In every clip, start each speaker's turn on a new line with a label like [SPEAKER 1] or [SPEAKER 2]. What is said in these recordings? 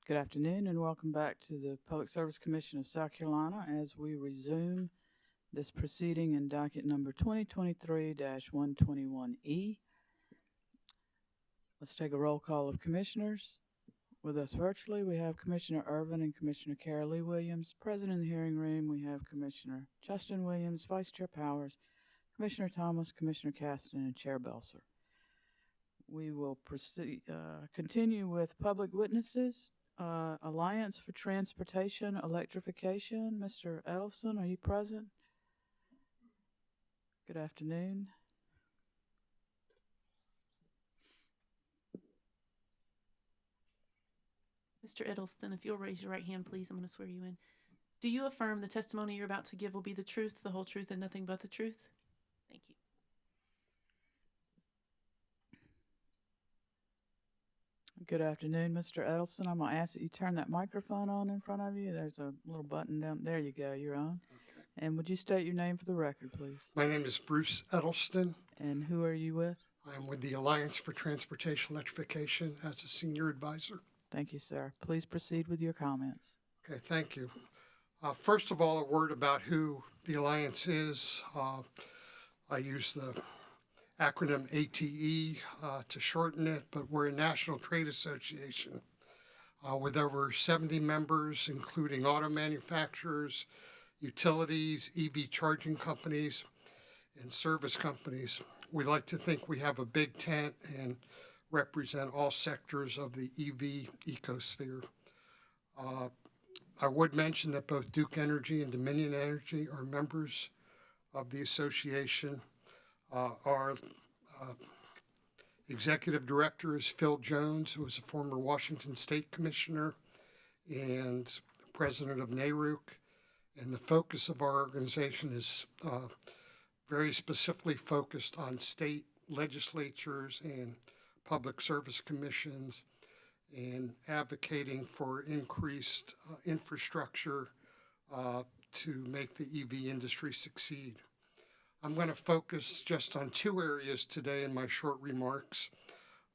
[SPEAKER 1] Good afternoon and welcome back to the Public Service Commission of South Carolina as we resume this proceeding in docket number 2023-121E. Let's take a roll call of commissioners. With us virtually, we have Commissioner Irvin and Commissioner Carol Lee Williams. Present in the hearing room, we have Commissioner Justin Williams, Vice Chair Powers, Commissioner Thomas, Commissioner Caston, and Chair Belser. We will proceed, continue with public witnesses. Alliance for Transportation, Electrification. Mr. Edelson, are you present? Good afternoon.
[SPEAKER 2] Mr. Edelson, if you'll raise your right hand, please, I'm going to swear you in. Do you affirm the testimony you're about to give will be the truth, the whole truth, and nothing but the truth? Thank you.
[SPEAKER 1] Good afternoon, Mr. Edelson. I'm going to ask that you turn that microphone on in front of you. There's a little button down. There you go. You're on. Okay. And would you state your name for the record, please?
[SPEAKER 3] My name is Bruce Edelston.
[SPEAKER 1] And who are you with?
[SPEAKER 3] I'm with the Alliance for Transportation Electrification as a senior advisor.
[SPEAKER 1] Thank you, sir. Please proceed with your comments.
[SPEAKER 3] Okay, thank you. First of all, a word about who the Alliance is. I use the acronym ATE to shorten it, but we're a national trade association with over 70 members, including auto manufacturers, utilities, EV charging companies, and service companies. We like to think we have a big tent and represent all sectors of the EV ecosphere. I would mention that both Duke Energy and Dominion Energy are members of the association. Our executive director is Phil Jones, who is a former Washington State Commissioner and president of NARUC. And the focus of our organization is very specifically focused on state legislatures and public service commissions and advocating for increased infrastructure to make the EV industry succeed. I'm going to focus just on two areas today in my short remarks,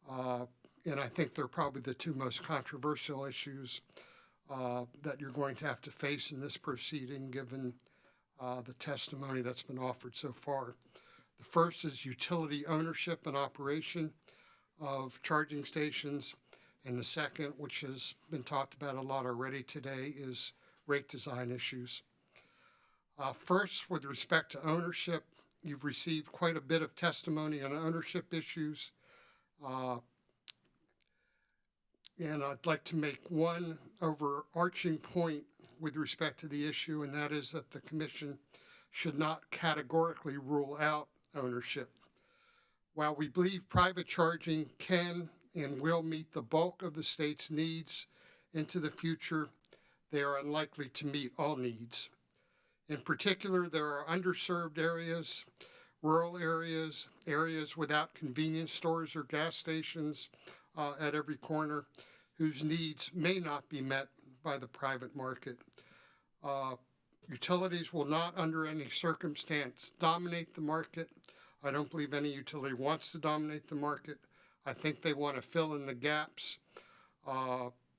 [SPEAKER 3] and I think they're probably the two most controversial issues that you're going to have to face in this proceeding, given the testimony that's been offered so far. The first is utility ownership and operation of charging stations, and the second, which has been talked about a lot already today, is rate design issues. First, with respect to ownership, you've received quite a bit of testimony on ownership issues, and I'd like to make one overarching point with respect to the issue, and that is that the Commission should not categorically rule out ownership. While we believe private charging can and will meet the bulk of the state's needs into the future, they are unlikely to meet all needs. In particular, there are underserved areas, rural areas, areas without convenience stores or gas stations at every corner, whose needs may not be met by the private market. Utilities will not, under any circumstance, dominate the market. I don't believe any utility wants to dominate the market. I think they want to fill in the gaps,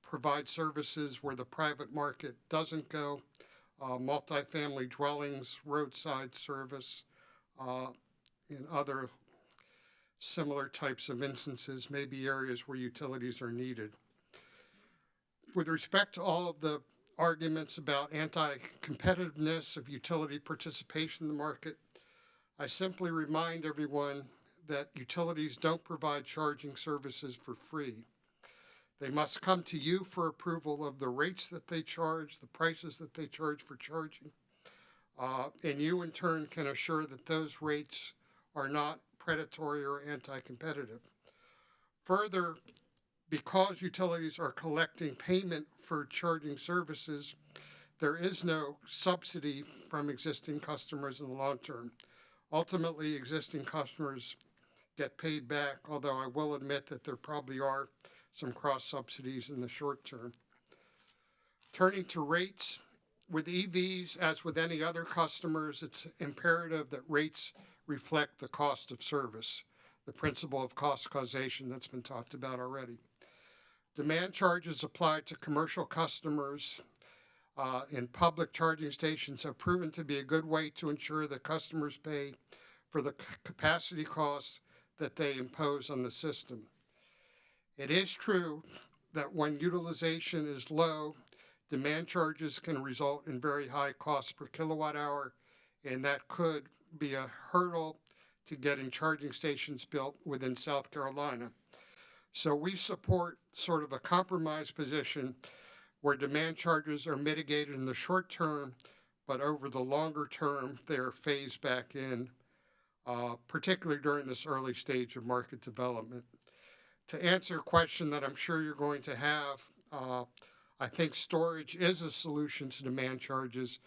[SPEAKER 3] provide services where the private market doesn't go, multifamily dwellings, roadside service, and other similar types of instances, maybe areas where utilities are needed. With respect to all of the arguments about anti-competitiveness of utility participation in the market, I simply remind everyone that utilities don't provide charging services for free. They must come to you for approval of the rates that they charge, the prices that they charge for charging, and you in turn can assure that those rates are not predatory or anti-competitive. Further, because utilities are collecting payment for charging services, there is no subsidy from existing customers in the long term. Ultimately, existing customers get paid back, although I will admit that there probably are some cross subsidies in the short term. Turning to rates, with EVs, as with any other customers, it's imperative that rates reflect the cost of service, the principle of cost causation that's been talked about already. Demand charges applied to commercial customers in public charging stations have proven to be a good way to ensure that customers pay for the capacity costs that they impose on the system. It is true that when utilization is low, demand charges can result in very high costs per kilowatt hour, and that could be a hurdle to getting charging stations built within South Carolina. So we support sort of a compromise position where demand charges are mitigated in the short term, but over the longer term, they're phased back in, particularly during this early stage of market development. To answer a question that I'm sure you're going to have, I think storage is a solution to demand charges,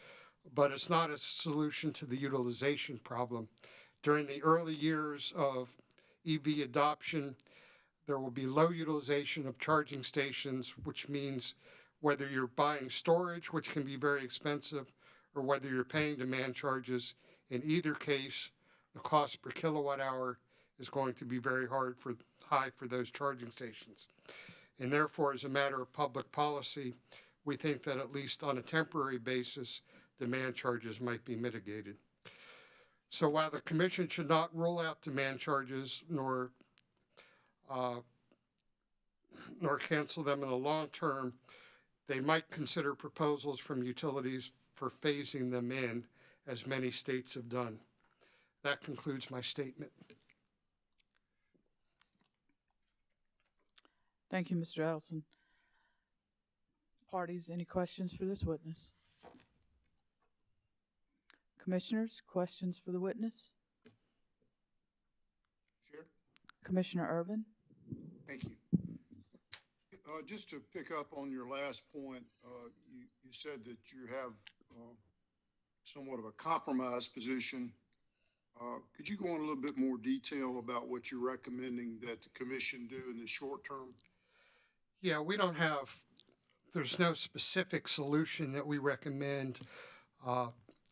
[SPEAKER 3] but it's not a solution to the utilization problem. During the early years of EV adoption, there will be low utilization of charging stations, which means whether you're buying storage, which can be very expensive, or whether you're paying demand charges, in either case, the cost per kilowatt hour is going to be very high for those charging stations. And therefore, as a matter of public policy, we think that at least on a temporary basis, demand charges might be mitigated. So while the Commission should not rule out demand charges nor cancel them in the long term, they might consider proposals from utilities for phasing them in, as many states have done. That concludes my statement.
[SPEAKER 1] Thank you, Mr. Edelson. Parties, any questions for this witness? Commissioners, questions for the witness?
[SPEAKER 4] Chair,
[SPEAKER 1] Commissioner Irvin?
[SPEAKER 4] thank you. Just to pick up on your last point, you said that you have somewhat of a compromise position. Could you go in a little bit more detail about what you're recommending that the Commission do in the short term?
[SPEAKER 3] Yeah, there's no specific solution that we recommend.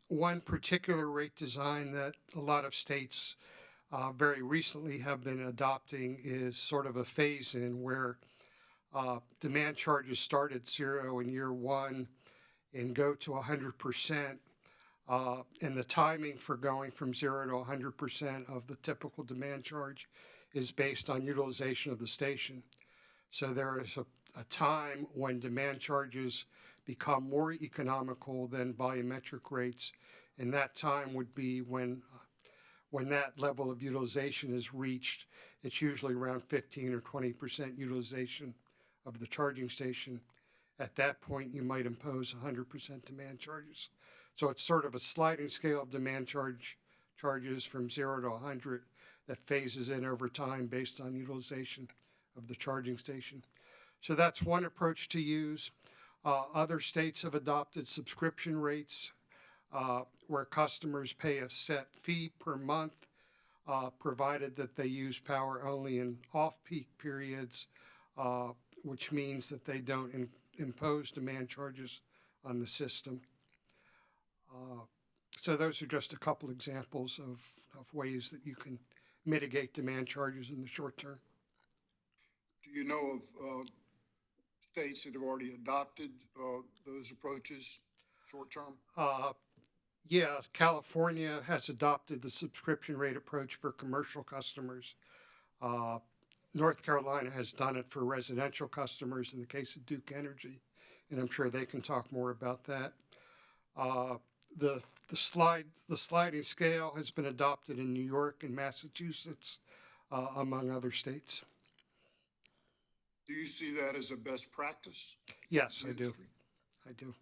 [SPEAKER 3] One particular rate design that a lot of states very recently have been adopting is sort of a phase-in where demand charges start at 0 in year 1 and go to 100%. And the timing for going from 0 to 100% of the typical demand charge is based on utilization of the station. So there is a time when demand charges become more economical than volumetric rates, and that time would be when that level of utilization is reached. It's usually around 15 or 20% utilization of the charging station. At that point, you might impose 100% demand charges. So it's sort of a sliding scale of demand charges from 0 to 100 that phases in over time based on utilization of the charging station. So that's one approach to use. Other states have adopted subscription rates where customers pay a set fee per month, provided that they use power only in off-peak periods, which means that they don't impose demand charges on the system. So those are just a couple examples of ways that you can mitigate demand charges in the short term.
[SPEAKER 4] Do you know of states that have already adopted those approaches short term?
[SPEAKER 3] Yeah, California has adopted the subscription rate approach for commercial customers. North Carolina has done it for residential customers in the case of Duke Energy, and I'm sure they can talk more about that. The sliding scale has been adopted in New York and Massachusetts, among other states.
[SPEAKER 4] Do you see that as a best practice?
[SPEAKER 3] Yes, I do. I do.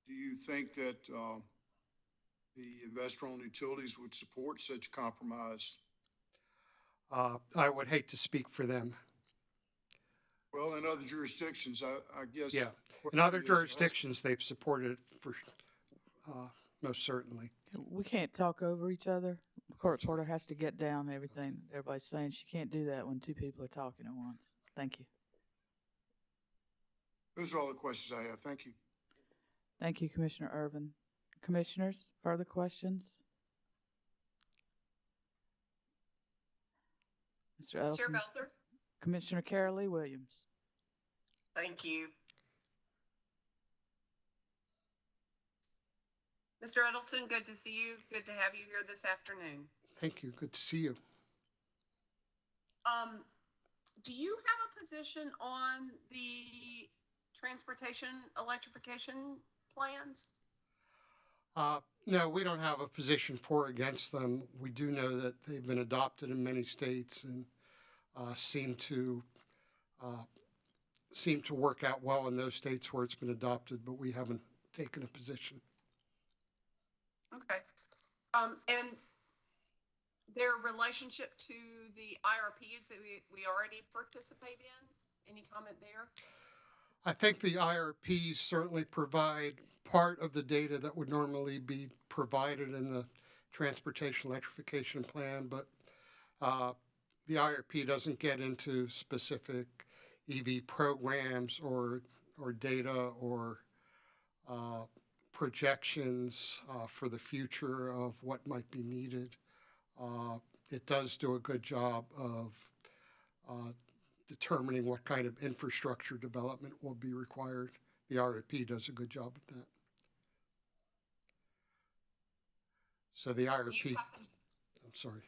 [SPEAKER 4] Do you think that the investor-owned utilities would support such compromise?
[SPEAKER 3] I would hate to speak for them.
[SPEAKER 4] Well, in other jurisdictions, I guess.
[SPEAKER 3] Yeah, in other jurisdictions, they've supported it for most certainly.
[SPEAKER 1] We can't talk over each other. The court reporter has to get down everything everybody's saying. She can't do that when two people are talking at once. Thank you.
[SPEAKER 4] Those are all the questions I have. Thank you.
[SPEAKER 1] Thank you, Commissioner Irvin. Commissioners, further questions? Mr. Edelson?
[SPEAKER 5] Chair Belser,
[SPEAKER 1] Commissioner Carolee Williams.
[SPEAKER 5] Thank you. Mr. Edelson, good to see you. Good to have you here this afternoon.
[SPEAKER 3] Thank you. Good to see you.
[SPEAKER 5] Do you have a position on the transportation electrification plans?
[SPEAKER 3] No, we don't have a position for or against them. We do know that they've been adopted in many states and seem to work out well in those states where it's been adopted, but we haven't taken a position.
[SPEAKER 5] Okay. And their relationship to the IRPs that we already participate in? Any comment there?
[SPEAKER 3] I think the IRPs certainly provide part of the data that would normally be provided in the transportation electrification plan, but the IRP doesn't get into specific EV programs or data or projections for the future of what might be needed. It does do a good job of determining what kind of infrastructure development will be required. The IRP does a good job at that. So the IRP, I'm sorry,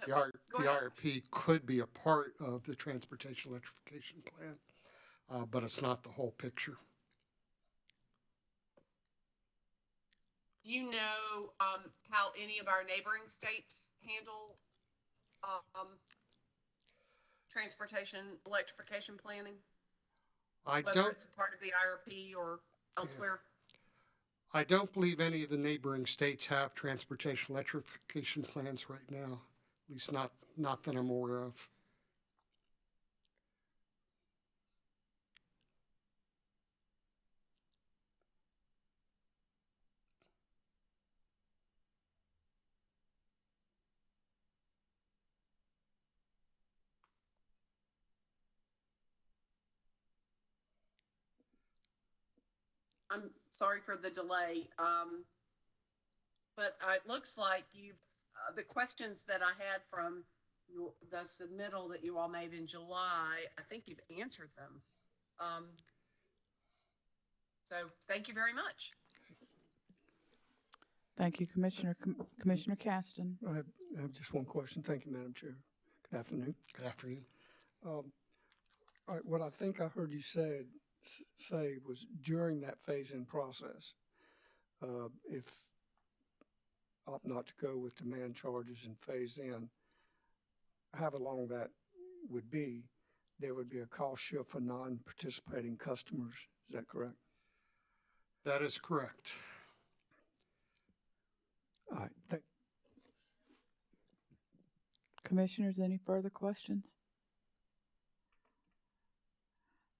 [SPEAKER 3] the IRP could be a part of the transportation electrification plan, but it's not the whole picture.
[SPEAKER 5] Do you know how any of our neighboring states handle transportation electrification planning? Whether it's a part of the IRP or elsewhere?
[SPEAKER 3] I don't believe any of the neighboring states have transportation electrification plans right now, at least not that I'm aware of.
[SPEAKER 5] I'm sorry for the delay, but it looks like you've, the questions that I had from the submittal that you all made in July, I think you've answered them. So thank you very much.
[SPEAKER 1] Thank you, Commissioner. Commissioner Caston.
[SPEAKER 6] I have just one question. Thank you, Madam Chair. Good afternoon.
[SPEAKER 3] Good afternoon.
[SPEAKER 6] All right, what I think I heard you say was during that phase-in process, if opt not to go with demand charges and phase in, however long that would be, there would be a cost shift for non-participating customers. Is that correct?
[SPEAKER 3] That is correct.
[SPEAKER 6] All right.
[SPEAKER 1] Commissioners, any further questions?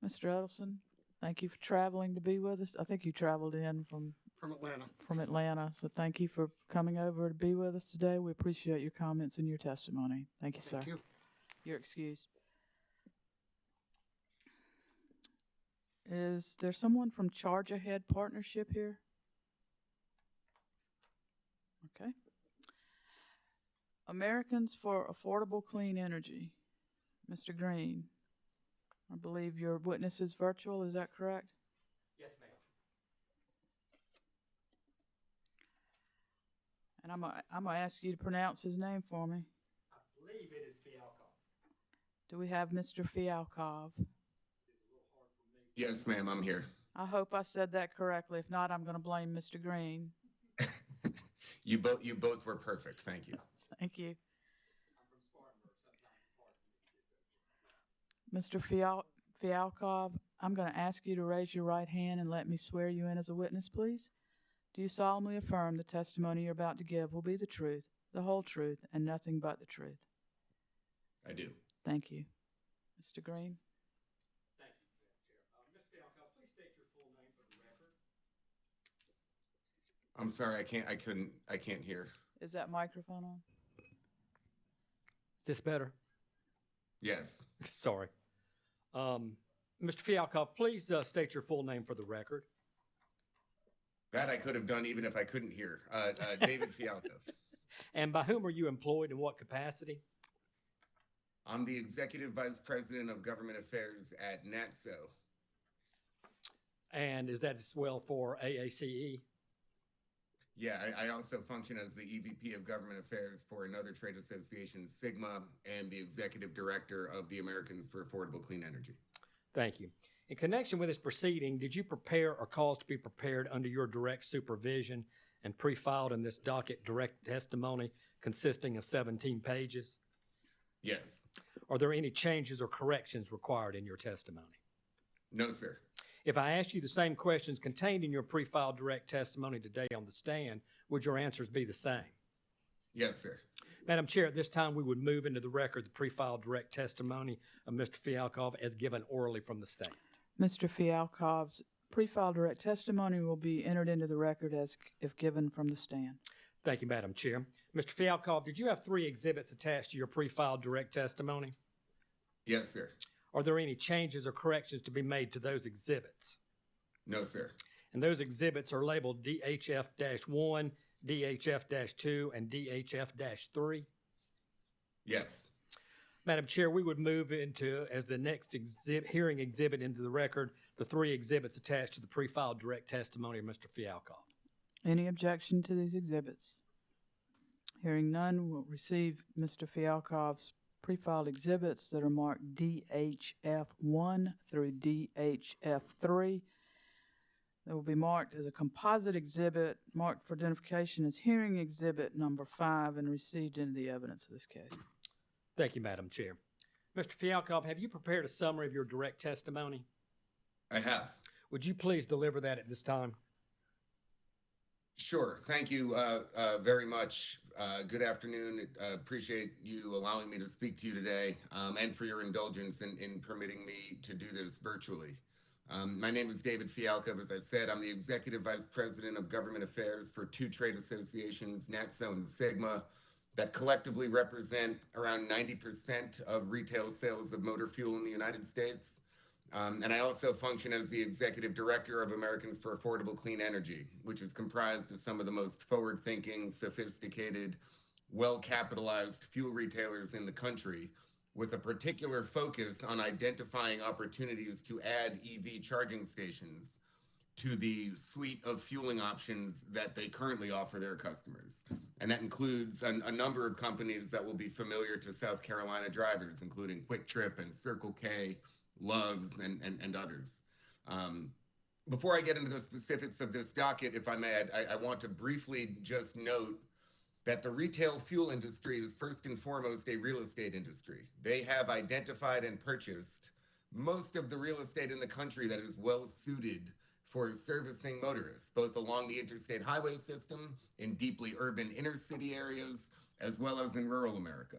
[SPEAKER 1] Mr. Edelson, thank you for traveling to be with us. I think you traveled in from
[SPEAKER 3] Atlanta.
[SPEAKER 1] From Atlanta, so thank you for coming over to be with us today. We appreciate your comments and your testimony. Thank you, sir.
[SPEAKER 3] Thank you.
[SPEAKER 1] You're excused. Is there someone from Charge Ahead Partnership here? Okay. Americans for Affordable Clean Energy. Mr. Green, I believe your witness is virtual, is that correct?
[SPEAKER 7] Yes, ma'am.
[SPEAKER 1] And I'm gonna ask you to pronounce his name for me.
[SPEAKER 7] I believe it is Fialkov.
[SPEAKER 1] Do we have Mr. Fialkov?
[SPEAKER 8] Yes, ma'am, I'm here.
[SPEAKER 1] I hope I said that correctly. If not, I'm gonna blame Mr. Green.
[SPEAKER 8] You both were perfect. Thank you.
[SPEAKER 1] Thank you.
[SPEAKER 7] I'm from Spartanburg, sometimes
[SPEAKER 1] Mr. Fialkov, I'm going to ask you to raise your right hand and let me swear you in as a witness, please. Do you solemnly affirm the testimony you're about to give will be the truth, the whole truth, and nothing but the truth?
[SPEAKER 8] I do.
[SPEAKER 1] Thank you. Mr. Green?
[SPEAKER 7] Thank you, Madam Chair. Mr. Fialkov, please state your full name for the record.
[SPEAKER 8] I'm sorry, I can't hear.
[SPEAKER 1] Is that microphone on?
[SPEAKER 7] Is this better?
[SPEAKER 8] Yes.
[SPEAKER 7] Sorry. Mr. Fialkov, please state your full name for the record.
[SPEAKER 8] That I could have done even if I couldn't hear. David Fialkov.
[SPEAKER 7] And by whom are you employed in what capacity?
[SPEAKER 8] I'm the Executive Vice President of Government Affairs at NATSO.
[SPEAKER 7] And is that as well for AACE?
[SPEAKER 8] Yeah, I also function as the EVP of Government Affairs for another trade association, Sigma, and the Executive Director of the Americans for Affordable Clean Energy.
[SPEAKER 7] Thank you. In connection with this proceeding, did you prepare or cause to be prepared under your direct supervision and pre-filed in this docket direct testimony consisting of 17 pages?
[SPEAKER 8] Yes.
[SPEAKER 7] Are there any changes or corrections required in your testimony?
[SPEAKER 8] No, sir.
[SPEAKER 7] If I asked you the same questions contained in your pre-filed direct testimony today on the stand, would your answers be the same?
[SPEAKER 8] Yes, sir.
[SPEAKER 7] Madam Chair, at this time, we would move into the record the pre-filed direct testimony of Mr. Fialkov as given orally from the stand.
[SPEAKER 1] Mr. Fialkov's pre-filed direct testimony will be entered into the record as if given from the stand.
[SPEAKER 7] Thank you, Madam Chair. Mr. Fialkov, did you have 3 exhibits attached to your pre-filed direct testimony?
[SPEAKER 8] Yes, sir.
[SPEAKER 7] Are there any changes or corrections to be made to those exhibits?
[SPEAKER 8] No, sir.
[SPEAKER 7] And those exhibits are labeled DHF-1, DHF-2, and DHF-3?
[SPEAKER 8] Yes.
[SPEAKER 7] Madam Chair, we would move into, as the next hearing exhibit into the record, the 3 exhibits attached to the pre-filed direct testimony of Mr. Fialkov.
[SPEAKER 1] Any objection to these exhibits? Hearing none, we'll receive Mr. Fialkov's pre-filed exhibits that are marked DHF1 through DHF3. They will be marked as a composite exhibit, marked for identification as hearing exhibit number 5, and received into the evidence of this case.
[SPEAKER 7] Thank you, Madam Chair. Mr. Fialkov, have you prepared a summary of your direct testimony?
[SPEAKER 8] I have.
[SPEAKER 7] Would you please deliver that at this time?
[SPEAKER 8] Sure. Thank you very much. Good afternoon. Appreciate you allowing me to speak to you today and for your indulgence in permitting me to do this virtually. My name is David Fialkov. As I said, I'm the Executive Vice President of Government Affairs for 2 trade associations, NATSO and Sigma, that collectively represent around 90% of retail sales of motor fuel in the United States. And I also function as the Executive Director of Americans for Affordable Clean Energy, which is comprised of some of the most forward-thinking, sophisticated, well-capitalized fuel retailers in the country, with a particular focus on identifying opportunities to add EV charging stations to the suite of fueling options that they currently offer their customers. And that includes a number of companies that will be familiar to South Carolina drivers, including Quick Trip and Circle K, Love's, and others. Before I get into the specifics of this docket, if I may, I want to briefly just note that the retail fuel industry is first and foremost a real estate industry. They have identified and purchased most of the real estate in the country that is well suited for servicing motorists, both along the interstate highway system, in deeply urban inner city areas, as well as in rural America.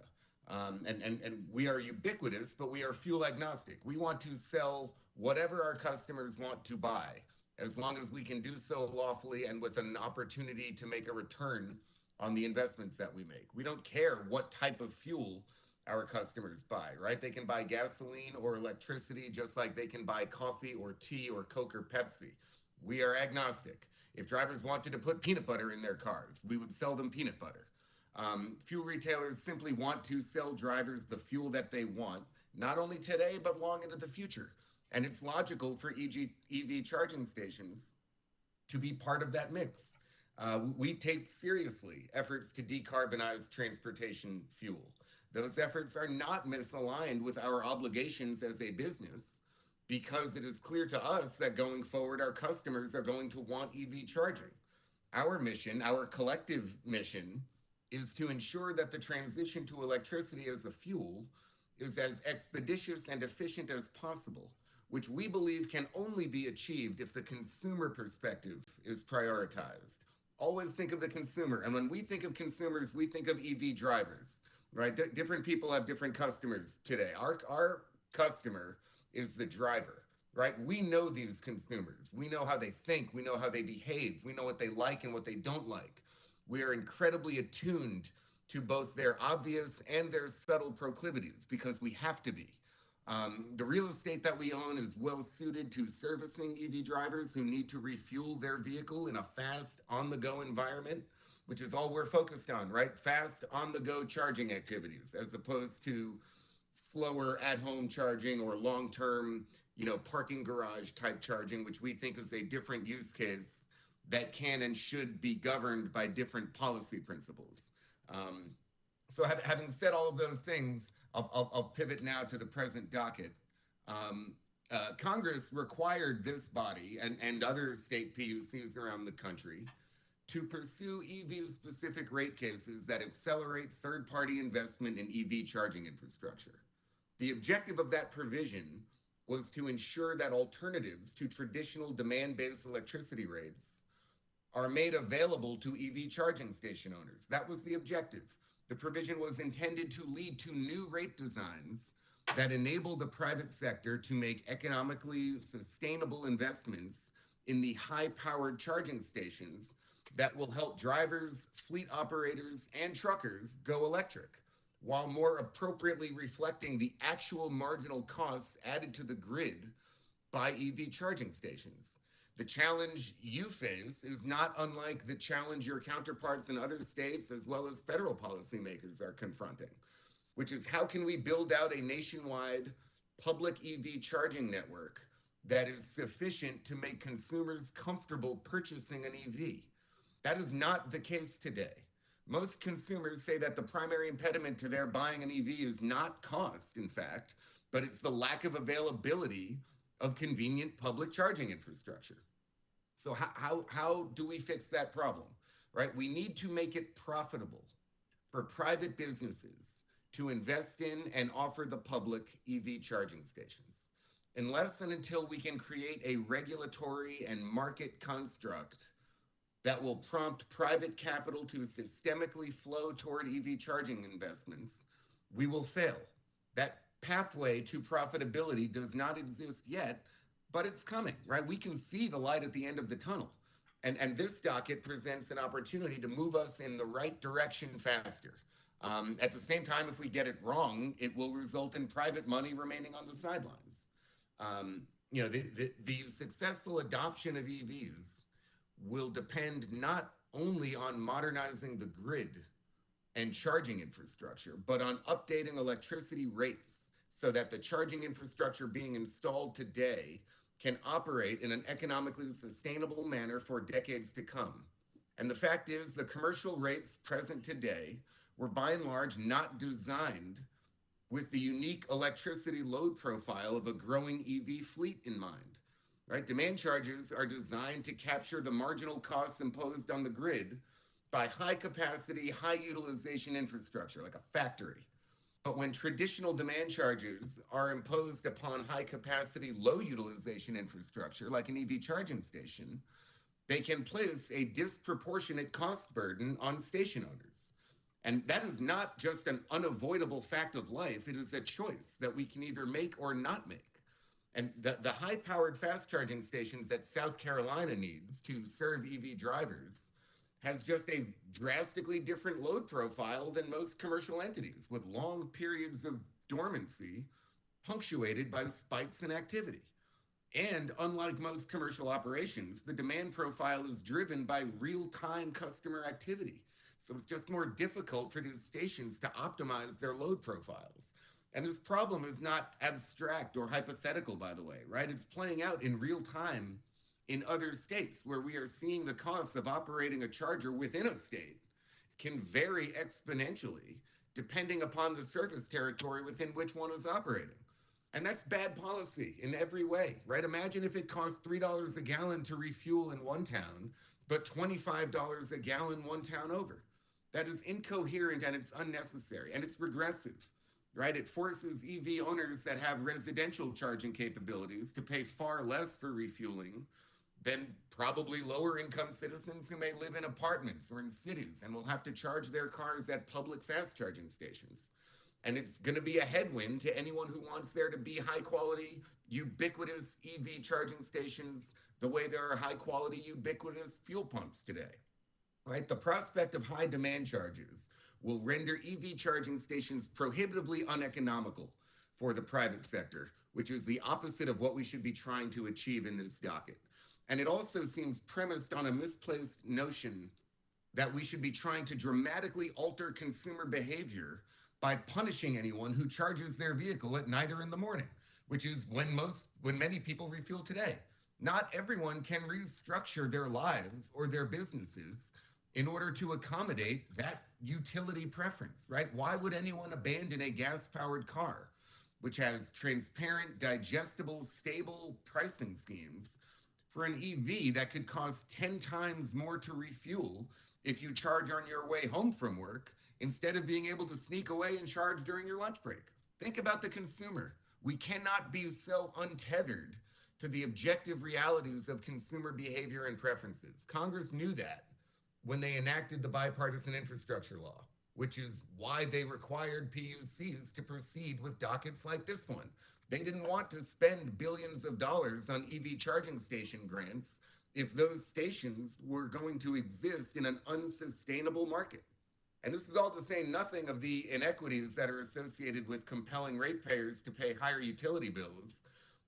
[SPEAKER 8] And we are ubiquitous, but we are fuel agnostic. We want to sell whatever our customers want to buy, as long as we can do so lawfully and with an opportunity to make a return on the investments that we make. We don't care what type of fuel our customers buy, right? They can buy gasoline or electricity just like they can buy coffee or tea or Coke or Pepsi. We are agnostic. If drivers wanted to put peanut butter in their cars, we would sell them peanut butter. Fuel retailers simply want to sell drivers the fuel that they want, not only today, but long into the future. And it's logical for EV charging stations to be part of that mix. We take seriously efforts to decarbonize transportation fuel. Those efforts are not misaligned with our obligations as a business, because it is clear to us that going forward, our customers are going to want EV charging. Our mission, our collective mission, is to ensure that the transition to electricity as a fuel is as expeditious and efficient as possible, which we believe can only be achieved if the consumer perspective is prioritized. Always think of the consumer. And when we think of consumers, we think of EV drivers, right? Different people have different customers today. Our customer is the driver, right? We know these consumers. We know how they think. We know how they behave. We know what they like and what they don't like. We are incredibly attuned to both their obvious and their subtle proclivities, because we have to be. The real estate that we own is well suited to servicing EV drivers who need to refuel their vehicle in a fast, on-the-go environment, which is all we're focused on, right? Fast, on-the-go charging activities, as opposed to slower at-home charging or long-term, parking garage type charging, which we think is a different use case that can and should be governed by different policy principles. So having said all of those things, I'll pivot now to the present docket. Congress required this body and other state PUCs around the country to pursue EV-specific rate cases that accelerate third-party investment in EV charging infrastructure. The objective of that provision was to ensure that alternatives to traditional demand-based electricity rates are made available to EV charging station owners. That was the objective. The provision was intended to lead to new rate designs that enable the private sector to make economically sustainable investments in the high-powered charging stations that will help drivers, fleet operators, and truckers go electric, while more appropriately reflecting the actual marginal costs added to the grid by EV charging stations. The challenge you face is not unlike the challenge your counterparts in other states as well as federal policymakers are confronting, which is how can we build out a nationwide public EV charging network that is sufficient to make consumers comfortable purchasing an EV? That is not the case today. Most consumers say that the primary impediment to their buying an EV is not cost, in fact, but it's the lack of availability of convenient public charging infrastructure. So how do we fix that problem, right? We need to make it profitable for private businesses to invest in and offer the public EV charging stations. Unless and until we can create a regulatory and market construct that will prompt private capital to systemically flow toward EV charging investments, we will fail. That pathway to profitability does not exist yet, but it's coming, right? We can see the light at the end of the tunnel. And this docket presents an opportunity to move us in the right direction faster. At the same time, if we get it wrong, it will result in private money remaining on the sidelines. The successful adoption of EVs will depend not only on modernizing the grid and charging infrastructure, but on updating electricity rates so that the charging infrastructure being installed today can operate in an economically sustainable manner for decades to come. And the fact is, the commercial rates present today were by and large not designed with the unique electricity load profile of a growing EV fleet in mind, right? Demand charges are designed to capture the marginal costs imposed on the grid by high capacity, high utilization infrastructure, like a factory. But when traditional demand charges are imposed upon high capacity, low utilization infrastructure, like an EV charging station, they can place a disproportionate cost burden on station owners. And that is not just an unavoidable fact of life, it is a choice that we can either make or not make. And the high-powered fast charging stations that South Carolina needs to serve EV drivers has just a drastically different load profile than most commercial entities, with long periods of dormancy punctuated by spikes in activity. And unlike most commercial operations, the demand profile is driven by real-time customer activity. So it's just more difficult for these stations to optimize their load profiles. And this problem is not abstract or hypothetical, by the way, right? It's playing out in real time in other states where we are seeing the costs of operating a charger within a state can vary exponentially depending upon the service territory within which one is operating. And that's bad policy in every way, right? Imagine if it costs $3 a gallon to refuel in one town, but $25 a gallon one town over. That is incoherent and it's unnecessary and it's regressive, right? It forces EV owners that have residential charging capabilities to pay far less for refueling than probably lower income citizens who may live in apartments or in cities and will have to charge their cars at public fast charging stations. And it's going to be a headwind to anyone who wants there to be high quality, ubiquitous EV charging stations the way there are high quality, ubiquitous fuel pumps today, right? The prospect of high demand charges will render EV charging stations prohibitively uneconomical for the private sector, which is the opposite of what we should be trying to achieve in this docket. And it also seems premised on a misplaced notion that we should be trying to dramatically alter consumer behavior by punishing anyone who charges their vehicle at night or in the morning, which is when many people refuel today. Not everyone can restructure their lives or their businesses in order to accommodate that utility preference, right? Why would anyone abandon a gas-powered car, which has transparent, digestible, stable pricing schemes, for an EV that could cost 10 times more to refuel if you charge on your way home from work instead of being able to sneak away and charge during your lunch break? Think about the consumer. We cannot be so untethered to the objective realities of consumer behavior and preferences. Congress knew that when they enacted the bipartisan infrastructure law, which is why they required PUCs to proceed with dockets like this one. They didn't want to spend billions of dollars on EV charging station grants if those stations were going to exist in an unsustainable market. And this is all to say nothing of the inequities that are associated with compelling ratepayers to pay higher utility bills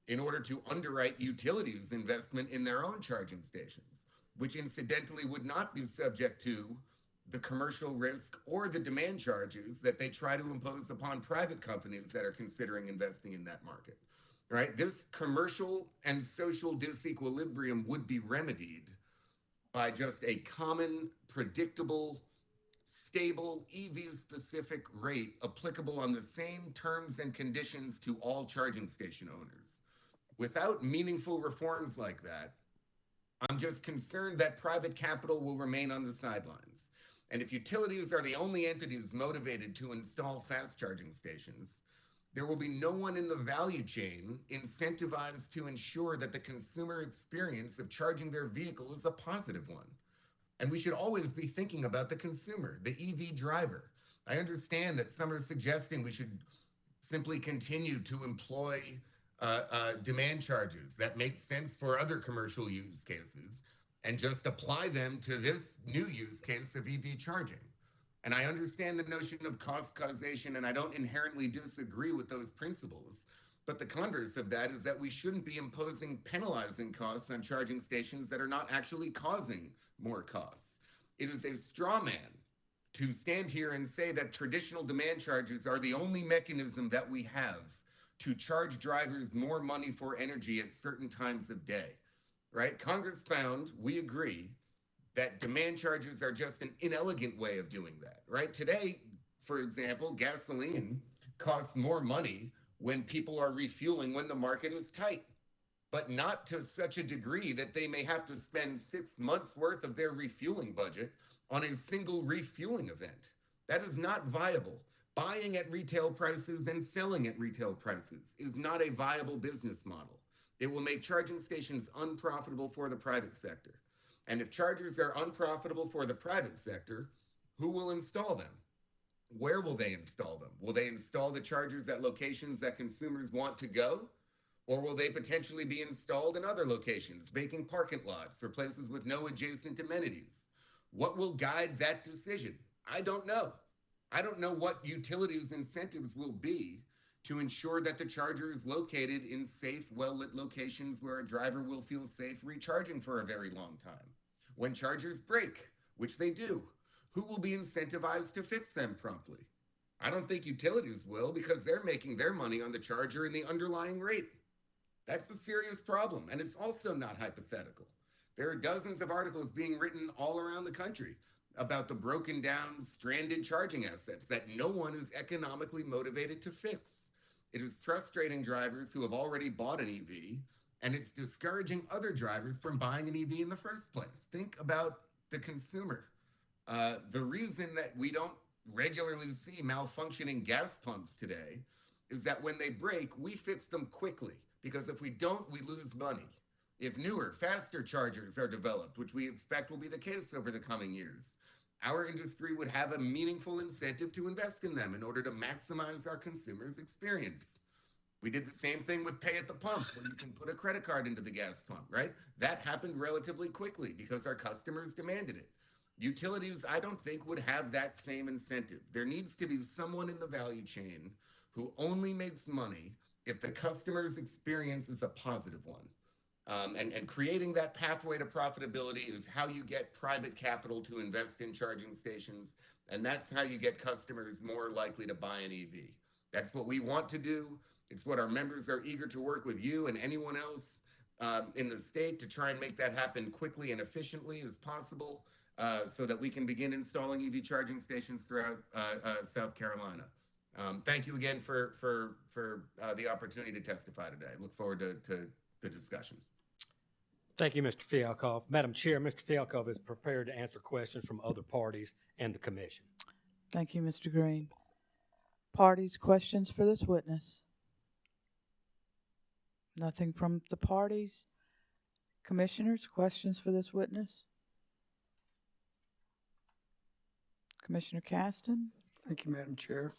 [SPEAKER 8] in order to underwrite utilities' investment in their own charging stations, which incidentally would not be subject to the commercial risk or the demand charges that they try to impose upon private companies that are considering investing in that market, right? This commercial and social disequilibrium would be remedied by just a common, predictable, stable, EV-specific rate applicable on the same terms and conditions to all charging station owners. Without meaningful reforms like that, I'm just concerned that private capital will remain on the sidelines. And if utilities are the only entities motivated to install fast charging stations, there will be no one in the value chain incentivized to ensure that the consumer experience of charging their vehicle is a positive one. And we should always be thinking about the consumer, the EV driver. I understand that some are suggesting we should simply continue to employ demand charges that make sense for other commercial use cases and just apply them to this new use case of EV charging. And I understand the notion of cost causation, and I don't inherently disagree with those principles. But the converse of that is that we shouldn't be imposing penalizing costs on charging stations that are not actually causing more costs. It is a straw man to stand here and say that traditional demand charges are the only mechanism that we have to charge drivers more money for energy at certain times of day. Right? Congress found, we agree, that demand charges are just an inelegant way of doing that, right? Today, for example, gasoline costs more money when people are refueling when the market is tight, but not to such a degree that they may have to spend 6 months worth of their refueling budget on a single refueling event. That is not viable. Buying at retail prices and selling at retail prices is not a viable business model. It will make charging stations unprofitable for the private sector. And if chargers are unprofitable for the private sector, who will install them? Where will they install them? Will they install the chargers at locations that consumers want to go? Or will they potentially be installed in other locations, vacant parking lots or places with no adjacent amenities? What will guide that decision? I don't know. I don't know what utilities' incentives will be to ensure that the charger is located in safe, well-lit locations where a driver will feel safe recharging for a very long time. When chargers break, which they do, who will be incentivized to fix them promptly? I don't think utilities will, because they're making their money on the charger and the underlying rate. That's a serious problem, and it's also not hypothetical. There are dozens of articles being written all around the country about the broken down, stranded charging assets that no one is economically motivated to fix. It is frustrating drivers who have already bought an EV, and it's discouraging other drivers from buying an EV in the first place. Think about the consumer. The reason that we don't regularly see malfunctioning gas pumps today is that when they break, we fix them quickly, because if we don't, we lose money. If newer, faster chargers are developed, which we expect will be the case over the coming years, our industry would have a meaningful incentive to invest in them in order to maximize our consumers' experience. We did the same thing with pay at the pump, where you can put a credit card into the gas pump, right? That happened relatively quickly because our customers demanded it. Utilities, I don't think, would have that same incentive. There needs to be someone in the value chain who only makes money if the customer's experience is a positive one. And creating that pathway to profitability is how you get private capital to invest in charging stations. And that's how you get customers more likely to buy an EV. That's what we want to do. It's what our members are eager to work with you and anyone else in the state to try and make that happen quickly and efficiently as possible so that we can begin installing EV charging stations throughout South Carolina. Thank you again for the opportunity to testify today. I look forward to the discussion.
[SPEAKER 7] Thank you, Mr. Fialkov. Madam Chair, Mr. Fialkov is prepared to answer questions from other parties and the commission.
[SPEAKER 1] Thank you, Mr. Green. Parties, questions for this witness? Nothing from the parties. Commissioners, questions for this witness? Commissioner Caston?
[SPEAKER 6] Thank you, Madam Chair.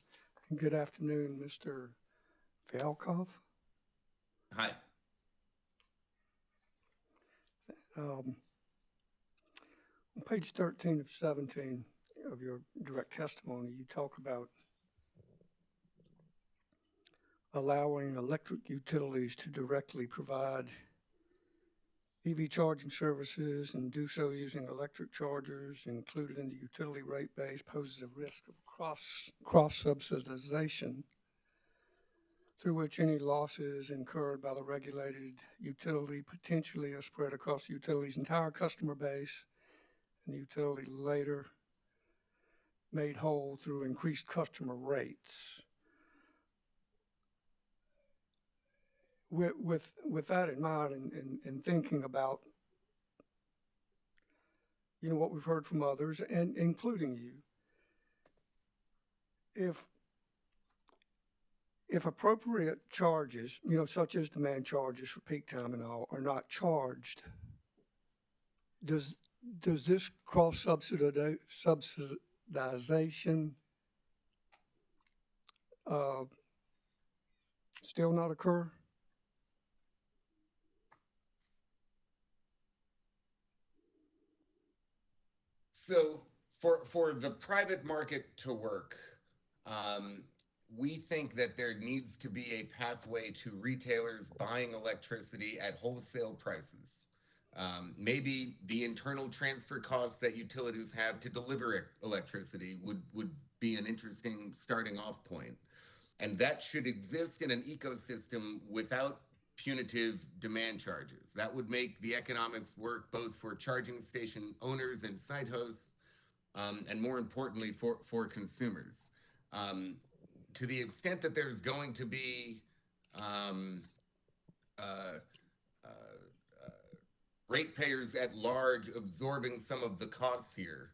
[SPEAKER 6] And good afternoon, Mr. Fialkov.
[SPEAKER 8] Hi.
[SPEAKER 6] On page 13 of 17 of your direct testimony, you talk about allowing electric utilities to directly provide EV charging services and do so using electric chargers included in the utility rate base poses a risk of cross-subsidization through which any losses incurred by the regulated utility potentially are spread across the utility's entire customer base, and the utility later made whole through increased customer rates. With that in mind and thinking about, you know, what we've heard from others, and including you, if appropriate charges, you know, such as demand charges for peak time and all, are not charged, does this cross-subsidization still not occur?
[SPEAKER 8] So for the private market to work, we think that there needs to be a pathway to retailers buying electricity at wholesale prices. Maybe the internal transfer costs that utilities have to deliver electricity would be an interesting starting off point. And that should exist in an ecosystem without punitive demand charges. That would make the economics work both for charging station owners and site hosts, and more importantly, for consumers. To the extent that there's going to be ratepayers at large absorbing some of the costs here,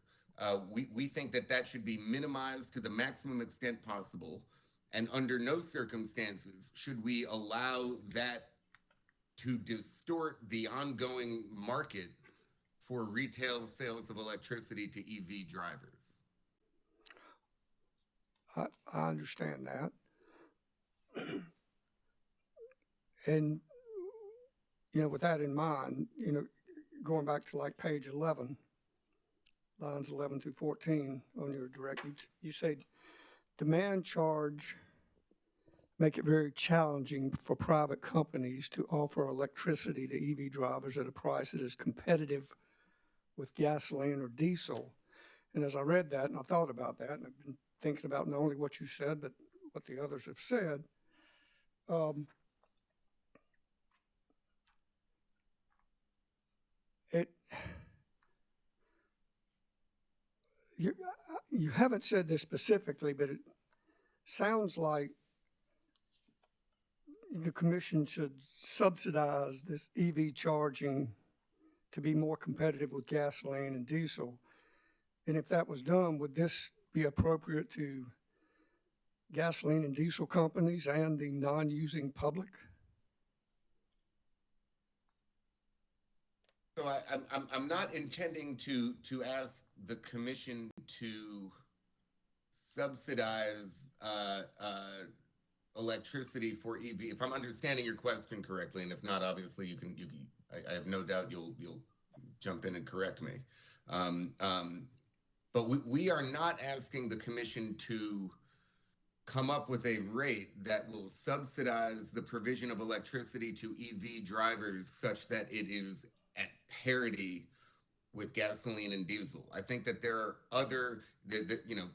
[SPEAKER 8] we think that should be minimized to the maximum extent possible. And under no circumstances should we allow that to distort the ongoing market for retail sales of electricity to EV drivers.
[SPEAKER 6] I understand that. And, you know, with that in mind, you know, going back to like page 11, lines 11 through 14 on your direct, you say demand charge make it very challenging for private companies to offer electricity to EV drivers at a price that is competitive with gasoline or diesel. And as I read that and I thought about that, and I've been thinking about not only what you said, but what the others have said, you haven't said this specifically, but it sounds like the commission should subsidize this EV charging to be more competitive with gasoline and diesel. And if that was done, would this be appropriate to gasoline and diesel companies and the non-using public?
[SPEAKER 8] So I'm not intending to ask the commission to subsidize electricity for EV. If I'm understanding your question correctly, and if not, obviously I have no doubt you'll jump in and correct me. But we are not asking the commission to come up with a rate that will subsidize the provision of electricity to EV drivers such that it is at parity with gasoline and diesel. I think that there are other, you know,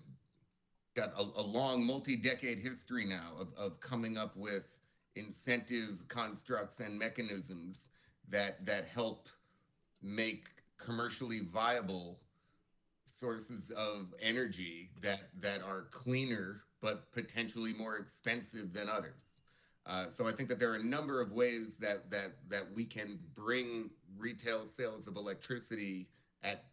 [SPEAKER 8] got a long multi-decade history now of coming up with incentive constructs and mechanisms that help make commercially viable sources of energy that are cleaner but potentially more expensive than others. So I think that there are a number of ways that we can bring retail sales of electricity at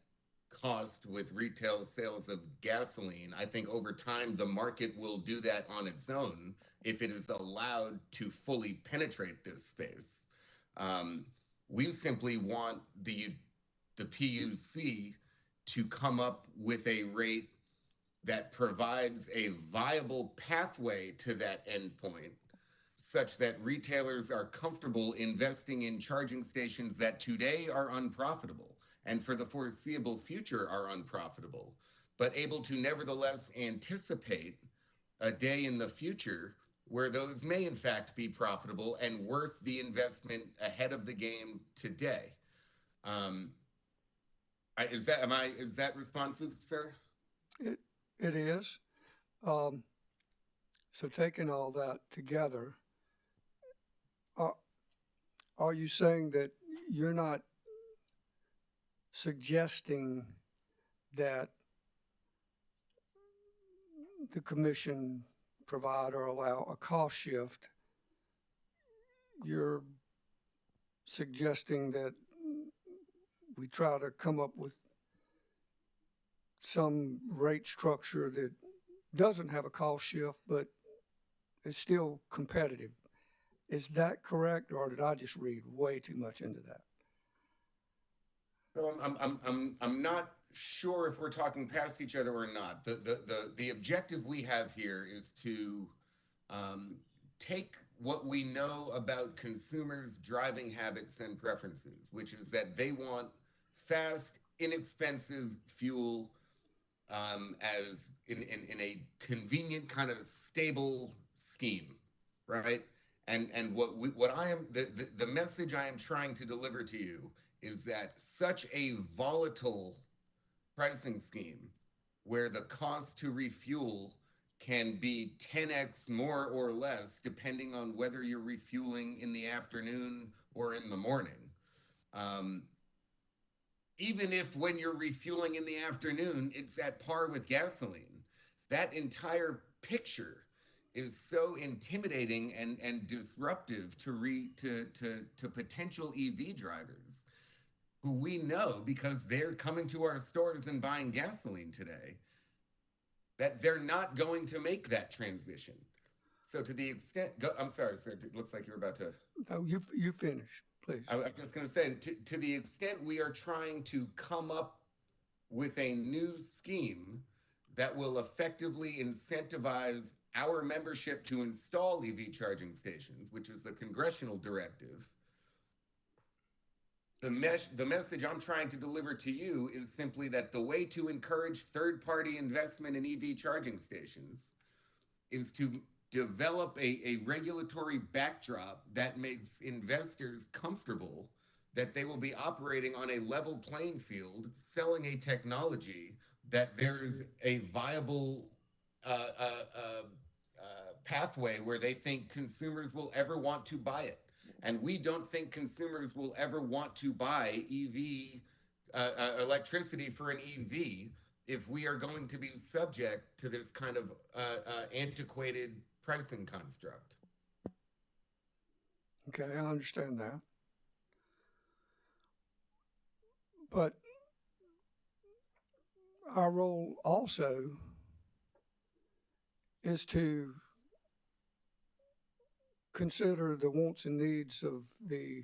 [SPEAKER 8] cost with retail sales of gasoline. I think over time the market will do that on its own if it is allowed to fully penetrate this space. We simply want the PUC to come up with a rate that provides a viable pathway to that endpoint such that retailers are comfortable investing in charging stations that today are unprofitable and for the foreseeable future are unprofitable, but able to nevertheless anticipate a day in the future where those may in fact be profitable and worth the investment ahead of the game today. Is that responsive, sir?
[SPEAKER 6] It is. So taking all that together, are you saying that you're not suggesting that the commission provide or allow a cost shift? You're suggesting that we try to come up with some rate structure that doesn't have a cost shift, but is still competitive. Is that correct, or did I just read way too much into that?
[SPEAKER 8] So I'm not sure if we're talking past each other or not. The objective we have here is to take what we know about consumers' driving habits and preferences, which is that they want fast, inexpensive fuel as in a convenient kind of stable scheme, right? And the message I am trying to deliver to you is that such a volatile pricing scheme where the cost to refuel can be 10x more or less depending on whether you're refueling in the afternoon or in the morning. Even if when you're refueling in the afternoon, it's at par with gasoline, that entire picture is so intimidating and disruptive to potential EV drivers who we know, because they're coming to our stores and buying gasoline today, that they're not going to make that transition. So to the extent, I'm sorry, sir, it looks like you're about to.
[SPEAKER 6] No, you finish, please.
[SPEAKER 8] I'm just going to say, to the extent we are trying to come up with a new scheme that will effectively incentivize our membership to install EV charging stations, which is the congressional directive, the message I'm trying to deliver to you is simply that the way to encourage third-party investment in EV charging stations is to develop a regulatory backdrop that makes investors comfortable that they will be operating on a level playing field, selling a technology that there's a viable pathway where they think consumers will ever want to buy it. And we don't think consumers will ever want to buy EV electricity for an EV if we are going to be subject to this kind of antiquated pricing construct.
[SPEAKER 6] Okay, I understand that. But our role also is to consider the wants and needs of the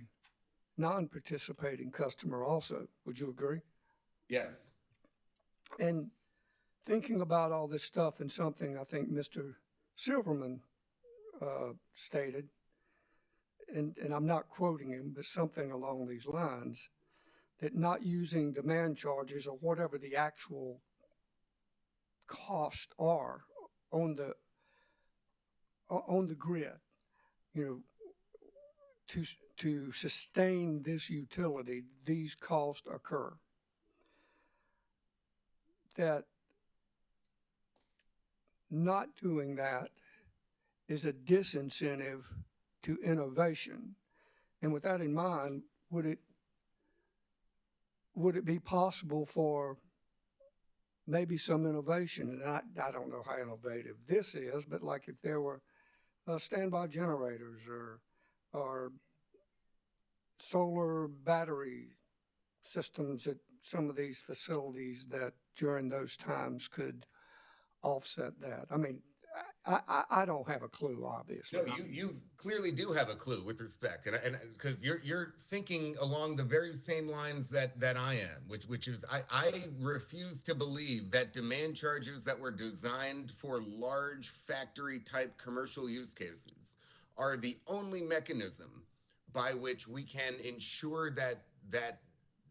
[SPEAKER 6] non-participating customer also. Would you agree?
[SPEAKER 8] Yes.
[SPEAKER 6] And thinking about all this stuff, and something I think Mr. Silverman stated, and I'm not quoting him, but something along these lines, that not using demand charges or whatever the actual costs are on the on the grid, you know, to sustain this utility, these costs occur. That not doing that is a disincentive to innovation. And with that in mind, would it be possible for maybe some innovation? And I don't know how innovative this is, but like if there were standby generators or solar battery systems at some of these facilities that during those times could offset that. I mean, I don't have a clue, obviously.
[SPEAKER 8] No, you clearly do have a clue with respect, and because you're thinking along the very same lines that I am, which is I refuse to believe that demand charges that were designed for large factory type commercial use cases are the only mechanism by which we can ensure that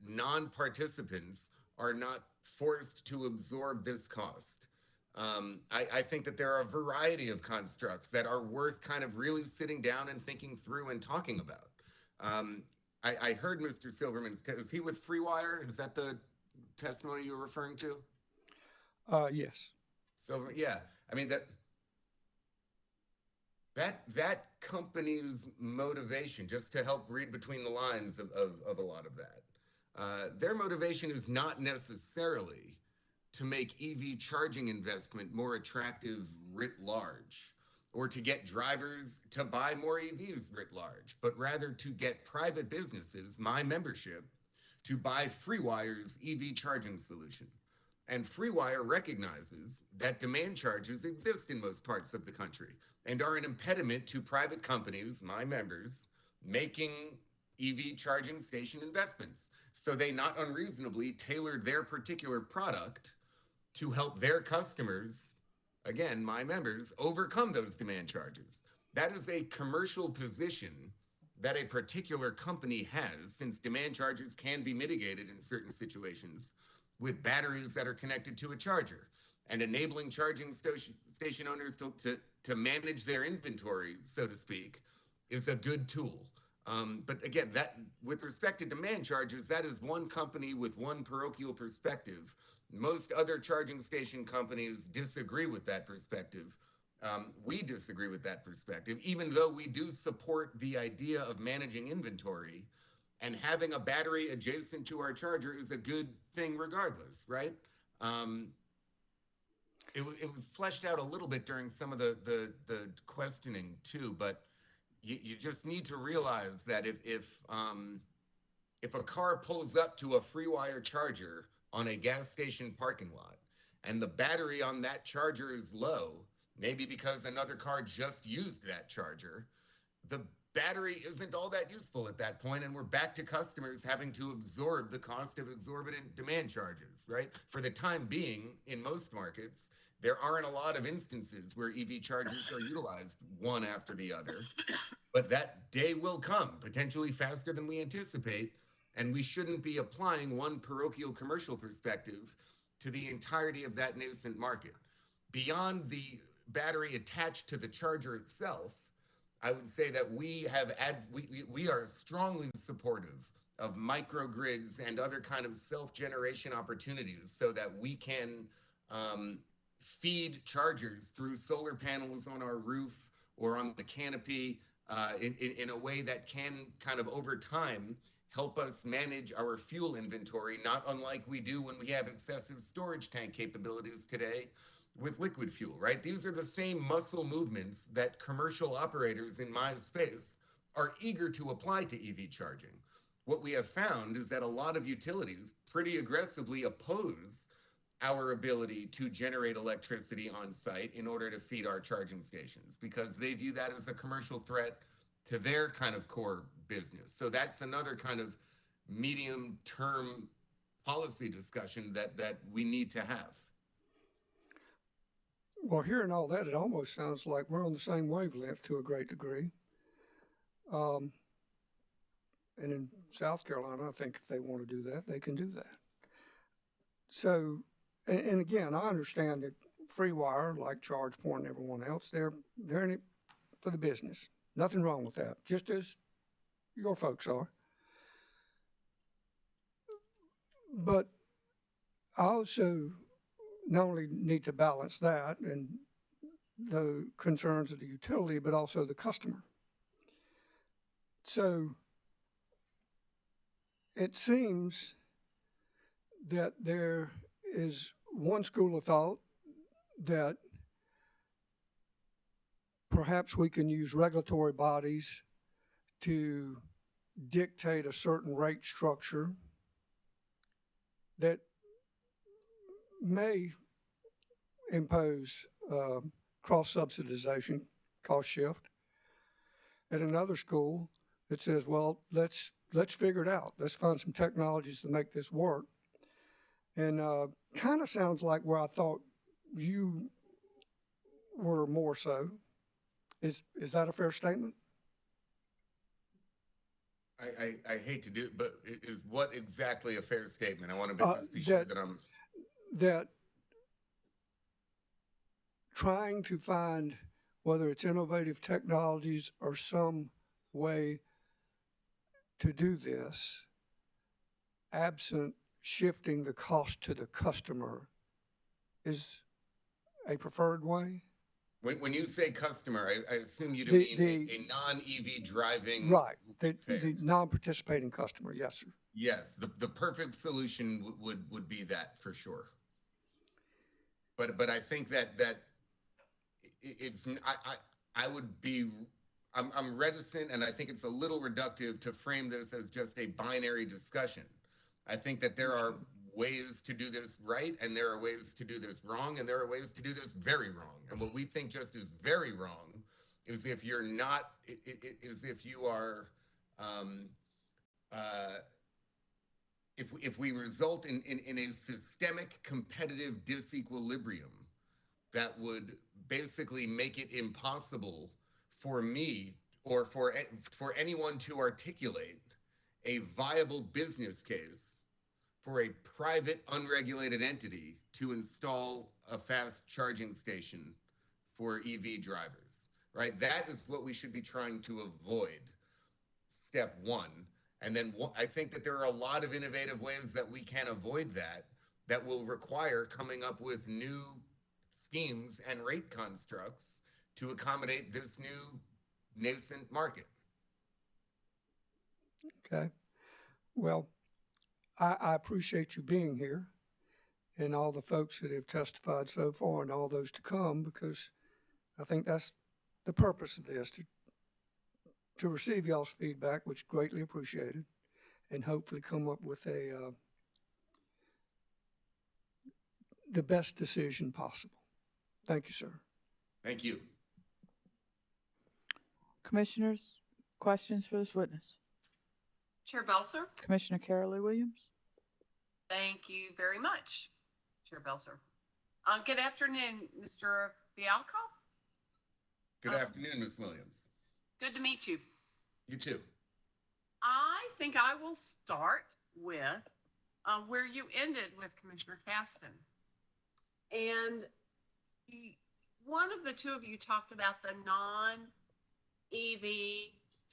[SPEAKER 8] non-participants are not forced to absorb this cost. I think that there are a variety of constructs that are worth kind of really sitting down and thinking through and talking about. I heard Mr. Silverman, was he with FreeWire? Is that the testimony you were referring to?
[SPEAKER 6] Yes.
[SPEAKER 8] Silverman, yeah. I mean, that company's motivation, just to help read between the lines of a lot of that, their motivation is not necessarily to make EV charging investment more attractive writ large, or to get drivers to buy more EVs writ large, but rather to get private businesses, my membership, to buy FreeWire's EV charging solution. And FreeWire recognizes that demand charges exist in most parts of the country and are an impediment to private companies, my members, making EV charging station investments. So they not unreasonably tailored their particular product to help their customers, again, my members, overcome those demand charges. That is a commercial position that a particular company has, since demand charges can be mitigated in certain situations with batteries that are connected to a charger, and enabling charging station owners to manage their inventory, so to speak, is a good tool. But again, that with respect to demand charges, that is one company with one parochial perspective. Most other charging station companies disagree with that perspective. We disagree with that perspective, even though we do support the idea of managing inventory, and having a battery adjacent to our charger is a good thing regardless, right? It was fleshed out a little bit during some of the questioning too, but you just need to realize that if a car pulls up to a FreeWire charger on a gas station parking lot and the battery on that charger is low, maybe because another car just used that charger, the battery isn't all that useful at that point, and we're back to customers having to absorb the cost of exorbitant demand charges, right? For the time being, in most markets, there aren't a lot of instances where EV chargers are utilized one after the other, but that day will come, potentially faster than we anticipate, and we shouldn't be applying one parochial commercial perspective to the entirety of that nascent market. Beyond the battery attached to the charger itself, I would say that we are strongly supportive of microgrids and other kind of self-generation opportunities so that we can feed chargers through solar panels on our roof or on the canopy in a way that can kind of over time help us manage our fuel inventory, not unlike we do when we have excessive storage tank capabilities today with liquid fuel, right? These are the same muscle movements that commercial operators in my space are eager to apply to EV charging. What we have found is that a lot of utilities pretty aggressively oppose our ability to generate electricity on site in order to feed our charging stations because they view that as a commercial threat to their kind of core business. So that's another kind of medium-term policy discussion that we need to have.
[SPEAKER 6] Well, hearing all that, it almost sounds like we're on the same wavelength to a great degree. And in South Carolina, I think if they want to do that, they can do that. So, and again, I understand that FreeWire, like ChargePoint and everyone else, they're in it for the business. Nothing wrong with that, just as your folks are. But I also not only need to balance that and the concerns of the utility, but also the customer. So it seems that there is one school of thought that perhaps we can use regulatory bodies to dictate a certain rate structure that may impose cross-subsidization, cost shift. At another school that says, well, let's figure it out. Let's find some technologies to make this work. And kind of sounds like where I thought you were more so. Is that a fair statement?
[SPEAKER 8] I hate to do it, but is what exactly a fair statement? I want to just be sure that I'm...
[SPEAKER 6] That trying to find whether it's innovative technologies or some way to do this, absent shifting the cost to the customer, is a preferred way?
[SPEAKER 8] When you say customer, I assume you mean a non-EV driving...
[SPEAKER 6] Right, the non-participating customer, yes, sir.
[SPEAKER 8] Yes, the perfect solution would be that for sure. But I think that it's I would be I'm reticent, and I think it's a little reductive to frame this as just a binary discussion. I think that there are ways to do this right, and there are ways to do this wrong, and there are ways to do this very wrong. And what we think just is very wrong is if you're not, is if you are, if we result in a systemic competitive disequilibrium that would basically make it impossible for me or for anyone to articulate a viable business case for a private unregulated entity to install a fast charging station for EV drivers, right? That is what we should be trying to avoid, step one. And then I think that there are a lot of innovative ways that we can avoid that will require coming up with new schemes and rate constructs to accommodate this new nascent market.
[SPEAKER 6] Okay. Well, I appreciate you being here and all the folks that have testified so far and all those to come, because I think that's the purpose of this, to receive y'all's feedback, which greatly appreciated, and hopefully come up with the best decision possible. Thank you, sir.
[SPEAKER 8] Thank you.
[SPEAKER 1] Commissioners, questions for this witness?
[SPEAKER 5] Chair Belser?
[SPEAKER 1] Commissioner Carolee Williams?
[SPEAKER 5] Thank you very much, Chair Belser. Good afternoon, Mr. Bialko.
[SPEAKER 8] Good afternoon, Ms. Williams.
[SPEAKER 5] Good to meet you.
[SPEAKER 8] You too.
[SPEAKER 5] I think I will start with where you ended with Commissioner Caston. And one of the two of you talked about the non-EV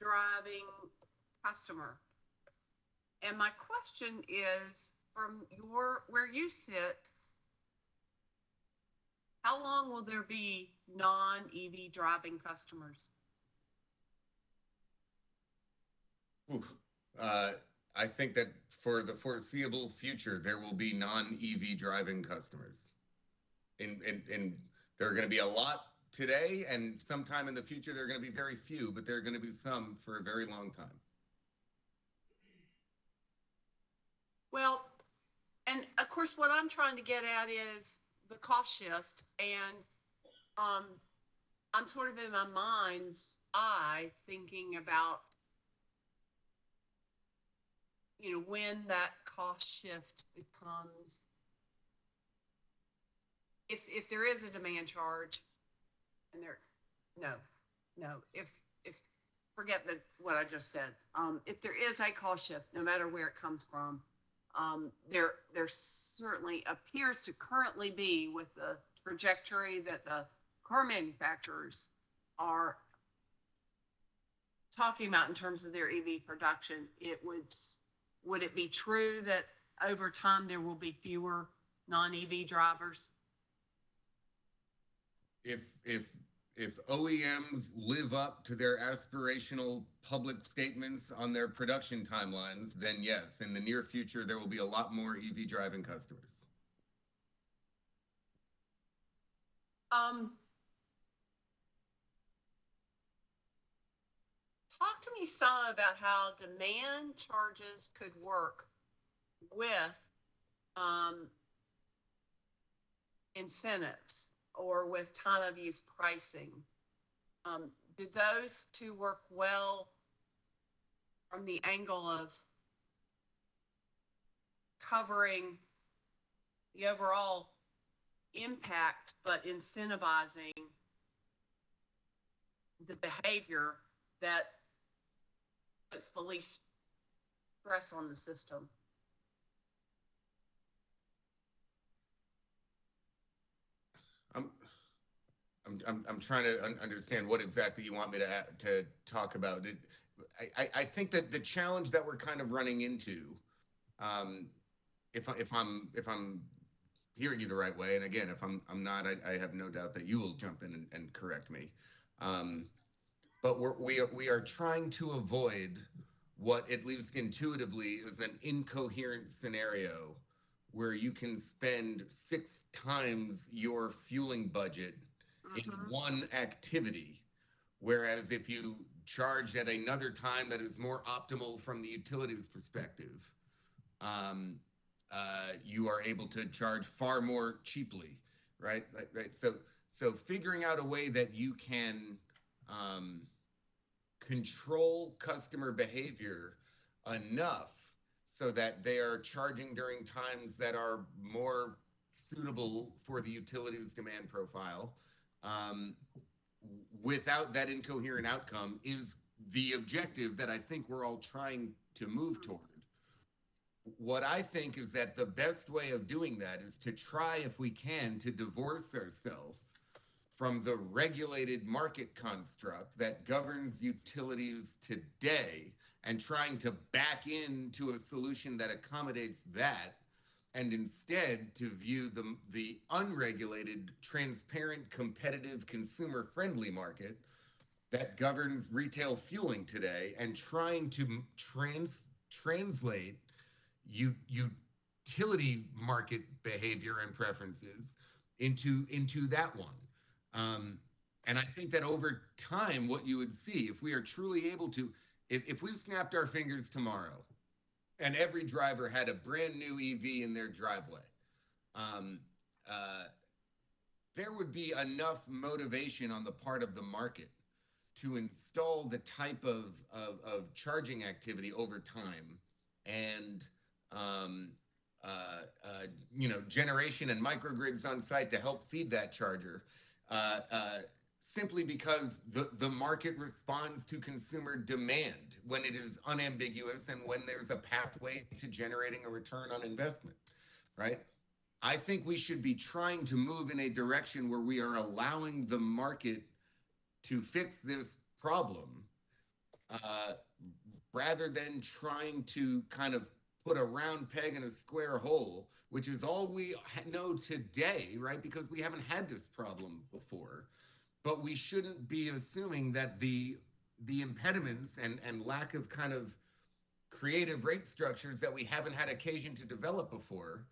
[SPEAKER 5] driving customer. And my question is, from where you sit, how long will there be non-EV driving customers?
[SPEAKER 8] I think that for the foreseeable future, there will be non-EV driving customers. And there are going to be a lot today, and sometime in the future, there are going to be very few, but there are going to be some for a very long time.
[SPEAKER 5] Well, and of course, what I'm trying to get at is the cost shift. And I'm sort of in my mind's eye thinking about, when that cost shift becomes, if there is a demand charge, and forget what I just said. If there is a cost shift, no matter where it comes from, there certainly appears to currently be, with the trajectory that the car manufacturers are talking about in terms of their EV production, would it be true that over time there will be fewer non-EV drivers?
[SPEAKER 8] If OEMs live up to their aspirational public statements on their production timelines, then yes, in the near future there will be a lot more EV driving customers.
[SPEAKER 5] Talk to me some about how demand charges could work with incentives or with time of use pricing. Do those two work well from the angle of covering the overall impact, but incentivizing the behavior that puts the least stress on the system?
[SPEAKER 8] I'm trying to understand what exactly you want me to talk about. I think that the challenge that we're kind of running into, if I'm hearing you the right way, and again, if I'm not, I have no doubt that you will jump in and correct me. But we are trying to avoid what, at least intuitively, is an incoherent scenario where you can spend 6 times your fueling budget in one activity, whereas if you charged at another time that is more optimal from the utilities perspective, you are able to charge far more cheaply, right? Right. So figuring out a way that you can control customer behavior enough so that they are charging during times that are more suitable for the utilities demand profile, without that incoherent outcome, is the objective that I think we're all trying to move toward. What I think is that the best way of doing that is to try, if we can, to divorce ourselves from the regulated market construct that governs utilities today and trying to back into a solution that accommodates that, and instead to view the unregulated, transparent, competitive, consumer-friendly market that governs retail fueling today, and trying to translate utility market behavior and preferences into that one. And I think that over time, what you would see, if we are truly able to, if we snapped our fingers tomorrow and every driver had a brand new EV in their driveway, there would be enough motivation on the part of the market to install the type of charging activity over time, and generation and microgrids on site to help feed that charger, simply because the market responds to consumer demand when it is unambiguous and when there's a pathway to generating a return on investment, right? I think we should be trying to move in a direction where we are allowing the market to fix this problem, rather than trying to kind of put a round peg in a square hole, which is all we know today, right? Because we haven't had this problem before. But we shouldn't be assuming that the impediments and lack of kind of creative rate structures that we haven't had occasion to develop before,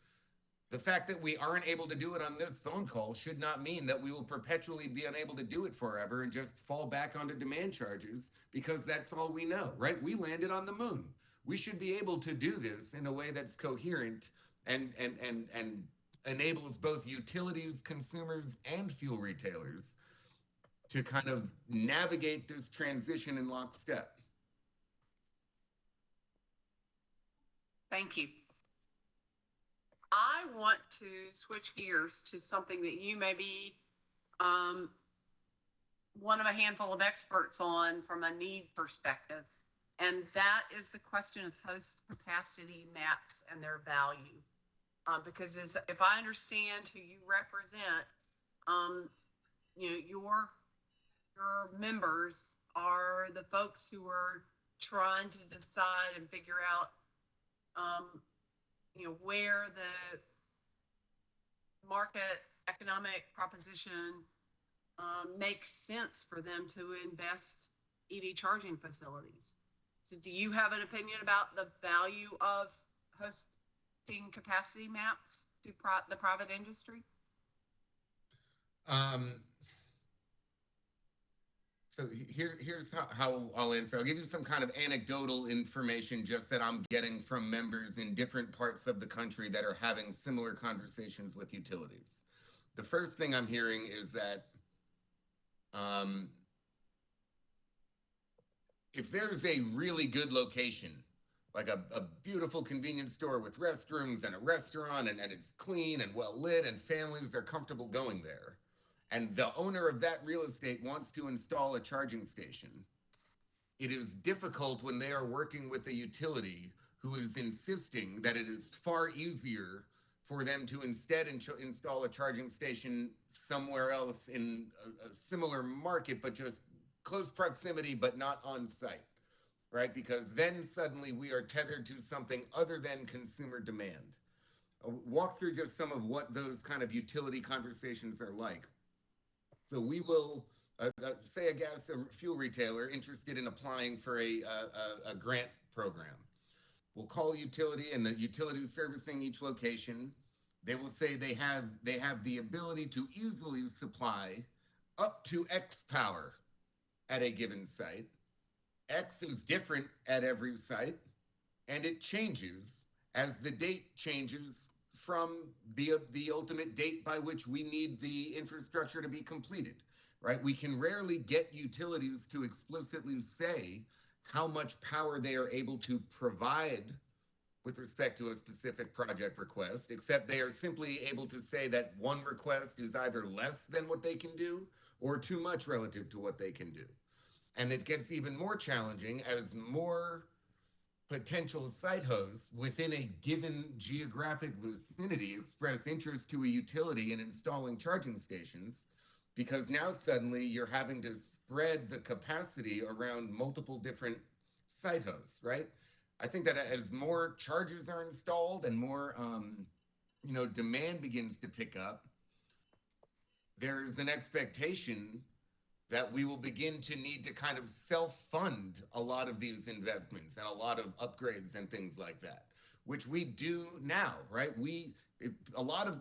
[SPEAKER 8] the fact that we aren't able to do it on this phone call should not mean that we will perpetually be unable to do it forever and just fall back onto demand charges because that's all we know, right? We landed on the moon. We should be able to do this in a way that's coherent and enables both utilities, consumers, and fuel retailers to kind of navigate this transition in lockstep.
[SPEAKER 5] Thank you. I want to switch gears to something that you may be one of a handful of experts on from a need perspective, and that is the question of host capacity maps and their value. Because if I understand who you represent, your your members are the folks who are trying to decide and figure out, where the market economic proposition makes sense for them to invest EV charging facilities. So do you have an opinion about the value of hosting capacity maps to the private industry?
[SPEAKER 8] So here's how I'll answer. I'll give you some kind of anecdotal information just that I'm getting from members in different parts of the country that are having similar conversations with utilities. The first thing I'm hearing is that if there's a really good location, like a beautiful convenience store with restrooms and a restaurant, and it's clean and well lit and families are comfortable going there, and the owner of that real estate wants to install a charging station, it is difficult when they are working with a utility who is insisting that it is far easier for them to instead install a charging station somewhere else in a similar market, but just close proximity, but not on site, right? Because then suddenly we are tethered to something other than consumer demand. Walk through just some of what those kind of utility conversations are like. So we will say a fuel retailer interested in applying for a grant program. We'll call a utility, and the utility is servicing each location. They will say they have the ability to easily supply up to X power at a given site. X is different at every site, and it changes as the date changes from the ultimate date by which we need the infrastructure to be completed, right? We can rarely get utilities to explicitly say how much power they are able to provide with respect to a specific project request, except they are simply able to say that one request is either less than what they can do or too much relative to what they can do. And it gets even more challenging as more potential site hosts within a given geographic vicinity express interest to a utility in installing charging stations, because now suddenly you're having to spread the capacity around multiple different site hosts, right? I think that as more chargers are installed and more demand begins to pick up, there's an expectation that we will begin to need to kind of self-fund a lot of these investments and a lot of upgrades and things like that, which we do now, right?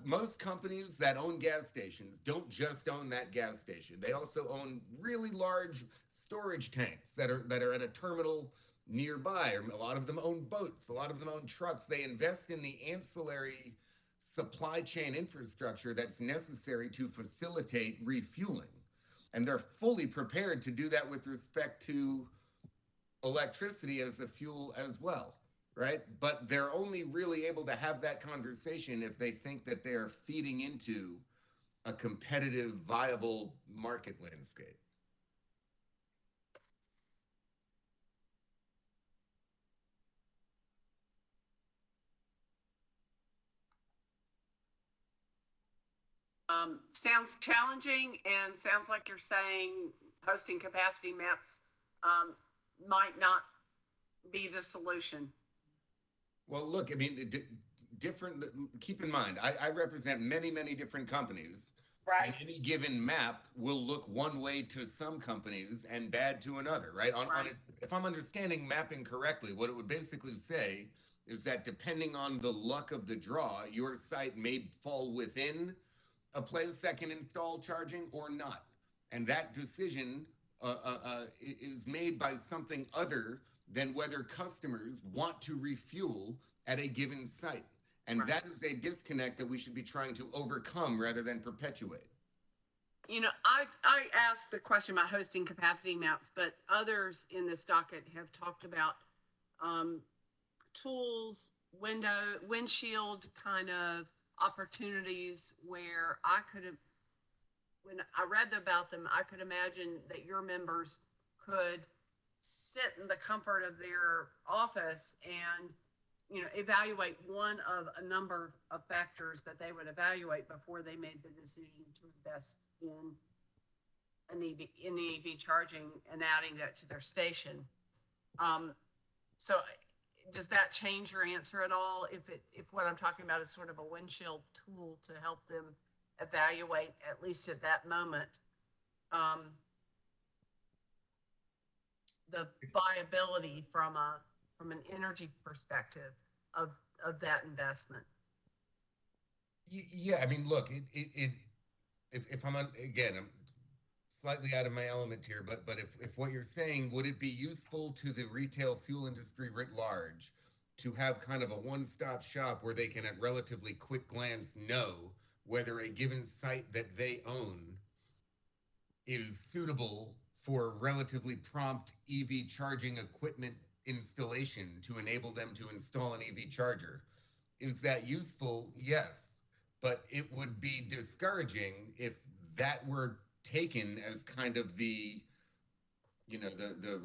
[SPEAKER 8] Most companies that own gas stations don't just own that gas station. They also own really large storage tanks that are at a terminal nearby. Or a lot of them own boats. A lot of them own trucks. They invest in the ancillary supply chain infrastructure that's necessary to facilitate refueling. And they're fully prepared to do that with respect to electricity as a fuel as well, right? But they're only really able to have that conversation if they think that they're feeding into a competitive, viable market landscape.
[SPEAKER 5] Sounds challenging, and sounds like you're saying hosting capacity maps might not be the solution.
[SPEAKER 8] Well, look, I mean, keep in mind, I represent many, many different companies.
[SPEAKER 5] Right.
[SPEAKER 8] And any given map will look one way to some companies and bad to another, right? If I'm understanding mapping correctly, what it would basically say is that depending on the luck of the draw, your site may fall within a place that can install charging or not. And that decision is made by something other than whether customers want to refuel at a given site. And that is a disconnect that we should be trying to overcome rather than perpetuate.
[SPEAKER 5] I asked the question about hosting capacity maps, but others in this docket have talked about tools, windshield kind of opportunities where when I read about them, I could imagine that your members could sit in the comfort of their office and evaluate one of a number of factors that they would evaluate before they made the decision to invest in in EV charging and adding that to their station. So does that change your answer at all? If what I'm talking about is sort of a windshield tool to help them evaluate, at least at that moment, the viability from an energy perspective of that investment.
[SPEAKER 8] Yeah, I mean, look, if I'm on, again, I'm slightly out of my element here, but if what you're saying, would it be useful to the retail fuel industry writ large to have kind of a one-stop shop where they can at relatively quick glance know whether a given site that they own is suitable for relatively prompt EV charging equipment installation to enable them to install an EV charger? Is that useful? Yes. But it would be discouraging if that were taken as kind of the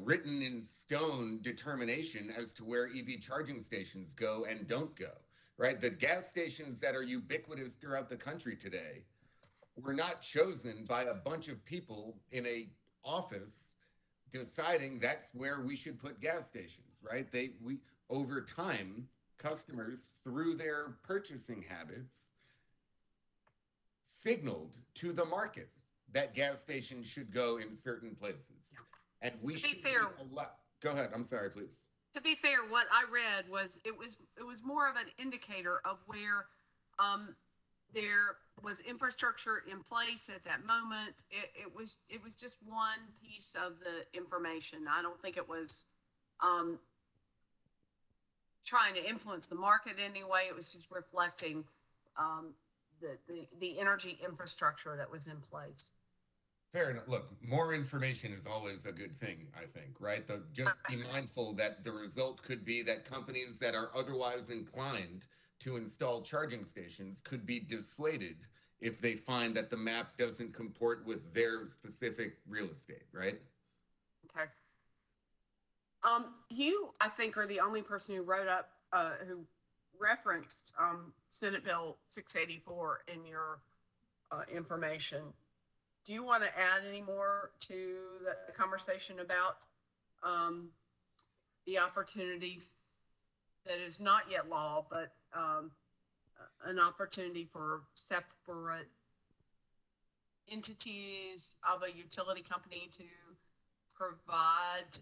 [SPEAKER 8] written in stone determination as to where EV charging stations go and don't go, right? The gas stations that are ubiquitous throughout the country today were not chosen by a bunch of people in a office deciding that's where we should put gas stations, right? We over time, customers through their purchasing habits signaled to the market that gas stations should go in certain places.
[SPEAKER 5] Yeah.
[SPEAKER 8] And we
[SPEAKER 5] To be
[SPEAKER 8] should
[SPEAKER 5] fair-
[SPEAKER 8] be a lot. Go ahead. I'm sorry, please.
[SPEAKER 5] To be fair, what I read was it was more of an indicator of where there was infrastructure in place at that moment. It was just one piece of the information. I don't think it was trying to influence the market anyway. It was just reflecting the energy infrastructure that was in place.
[SPEAKER 8] Fair enough. Look, more information is always a good thing, I think, right? Just be mindful that the result could be that companies that are otherwise inclined to install charging stations could be dissuaded if they find that the map doesn't comport with their specific real estate, right?
[SPEAKER 5] Okay. You, I think, are the only person who wrote up, who referenced Senate Bill 684 in your information. Do you want to add any more to the conversation about the opportunity that is not yet law, but an opportunity for separate entities of a utility company to provide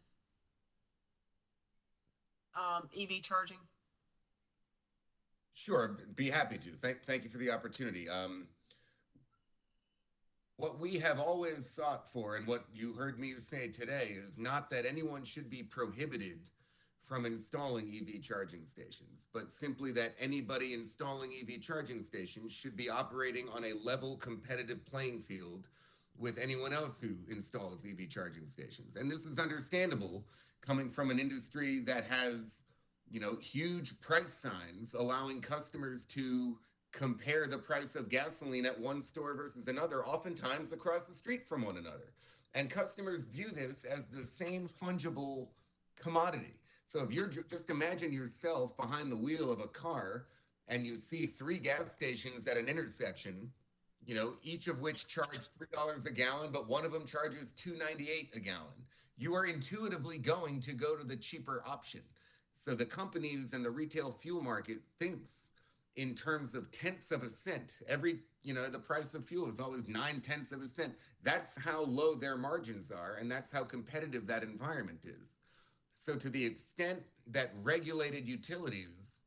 [SPEAKER 5] EV charging?
[SPEAKER 8] Sure, be happy to. Thank you for the opportunity. What we have always sought for, and what you heard me say today, is not that anyone should be prohibited from installing EV charging stations, but simply that anybody installing EV charging stations should be operating on a level competitive playing field with anyone else who installs EV charging stations. And this is understandable coming from an industry that has, huge price signs allowing customers to compare the price of gasoline at one store versus another, oftentimes across the street from one another. And customers view this as the same fungible commodity. So if you're just imagine yourself behind the wheel of a car and you see 3 gas stations at an intersection, each of which charge $3 a gallon, but one of them charges $2.98 a gallon. You are intuitively going to go to the cheaper option. So the companies and the retail fuel market thinks in terms of tenths of a cent. The price of fuel is always 9/10 of a cent. That's how low their margins are, and that's how competitive that environment is. So to the extent that regulated utilities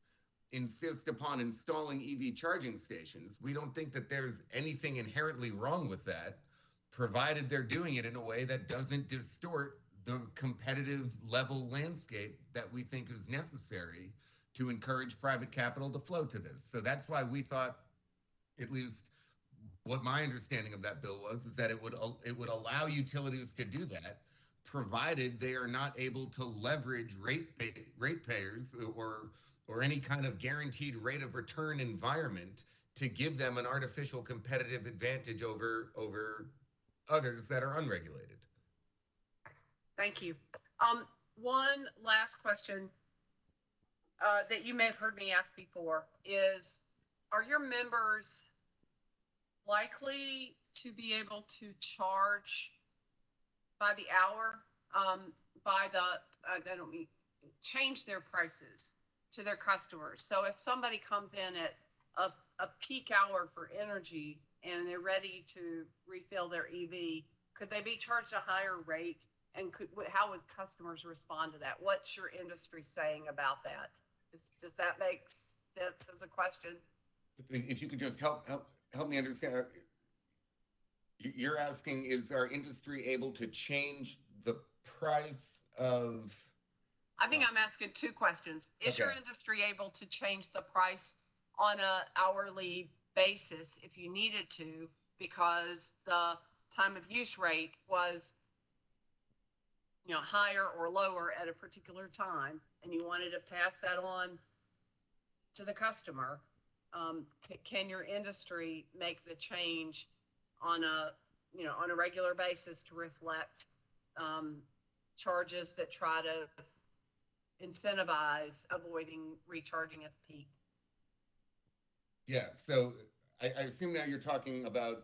[SPEAKER 8] insist upon installing EV charging stations, we don't think that there's anything inherently wrong with that, provided they're doing it in a way that doesn't distort the competitive level landscape that we think is necessary to encourage private capital to flow to this. So that's why we thought, at least what my understanding of that bill was, is that it would allow utilities to do that, provided they are not able to leverage ratepayers or any kind of guaranteed rate of return environment to give them an artificial competitive advantage over others that are unregulated.
[SPEAKER 5] Thank you. One last question that you may have heard me ask before is, are your members likely to be able to charge by the hour, by the, I don't mean, change their prices to their customers. So if somebody comes in at a peak hour for energy and they're ready to refill their EV, could they be charged a higher rate? And how would customers respond to that? What's your industry saying about that? Does that make sense as a question?
[SPEAKER 8] If you could just help me understand, you're asking, is our industry able to change the price of?
[SPEAKER 5] I think I'm asking two questions. Is your
[SPEAKER 8] Okay.
[SPEAKER 5] industry able to change the price on an hourly basis if you needed to, because the time of use rate was, higher or lower at a particular time, and you wanted to pass that on to the customer? Can your industry make the change on a regular basis to reflect charges that try to incentivize avoiding recharging at the peak?
[SPEAKER 8] Yeah, so I assume now you're talking about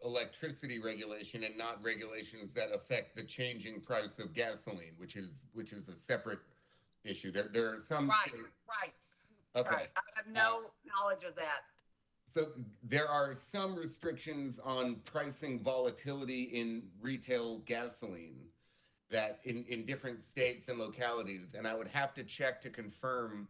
[SPEAKER 8] electricity regulation and not regulations that affect the changing price of gasoline, which is a separate issue. There are some
[SPEAKER 5] Right,
[SPEAKER 8] states.
[SPEAKER 5] right.
[SPEAKER 8] Okay.
[SPEAKER 5] Right. I have no knowledge of that.
[SPEAKER 8] So there are some restrictions on pricing volatility in retail gasoline that in different states and localities, and I would have to check to confirm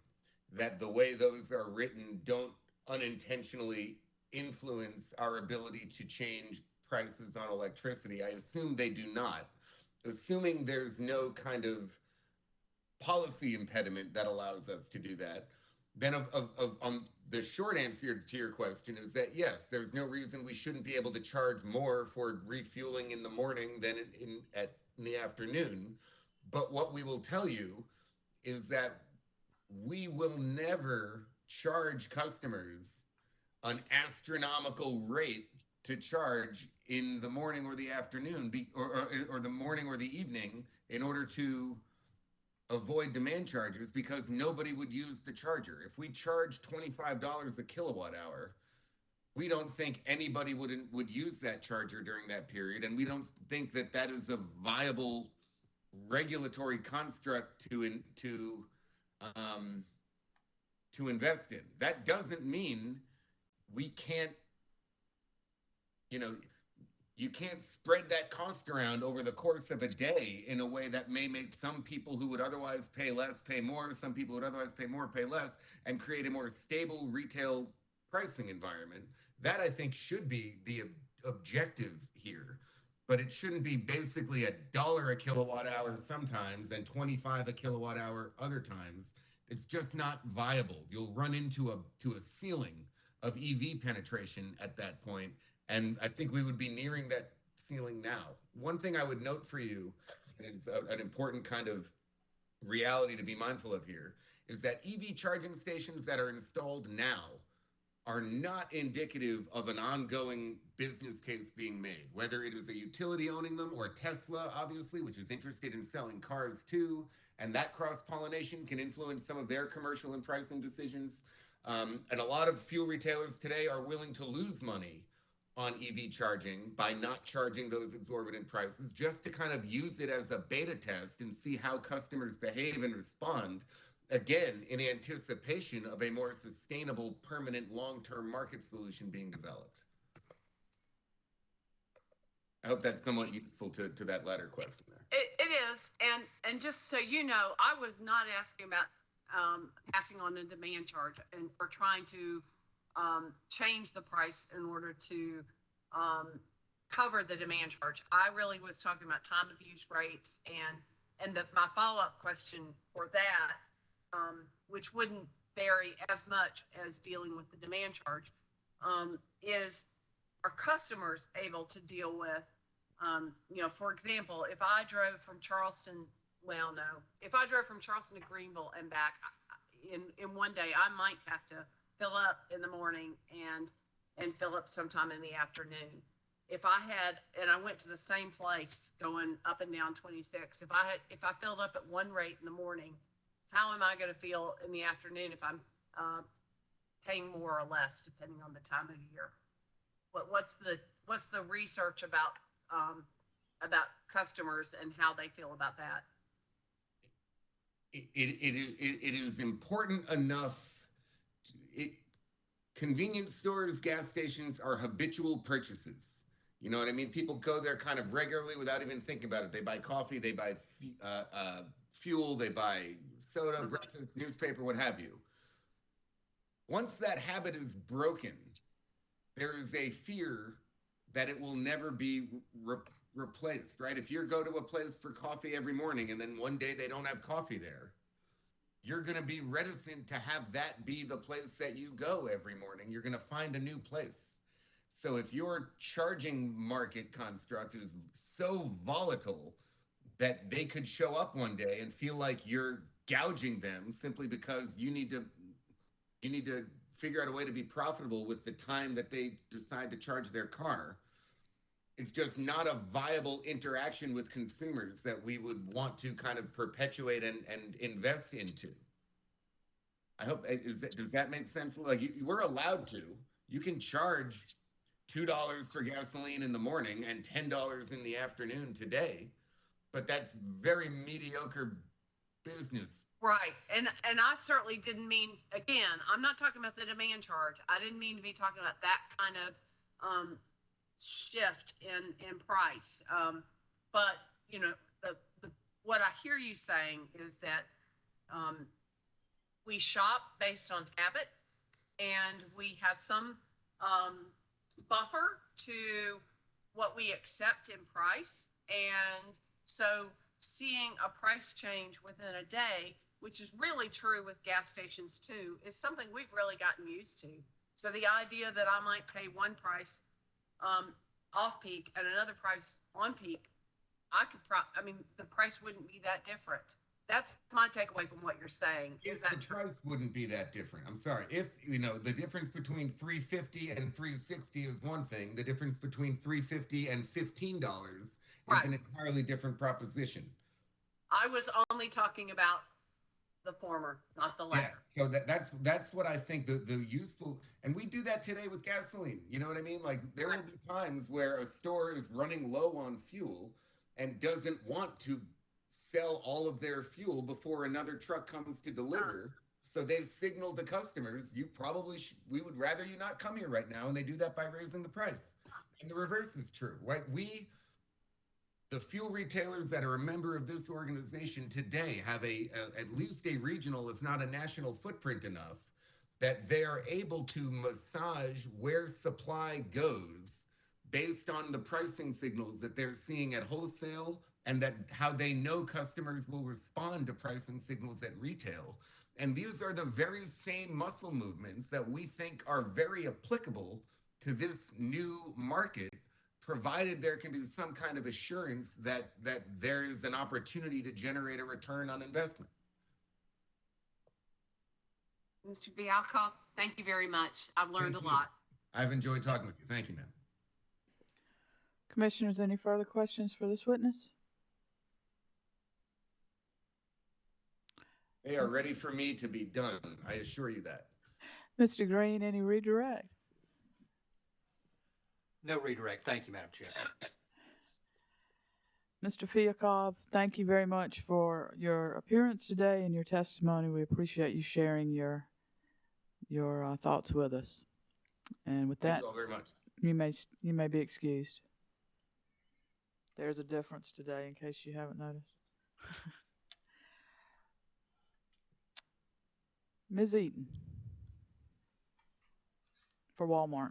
[SPEAKER 8] that the way those are written don't unintentionally influence our ability to change prices on electricity. I assume they do not. Assuming there's no kind of policy impediment that allows us to do that, then on the short answer to your question is that yes, there's no reason we shouldn't be able to charge more for refueling in the morning than in the afternoon. But what we will tell you is that we will never charge customers an astronomical rate to charge in the morning or the afternoon, or the morning or the evening, in order to avoid demand charges, because nobody would use the charger. If we charge $25 a kilowatt hour, we don't think anybody would use that charger during that period, and we don't think that that is a viable regulatory construct to invest in. That doesn't mean we can't, you can't spread that cost around over the course of a day in a way that may make some people who would otherwise pay less pay more, some people who would otherwise pay more pay less, and create a more stable retail pricing environment. That, I think, should be the objective here. But it shouldn't be basically $1 a kilowatt hour sometimes and 25 a kilowatt hour other times. It's just not viable. You'll run into a ceiling of EV penetration at that point. And I think we would be nearing that ceiling now. One thing I would note for you, and it's an important kind of reality to be mindful of here, is that EV charging stations that are installed now are not indicative of an ongoing business case being made, whether it is a utility owning them or Tesla, obviously, which is interested in selling cars too, and that cross-pollination can influence some of their commercial and pricing decisions. And a lot of fuel retailers today are willing to lose money on EV charging by not charging those exorbitant prices, just to kind of use it as a beta test and see how customers behave and respond, again, in anticipation of a more sustainable, permanent, long-term market solution being developed. I hope that's somewhat useful to that latter question there.
[SPEAKER 5] It is, and just so you know, I was not asking about passing on a demand charge or trying to change the price in order to cover the demand charge. I really was talking about time of use rates, and my follow-up question for that, which wouldn't vary as much as dealing with the demand charge, is, are customers able to deal with, for example, if I drove from Charleston to Greenville and back in one day, I might have to fill up in the morning and fill up sometime in the afternoon. If I went to the same place going up and down 26, if I filled up at one rate in the morning, how am I going to feel in the afternoon if I'm paying more or less depending on the time of year? What's the research about customers and how they feel about that.
[SPEAKER 8] It is important enough. Convenience stores, gas stations are habitual purchases. You know what I mean? People go there kind of regularly without even thinking about it. They buy coffee, they buy fuel, they buy soda, breakfast, newspaper, what have you. Once that habit is broken, there is a fear that it will never be replaced, right? If you go to a place for coffee every morning and then one day they don't have coffee there, you're going to be reticent to have that be the place that you go every morning. You're going to find a new place. So if your charging market construct is so volatile that they could show up one day and feel like you're gouging them simply because you need to figure out a way to be profitable with the time that they decide to charge their car, it's just not a viable interaction with consumers that we would want to kind of perpetuate and invest into. I hope, does that make sense? Like we're allowed to, you can charge $2 for gasoline in the morning and $10 in the afternoon today, but that's very mediocre business.
[SPEAKER 5] Right. And I certainly didn't mean, again, I'm not talking about the demand charge. I didn't mean to be talking about that kind of shift in price. But, you know, what I hear you saying is that we shop based on habit and we have some buffer to what we accept in price. And so seeing a price change within a day, which is really true with gas stations too, is something we've really gotten used to. So the idea that I might pay one price off peak and another price on peak, the price wouldn't be that different. That's my takeaway from what you're saying.
[SPEAKER 8] If the price wouldn't be that different, I'm sorry. If, you know, the difference between $3.50 and $3.60 is one thing, the difference between $3.50 and $15 is an entirely different proposition.
[SPEAKER 5] I was only talking about the former, not the latter.
[SPEAKER 8] Yeah, so that's what I think the useful, and we do that today with gasoline. You know what I mean? Like there will be times where a store is running low on fuel and doesn't want to sell all of their fuel before another truck comes to deliver. So they've signaled to customers, you probably we would rather you not come here right now, and they do that by raising the price. And the reverse is true, right? The fuel retailers that are a member of this organization today have at least a regional, if not a national footprint enough that they are able to massage where supply goes based on the pricing signals that they're seeing at wholesale and that how they know customers will respond to pricing signals at retail. And these are the very same muscle movements that we think are very applicable to this new market, provided there can be some kind of assurance that there's an opportunity to generate a return on investment.
[SPEAKER 5] Mr. Bialko, thank you very much. I've learned a lot.
[SPEAKER 8] I've enjoyed talking with you. Thank you, ma'am.
[SPEAKER 1] Commissioners, any further questions for this witness?
[SPEAKER 8] They are ready for me to be done. I assure you that.
[SPEAKER 1] Mr. Green, any redirect?
[SPEAKER 7] No redirect. Thank you, Madam Chair.
[SPEAKER 1] Mr. Fiakov, thank you very much for your appearance today and your testimony. We appreciate you sharing your thoughts with us. And with that,
[SPEAKER 8] Thank you all very much.
[SPEAKER 1] You may be excused. There's a difference today, in case you haven't noticed. Ms. Eaton for Walmart.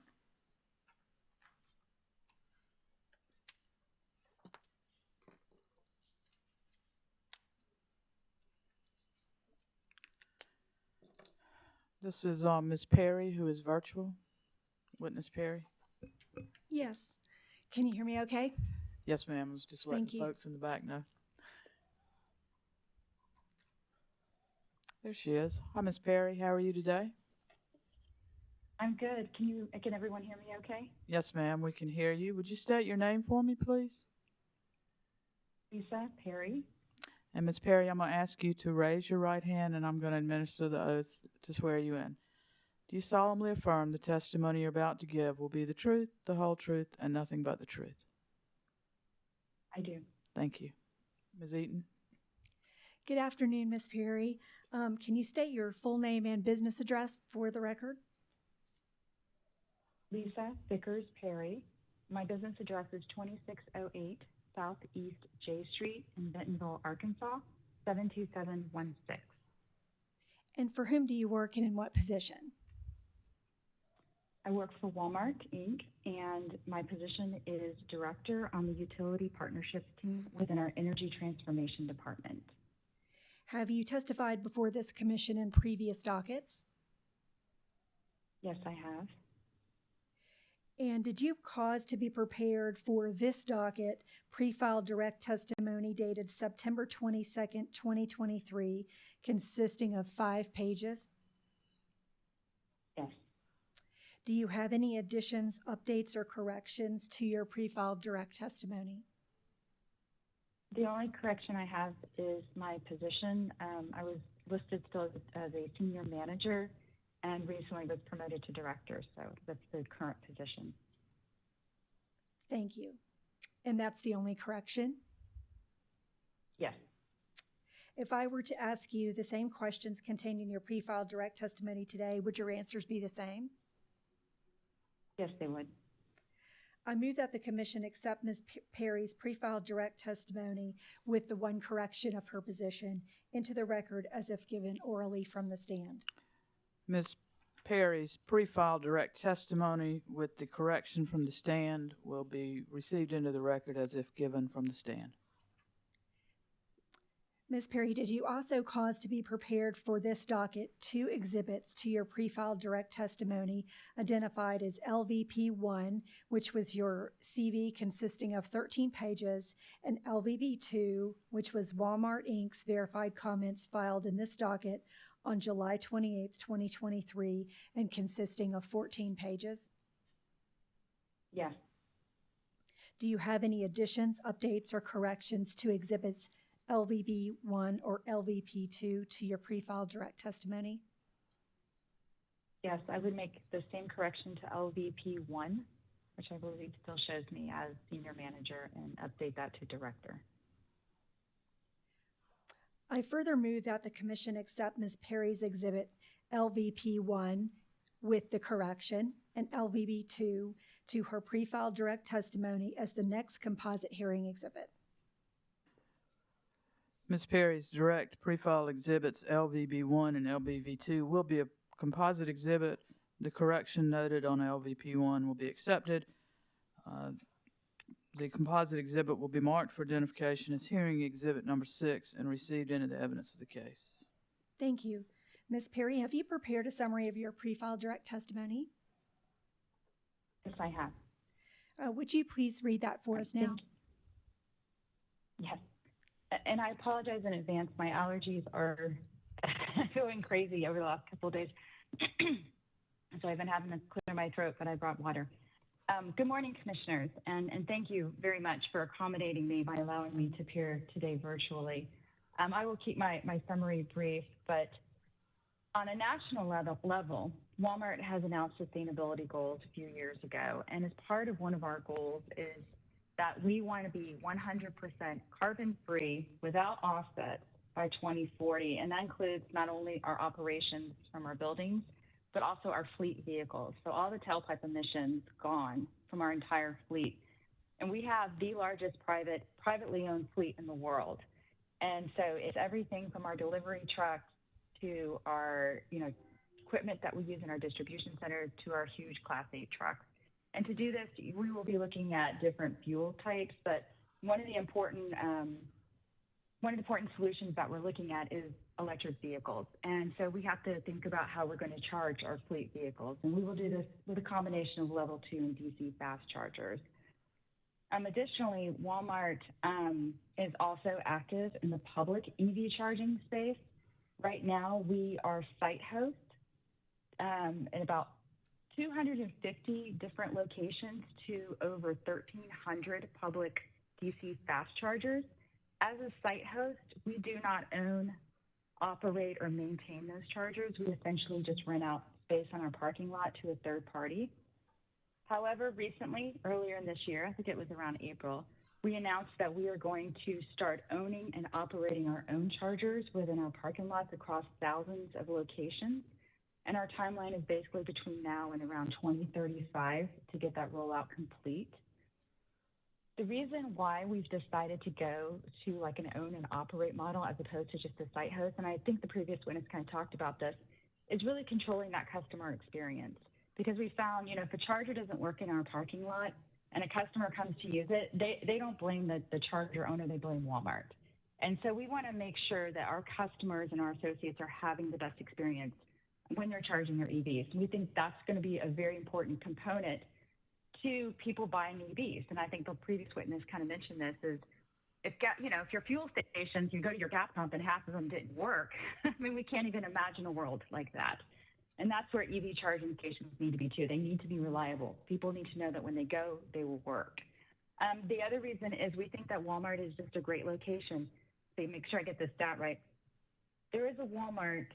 [SPEAKER 1] This is Ms. Perry, who is virtual. Witness Perry.
[SPEAKER 9] Yes. Can you hear me okay?
[SPEAKER 1] Yes, ma'am. I was just letting
[SPEAKER 9] Thank you.
[SPEAKER 1] folks in the back know. There she is. Hi, Ms. Perry. How are you today?
[SPEAKER 9] I'm good. Can everyone hear me okay?
[SPEAKER 1] Yes, ma'am. We can hear you. Would you state your name for me, please?
[SPEAKER 9] Lisa Perry.
[SPEAKER 1] And Ms. Perry, I'm going to ask you to raise your right hand, and I'm going to administer the oath to swear you in. Do you solemnly affirm the testimony you're about to give will be the truth, the whole truth, and nothing but the truth?
[SPEAKER 9] I do.
[SPEAKER 1] Thank you. Ms. Eaton?
[SPEAKER 10] Good afternoon, Ms. Perry. Can you state your full name and business address for the record?
[SPEAKER 9] Lisa Vickers Perry. My business address is 2608 Southeast J Street in Bentonville, Arkansas, 72716.
[SPEAKER 10] And for whom do you work and in what position?
[SPEAKER 9] I work for Walmart, Inc., and my position is Director on the Utility Partnerships team within our Energy Transformation Department.
[SPEAKER 10] Have you testified before this commission in previous dockets?
[SPEAKER 9] Yes, I have.
[SPEAKER 10] And did you cause to be prepared for this docket pre-filed direct testimony dated September 22nd, 2023, consisting of 5 pages?
[SPEAKER 9] Yes.
[SPEAKER 10] Do you have any additions, updates, or corrections to your pre-filed direct testimony?
[SPEAKER 9] The only correction I have is my position. I was listed still as a senior manager and recently was promoted to director, so that's the current position.
[SPEAKER 10] Thank you. And that's the only correction?
[SPEAKER 9] Yes.
[SPEAKER 10] If I were to ask you the same questions contained in your pre-filed direct testimony today, would your answers be the same?
[SPEAKER 9] Yes, they would.
[SPEAKER 10] I move that the commission accept Ms. Perry's pre-filed direct testimony with the one correction of her position into the record as if given orally from the stand.
[SPEAKER 1] Ms. Perry's pre-filed direct testimony with the correction from the stand will be received into the record as if given from the stand.
[SPEAKER 10] Ms. Perry, did you also cause to be prepared for this docket 2 exhibits to your pre-filed direct testimony identified as LVP1, which was your CV consisting of 13 pages, and LVP2, which was Walmart Inc.'s verified comments filed in this docket on July 28, 2023, and consisting of 14 pages?
[SPEAKER 9] Yes.
[SPEAKER 10] Do you have any additions, updates, or corrections to exhibits LVP1 or LVP2 to your pre-filed direct testimony?
[SPEAKER 9] Yes, I would make the same correction to LVP1, which I believe still shows me as senior manager, and update that to director.
[SPEAKER 10] I further move that the commission accept Ms. Perry's exhibit LVP1 with the correction and LVP2 to her pre-filed direct testimony as the next composite hearing exhibit.
[SPEAKER 1] Ms. Perry's direct pre-filed exhibits LVB1 and LVB2 will be a composite exhibit. The correction noted on LVP1 will be accepted. The composite exhibit will be marked for identification as hearing exhibit number 6 and received into the evidence of the case.
[SPEAKER 10] Thank you. Ms. Perry, have you prepared a summary of your pre-filed direct testimony?
[SPEAKER 9] Yes, I have.
[SPEAKER 10] Would you please read that for us now?
[SPEAKER 9] Yes. And I apologize in advance. My allergies are going crazy over the last couple of days. So I've been having to clear my throat, but I brought water. Good morning, commissioners, and thank you very much for accommodating me by allowing me to appear today virtually. I will keep my summary brief, but on a national level, Walmart has announced sustainability goals a few years ago, and as part of one of our goals is that we want to be 100% carbon-free without offsets by 2040, and that includes not only our operations from our buildings, but also our fleet vehicles. So all the tailpipe emissions gone from our entire fleet. And we have the largest privately owned fleet in the world. And so it's everything from our delivery trucks to our equipment that we use in our distribution center to our huge Class 8 trucks. And to do this, we will be looking at different fuel types, but one of the important solutions that we're looking at is electric vehicles. And so we have to think about how we're going to charge our fleet vehicles. And we will do this with a combination of level 2 and DC fast chargers. Additionally, Walmart is also active in the public EV charging space. Right now, we are site host in about 250 different locations to over 1,300 public DC fast chargers. As a site host, we do not own, operate, or maintain those chargers. We essentially just rent out space on our parking lot to a third party. However, recently, earlier in this year, I think it was around April, we announced that we are going to start owning and operating our own chargers within our parking lots across thousands of locations. And our timeline is basically between now and around 2035 to get that rollout complete. The reason why we've decided to go to like an own and operate model as opposed to just a site host, and I think the previous witness kind of talked about this, is really controlling that customer experience. Because we found, you know, if a charger doesn't work in our parking lot and a customer comes to use it, they don't blame the charger owner, they blame Walmart. And so we want to make sure that our customers and our associates are having the best experience when they're charging their EVs. And we think that's going to be a very important component to people buying EVs. And I think the previous witness kind of mentioned this is, if your fuel stations, you go to your gas pump and half of them didn't work, I mean, we can't even imagine a world like that. And that's where EV charging stations need to be too. They need to be reliable. People need to know that when they go, they will work. The other reason is we think that Walmart is just a great location. So make sure I get this stat right. There is a Walmart,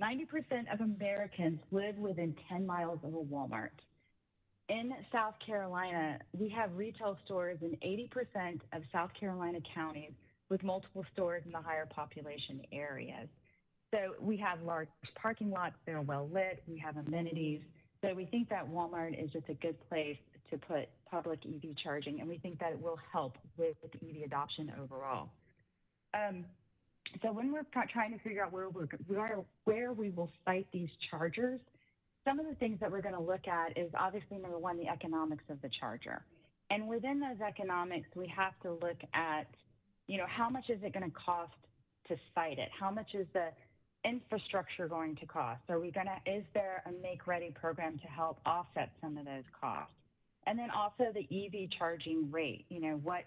[SPEAKER 9] 90% of Americans live within 10 miles of a Walmart. In South Carolina, we have retail stores in 80% of South Carolina counties with multiple stores in the higher population areas. So we have large parking lots, they're well lit, we have amenities. So we think that Walmart is just a good place to put public EV charging, and we think that it will help with EV adoption overall. So when we're trying to figure out where we will site these chargers, some of the things that we're going to look at is obviously, number one, the economics of the charger. And within those economics, we have to look at, you know, how much is it going to cost to site it? How much is the infrastructure going to cost? Is there a make-ready program to help offset some of those costs? And then also the EV charging rate. You know, what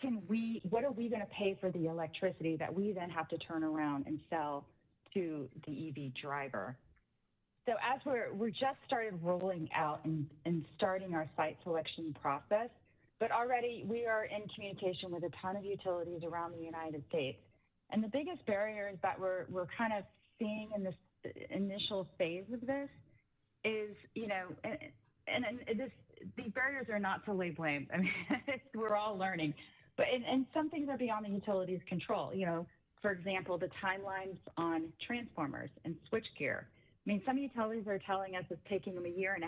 [SPEAKER 9] are we going to pay for the electricity that we then have to turn around and sell to the EV driver? So as we're just started rolling out and starting our site selection process, but already we are in communication with a ton of utilities around the United States. And the biggest barriers that we're kind of seeing in this initial phase of this is, you know, these barriers are not to lay blame. I mean, we're all learning, but and some things are beyond the utilities' control. You know, for example, the timelines on transformers and switchgear. I mean, some utilities are telling us it's taking them 1.5 years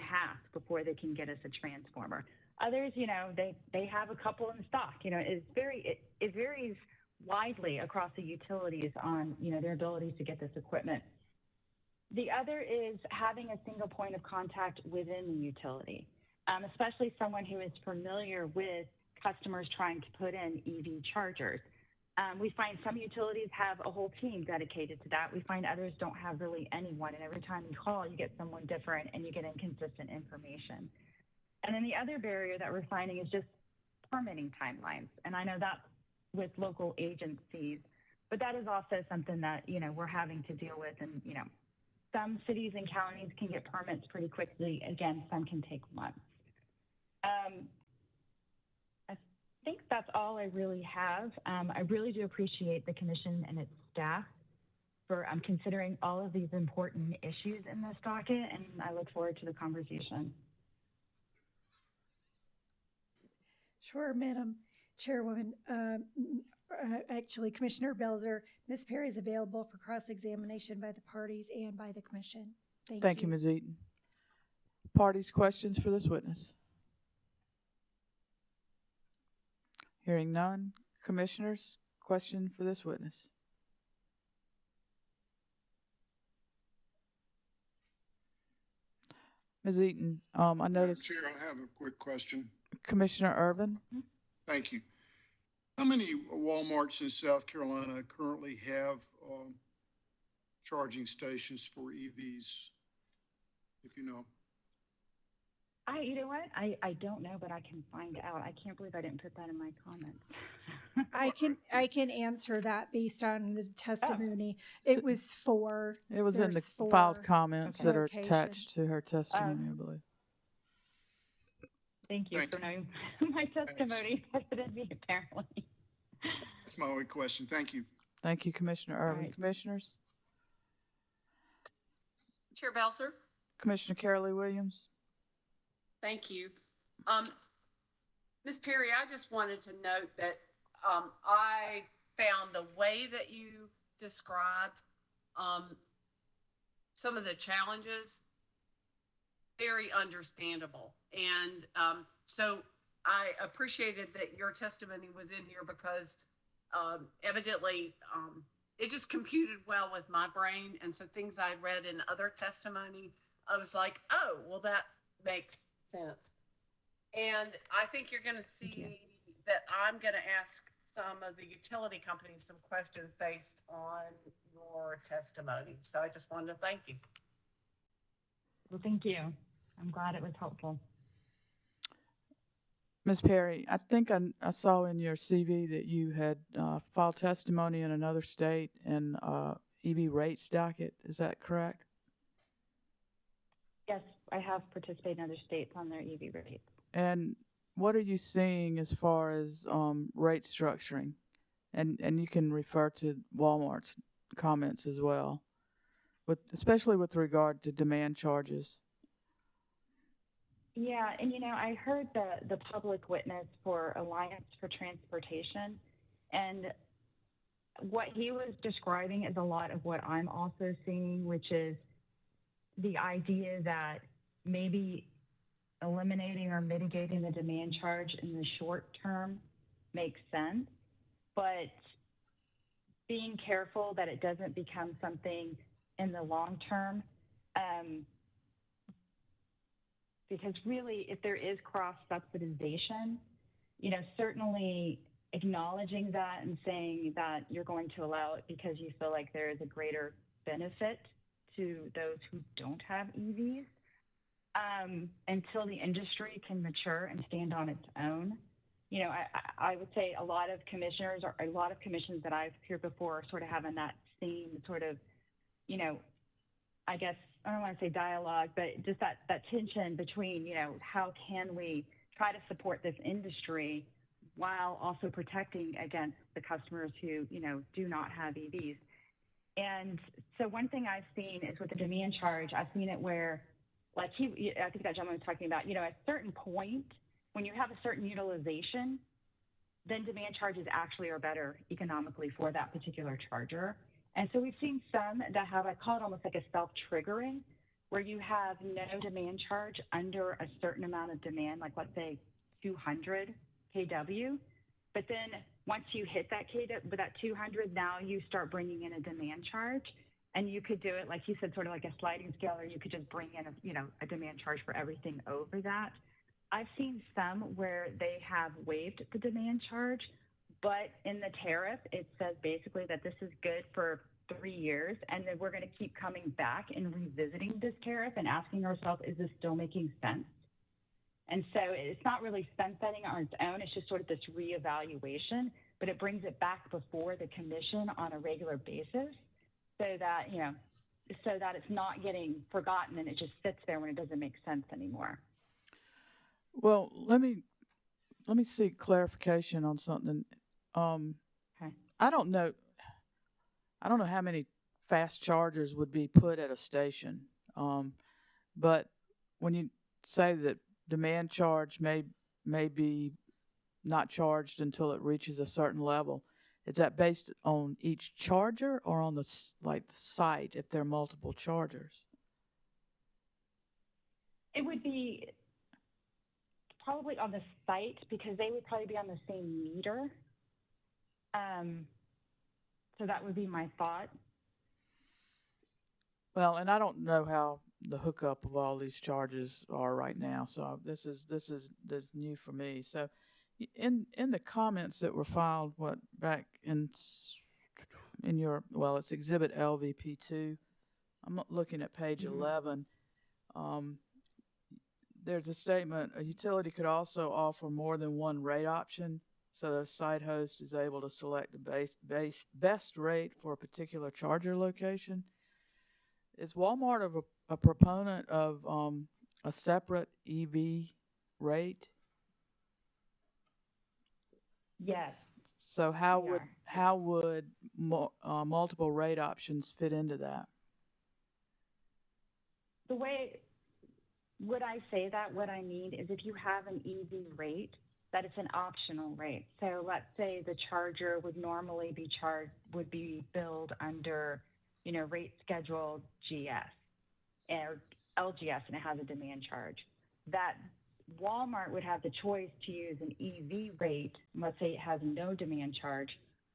[SPEAKER 9] before they can get us a transformer. Others, you know, they have a couple in stock. You know, it varies widely across the utilities on, you know, their ability to get this equipment. The other is having a single point of contact within the utility, especially someone who is familiar with customers trying to put in EV chargers. We find some utilities have a whole team dedicated to that. We find others don't have really anyone, and every time you call, you get someone different and you get inconsistent information. And then the other barrier that we're finding is just permitting timelines. And I know that's with local agencies, but that is also something that, you know, we're having to deal with. And, you know, some cities and counties can get permits pretty quickly. Again, some can take months. I think that's all I really have. I really do appreciate the commission and its staff for considering all of these important issues in this docket, and I look forward to the conversation.
[SPEAKER 10] Sure, Madam Chairwoman. Actually, Commissioner Belzer, Ms. Perry is available for cross-examination by the parties and by the commission.
[SPEAKER 1] Thank you, Ms. Eaton. Parties, questions for this witness? Hearing none. Commissioners, question for this witness? Ms. Eaton, I noticed.
[SPEAKER 4] Chair, I have a quick question.
[SPEAKER 1] Commissioner Irvin?
[SPEAKER 4] Thank you. How many Walmarts in South Carolina currently have charging stations for EVs, if you know?
[SPEAKER 9] You know what? I don't know, but I can find out. I can't believe I didn't put that in my comments.
[SPEAKER 10] I can answer that based on the testimony.
[SPEAKER 1] Oh.
[SPEAKER 10] It was 4.
[SPEAKER 1] It was in the filed comments that are attached to her testimony, I believe.
[SPEAKER 9] Thank you for knowing my testimony. Better me, apparently.
[SPEAKER 4] That's my only question. Thank you.
[SPEAKER 1] Thank you, Commissioner Irvin.
[SPEAKER 10] Right.
[SPEAKER 1] Commissioners?
[SPEAKER 5] Chair Belzer?
[SPEAKER 1] Commissioner Carolee Williams?
[SPEAKER 5] Thank you. Ms. Perry, I just wanted to note that I found the way that you described some of the challenges very understandable. And so I appreciated that your testimony was in here because evidently it just computed well with my brain. And so things I read in other testimony, I was like, oh, well, that makes sense. And I think you're going to see that I'm going to ask some of the utility companies some questions based on your testimony. So I just wanted to thank you.
[SPEAKER 9] Well, thank you. I'm glad it was helpful.
[SPEAKER 1] Ms. Perry, I think I saw in your CV that you had filed testimony in another state in EV rates docket. Is that correct?
[SPEAKER 9] Yes, I have participated in other states on their EV rates.
[SPEAKER 1] And what are you seeing as far as rate structuring? And you can refer to Walmart's comments as well, especially with regard to demand charges.
[SPEAKER 9] Yeah, and I heard the public witness for Alliance for Transportation, and what he was describing is a lot of what I'm also seeing, which is the idea that maybe eliminating or mitigating the demand charge in the short term makes sense, but being careful that it doesn't become something in the long term. Because really, if there is cross-subsidization, certainly acknowledging that and saying that you're going to allow it because you feel like there is a greater benefit to those who don't have EVs, until the industry can mature and stand on its own. I would say a lot of commissioners or a lot of commissions that I've heard before are sort of having that same sort of, I guess, I don't want to say dialogue, but just that tension between, how can we try to support this industry while also protecting against the customers who, do not have EVs. And so one thing I've seen is with the demand charge, I've seen it where, like I think that gentleman was talking about, at a certain point, when you have a certain utilization, then demand charges actually are better economically for that particular charger. And so we've seen some that have, I call it almost like a self-triggering, where you have no demand charge under a certain amount of demand, like let's say 200 kW. But then once you hit that with that 200, now you start bringing in a demand charge. And you could do it, like you said, sort of like a sliding scale, or you could just bring in a demand charge for everything over that. I've seen some where they have waived the demand charge, but in the tariff, it says basically that this is good for 3 years, and then we're going to keep coming back and revisiting this tariff and asking ourselves, is this still making sense? And so it's not really sunsetting on its own. It's just sort of this reevaluation, but it brings it back before the commission on a regular basis so that, so that it's not getting forgotten and it just sits there when it doesn't make sense anymore.
[SPEAKER 1] Well, let me seek clarification on something.
[SPEAKER 9] Okay.
[SPEAKER 1] I don't know how many fast chargers would be put at a station. But when you say that demand charge may be not charged until it reaches a certain level, is that based on each charger or on the site if there are multiple chargers?
[SPEAKER 9] It would be probably on the site because they would probably be on the same meter. So that would be my thought. Well,
[SPEAKER 1] and I don't know how the hookup of all these charges are right now, so this is new for me. So, in the comments that were filed, back in your it's Exhibit LVP2. I'm looking at page 11. There's a statement: a utility could also offer more than one rate option, so the site host is able to select the best rate for a particular charger location. Is Walmart a proponent of a separate EV rate?
[SPEAKER 9] Yes.
[SPEAKER 1] So how would multiple rate options fit into that?
[SPEAKER 9] The way would I say that? What I mean is if you have an EV rate, that it's an optional rate. So let's say the charger would normally be billed under, rate schedule GS or LGS, and it has a demand charge. That Walmart would have the choice to use an EV rate, let's say it has no demand charge,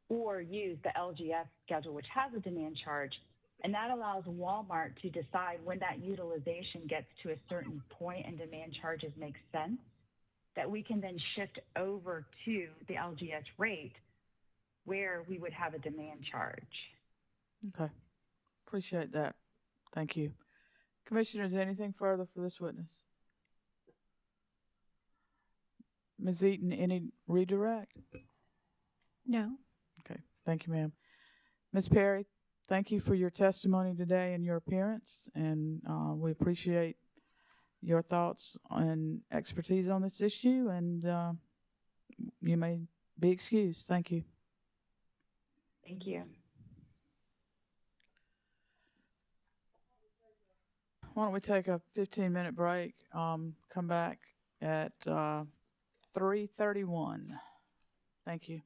[SPEAKER 9] or use the LGS schedule, which has a demand charge. And that allows Walmart to decide when that utilization gets to a certain point and demand charges make sense, that we can then shift over to the LGS rate where we would have a demand charge.
[SPEAKER 1] Okay. Appreciate that. Thank you. Commissioners, anything further for this witness? Ms. Eaton, any redirect?
[SPEAKER 10] No.
[SPEAKER 1] Okay. Thank you, ma'am. Ms. Perry, thank you for your testimony today and your appearance, and we appreciate your thoughts and expertise on this issue, and you may be excused. Thank you.
[SPEAKER 9] Thank you.
[SPEAKER 1] Why don't we take a 15-minute break, come back at 3:31. Thank you.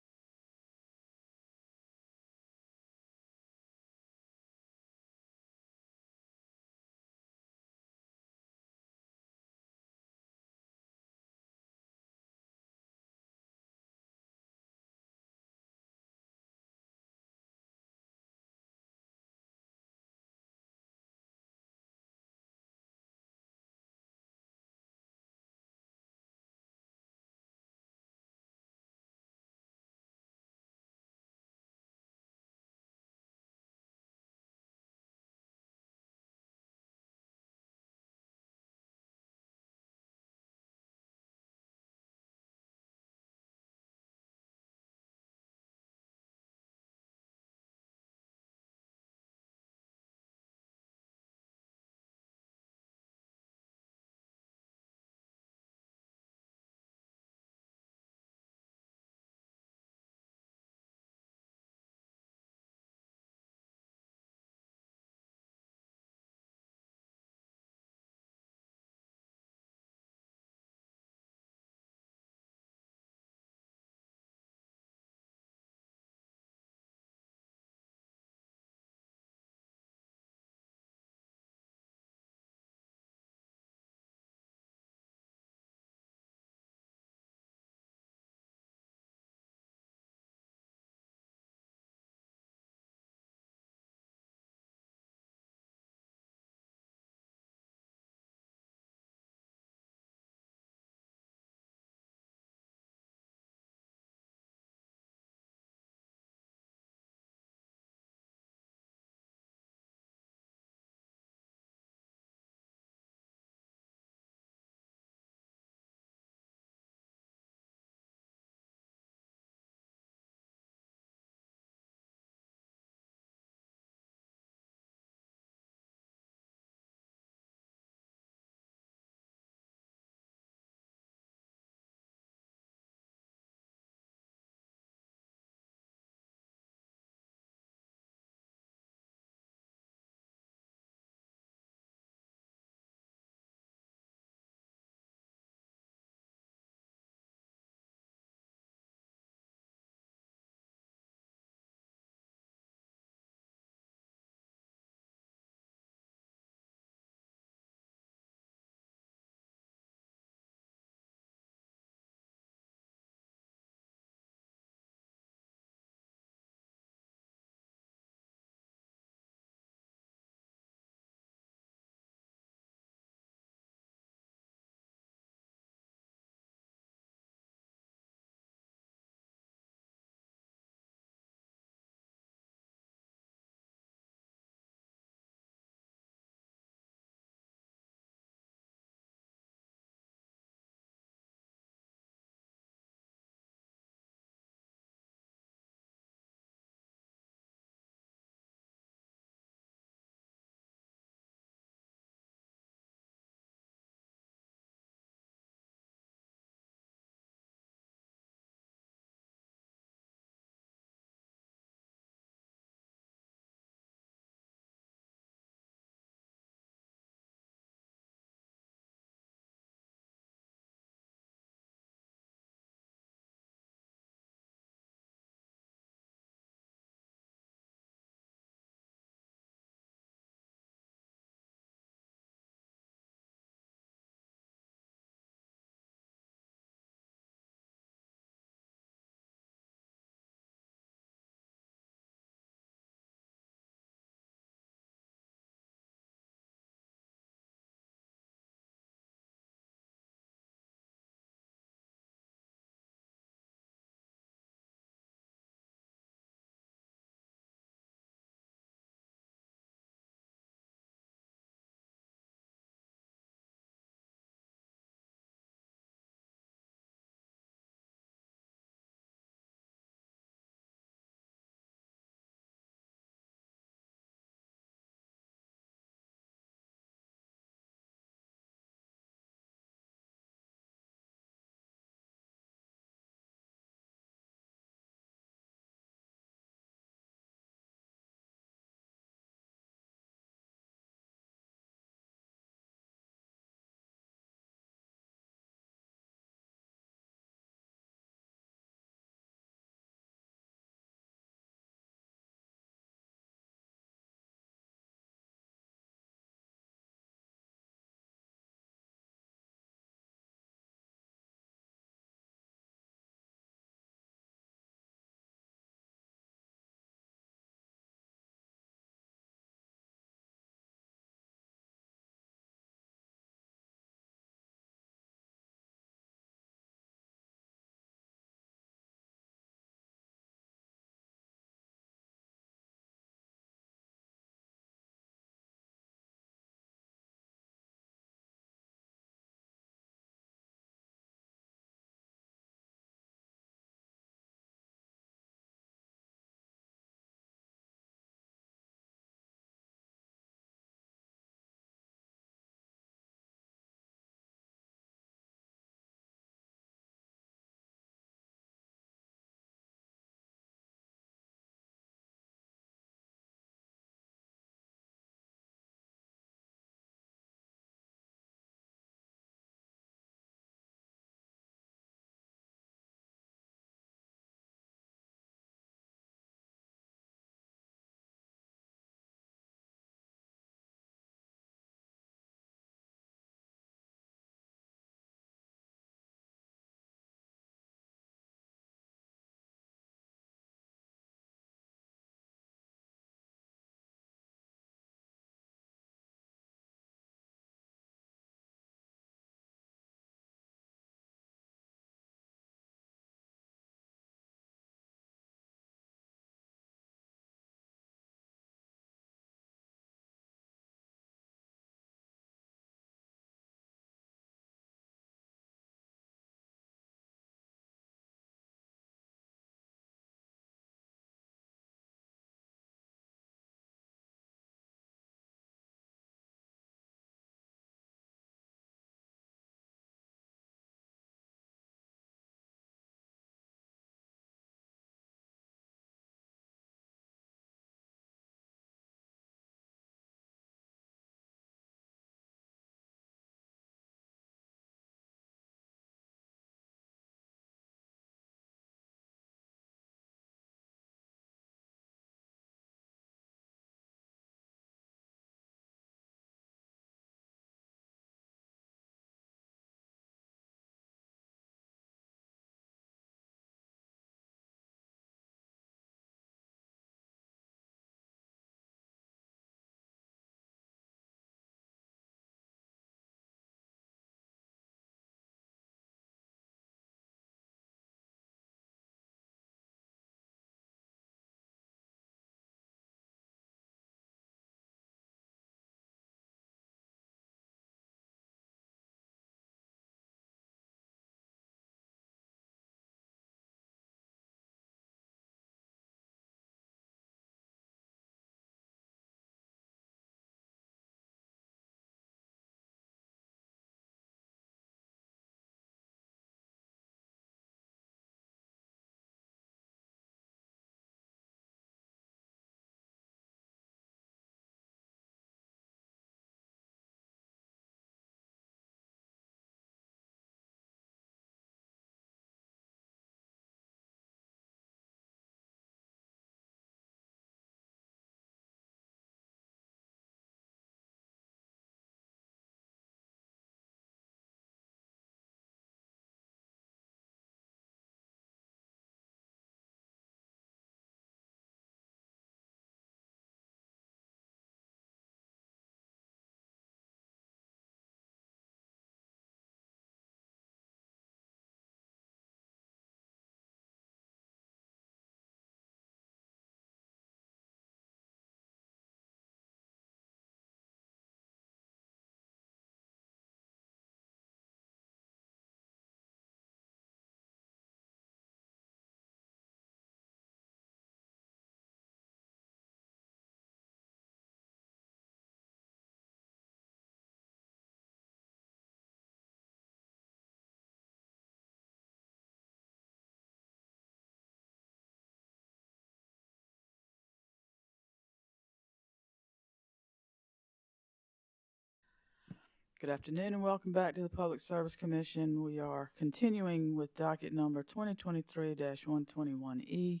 [SPEAKER 1] Good afternoon and welcome back to the Public Service Commission. We are continuing with docket number 2023-121E.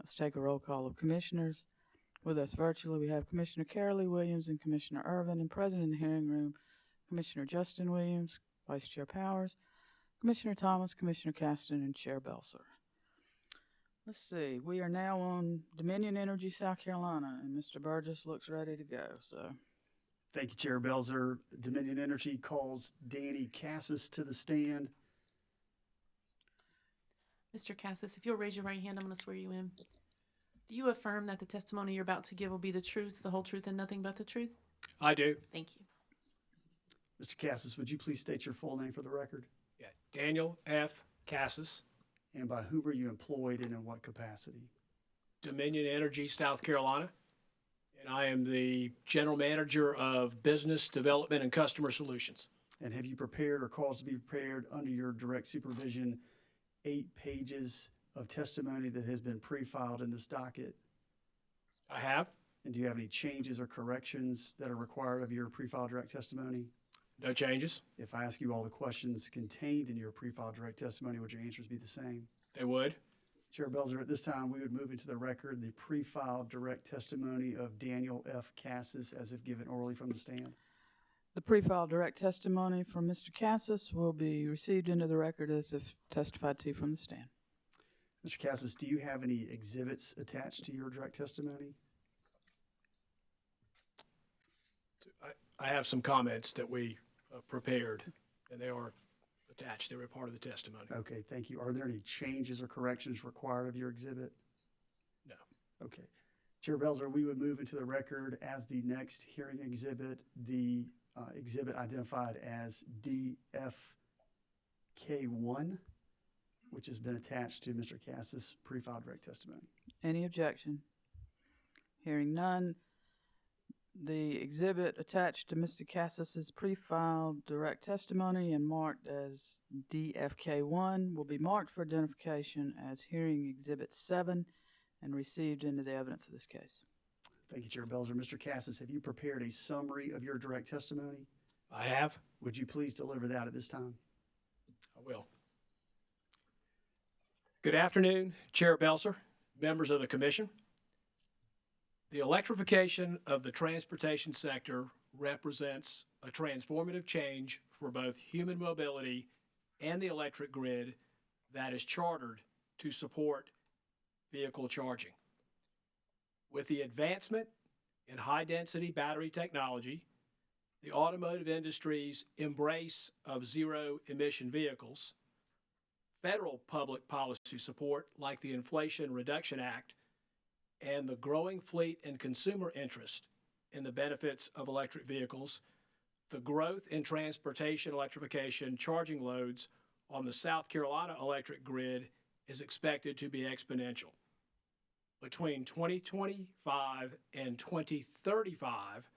[SPEAKER 1] Let's take a roll call of commissioners. With us virtually, we have Commissioner Carolee Williams and Commissioner Irvin, and present in the hearing room, Commissioner Justin Williams, Vice Chair Powers, Commissioner Thomas, Commissioner Caston, and Chair Belser. Let's see, we are now on Dominion Energy, South Carolina, and Mr. Burgess looks ready to go, so.
[SPEAKER 11] Thank you, Chair Belzer. Dominion Energy calls Danny Cassis to the stand.
[SPEAKER 2] Mr. Cassis, if you'll raise your right hand, I'm going to swear you in. Do you affirm that the testimony you're about to give will be the truth, the whole truth, and nothing but the truth?
[SPEAKER 12] I do.
[SPEAKER 2] Thank you.
[SPEAKER 11] Mr. Cassis, would you please state your full name for the record?
[SPEAKER 12] Yeah. Daniel F. Cassis,
[SPEAKER 11] And by whom are you employed and in what capacity?
[SPEAKER 12] Dominion Energy, South Carolina. And I am the General Manager of Business Development and Customer Solutions.
[SPEAKER 11] And have you prepared or caused to be prepared under your direct supervision 8 pages of testimony that has been pre-filed in this docket?
[SPEAKER 12] I have.
[SPEAKER 11] And do you have any changes or corrections that are required of your pre-filed direct testimony?
[SPEAKER 12] No changes.
[SPEAKER 11] If I ask you all the questions contained in your pre-filed direct testimony, would your answers be the same?
[SPEAKER 12] They would.
[SPEAKER 11] Chair Belzer, at this time, we would move into the record the pre-filed direct testimony of Daniel F. Cassis as if given orally from the stand.
[SPEAKER 1] The pre-filed direct testimony from Mr. Cassis will be received into the record as if testified to from the stand.
[SPEAKER 11] Mr. Cassis, do you have any exhibits attached to your direct testimony?
[SPEAKER 12] I have some comments that we prepared, and they are attached. They were part of the testimony.
[SPEAKER 11] Okay, thank you. Are there any changes or corrections required of your exhibit?
[SPEAKER 12] No.
[SPEAKER 11] Okay. Chair Belzer, we would move into the record as the next hearing exhibit, the exhibit identified as DFK1, which has been attached to Mr. Cassis' pre-filed direct testimony.
[SPEAKER 1] Any objection? Hearing none, the exhibit attached to Mr. Cassis's pre-filed direct testimony and marked as DFK1 will be marked for identification as hearing exhibit 7 and received into the evidence of this case.
[SPEAKER 11] Thank you, Chair Belzer. Mr. Cassis, have you prepared a summary of your direct testimony?
[SPEAKER 12] I have.
[SPEAKER 11] Would you please deliver that at this time?
[SPEAKER 12] I will. Good afternoon, Chair Belzer, members of the Commission. The electrification of the transportation sector represents a transformative change for both human mobility and the electric grid that is chartered to support vehicle charging. With the advancement in high-density battery technology, the automotive industry's embrace of zero-emission vehicles, federal public policy support like the Inflation Reduction Act, and the growing fleet and consumer interest in the benefits of electric vehicles, the growth in transportation electrification charging loads on the South Carolina electric grid is expected to be exponential. Between 2025 and 2035,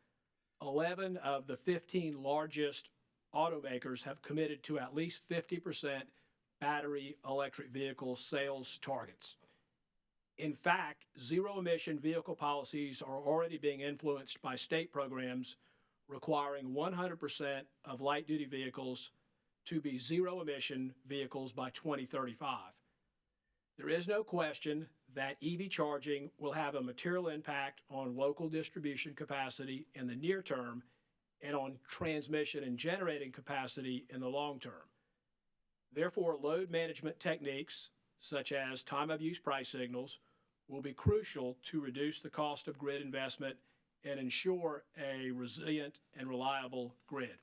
[SPEAKER 12] 11 of the 15 largest automakers have committed to at least 50% battery electric vehicle sales targets. In fact, zero-emission vehicle policies are already being influenced by state programs requiring 100% of light-duty vehicles to be zero-emission vehicles by 2035. There is no question that EV charging will have a material impact on local distribution capacity in the near term and on transmission and generating capacity in the long term. Therefore, load management techniques, such as time-of-use price signals, will be crucial to reduce the cost of grid investment and ensure a resilient and reliable grid.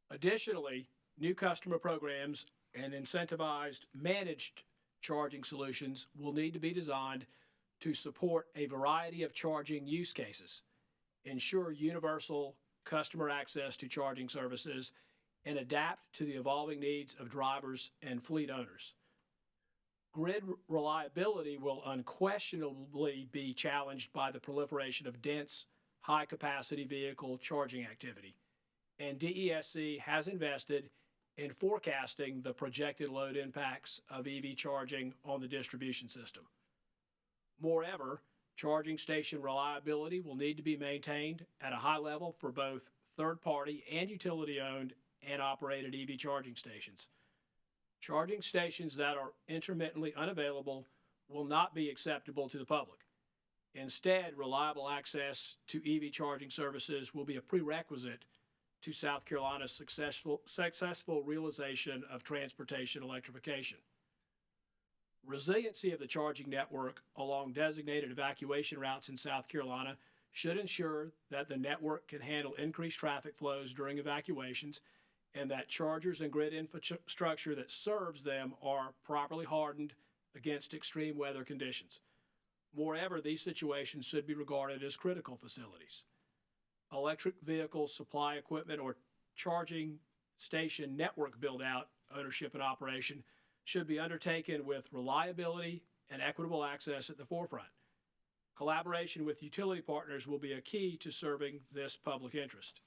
[SPEAKER 12] Additionally, new customer programs and incentivized managed charging solutions will need to be designed to support a variety of charging use cases, ensure universal customer access to charging services, and adapt to the evolving needs of drivers and fleet owners. Grid reliability will unquestionably be challenged by the proliferation of dense, high-capacity vehicle charging activity, and DESC has invested in forecasting the projected load impacts of EV charging on the distribution system. Moreover, charging station reliability will need to be maintained at a high level for both third-party, and utility-owned and operated EV charging stations. Charging stations that are intermittently unavailable will not be acceptable to the public. Instead, reliable access to EV charging services will be a prerequisite to South Carolina's successful realization of transportation electrification. Resiliency of the charging network along designated evacuation routes in South Carolina should ensure that the network can handle increased traffic flows during evacuations and that chargers and grid infrastructure that serves them are properly hardened against extreme weather conditions. Moreover, these situations should be regarded as critical facilities. Electric vehicle supply equipment or charging station network build-out, ownership, and operation should be undertaken with reliability and equitable access at the forefront. Collaboration with utility partners will be a key to serving this public interest.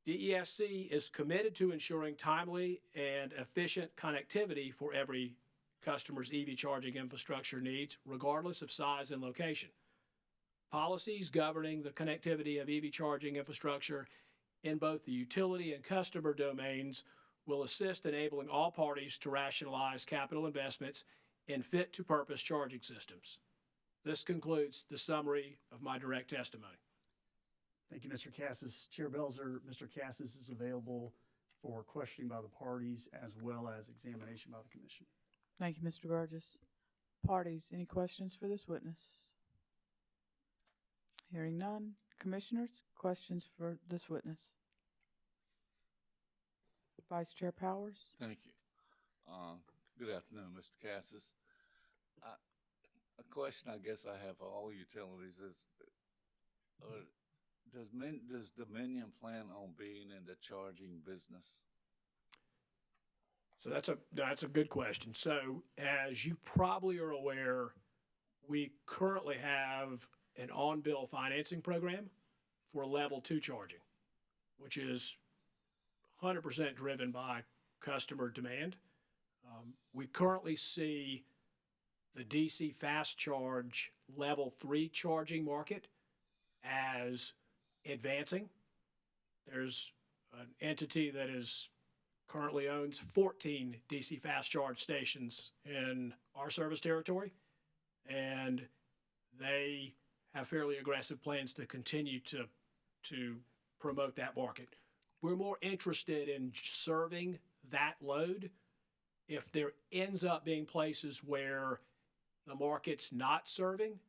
[SPEAKER 12] DESC is committed to ensuring timely and efficient connectivity for every customer's EV charging infrastructure needs, regardless of size and location. Policies governing the connectivity of EV charging infrastructure in both the utility and customer domains will assist enabling all parties to rationalize capital investments in fit-to-purpose charging systems. This concludes the summary of my direct testimony.
[SPEAKER 11] Thank you, Mr. Cassis. Chair Belzer, Mr. Cassis is available for questioning by the parties as well as examination by the commission.
[SPEAKER 1] Thank you, Mr. Burgess. Parties, any questions for this witness? Hearing none. Commissioners, questions for this witness? Vice Chair Powers?
[SPEAKER 13] Thank you. Good afternoon, Mr. Cassis. A question I guess I have for all utilities is, does Dominion plan on being in the charging business?
[SPEAKER 12] So that's a good question. So as you probably are aware, we currently have an on-bill financing program for level 2 charging, which is 100% driven by customer demand. We currently see the DC fast charge level 3 charging market as advancing. There's an entity that currently owns 14 DC fast charge stations in our service territory, and they have fairly aggressive plans to continue to promote that market. We're more interested in serving that load. If there ends up being places where the market's not serving,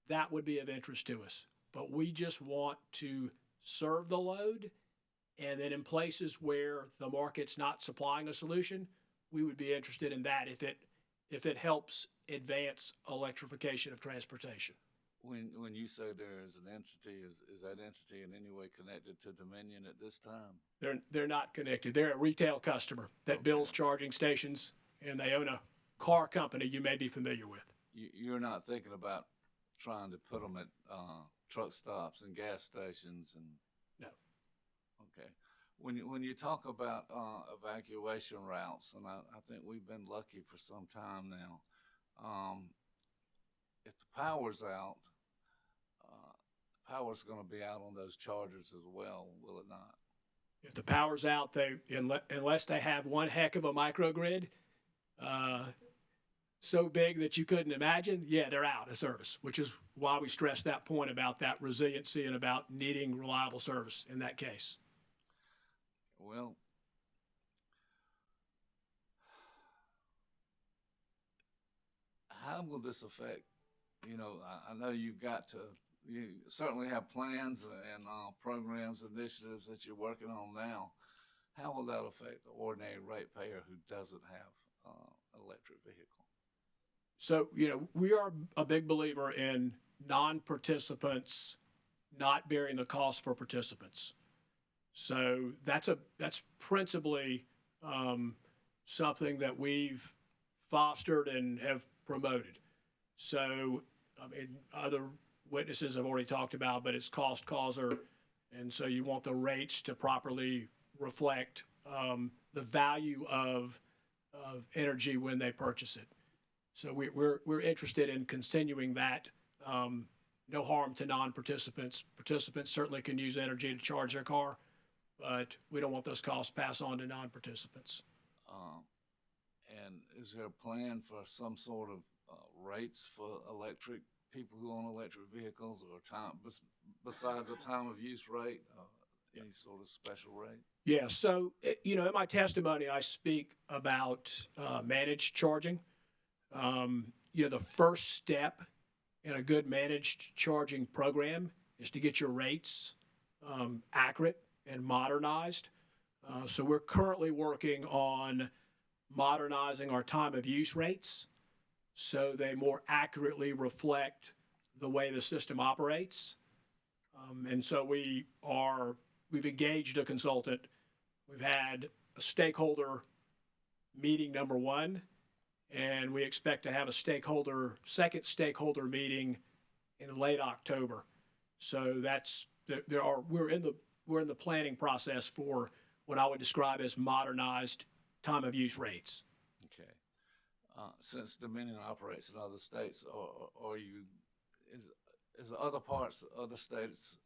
[SPEAKER 12] that would be of interest to us. But we just want to serve the load, and then in places where the market's not supplying a solution, we would be interested in that if it helps advance electrification of transportation.
[SPEAKER 13] When you say there is an entity, is that entity in any way connected to Dominion at this time?
[SPEAKER 12] They're not connected. They're a retail customer that builds charging stations, and they own a car company you may be familiar with.
[SPEAKER 13] You're not thinking about trying to put them at truck stops and gas stations and?
[SPEAKER 12] No.
[SPEAKER 13] Okay. When you talk about evacuation routes, and I think we've been lucky for some time now, if the power's out, power's going to be out on those chargers as well, will it not?
[SPEAKER 12] If the power's out, unless they have one heck of a microgrid, so big that you couldn't imagine, yeah, they're out of service, which is why we stress that point about that resiliency and about needing reliable service in that case.
[SPEAKER 13] Well, how will this affect, I know you certainly have plans and programs, initiatives that you're working on now. How will that affect the ordinary ratepayer who doesn't have an electric vehicle?
[SPEAKER 12] So, we are a big believer in non-participants not bearing the cost for participants. So that's principally something that we've fostered and have promoted. So, other witnesses have already talked about, but it's cost causer, and so you want the rates to properly reflect the value of energy when they purchase it. So we're interested in continuing that no harm to non-participants. Participants certainly can use energy to charge their car, but we don't want those costs passed on to non-participants.
[SPEAKER 13] And is there a plan for some sort of rates for electric people who own electric vehicles, or time besides a time of use rate, any sort of special rate?
[SPEAKER 12] Yeah, so, in my testimony, I speak about managed charging. The first step in a good managed charging program is to get your rates accurate and modernized. So we're currently working on modernizing our time of use rates so they more accurately reflect the way the system operates. And so we've engaged a consultant. We've had a stakeholder meeting number 1, and we expect to have a second stakeholder meeting in late October. So we're in the planning process for what I would describe as modernized time of use rates.
[SPEAKER 13] Okay. Since Dominion operates in other states, is other states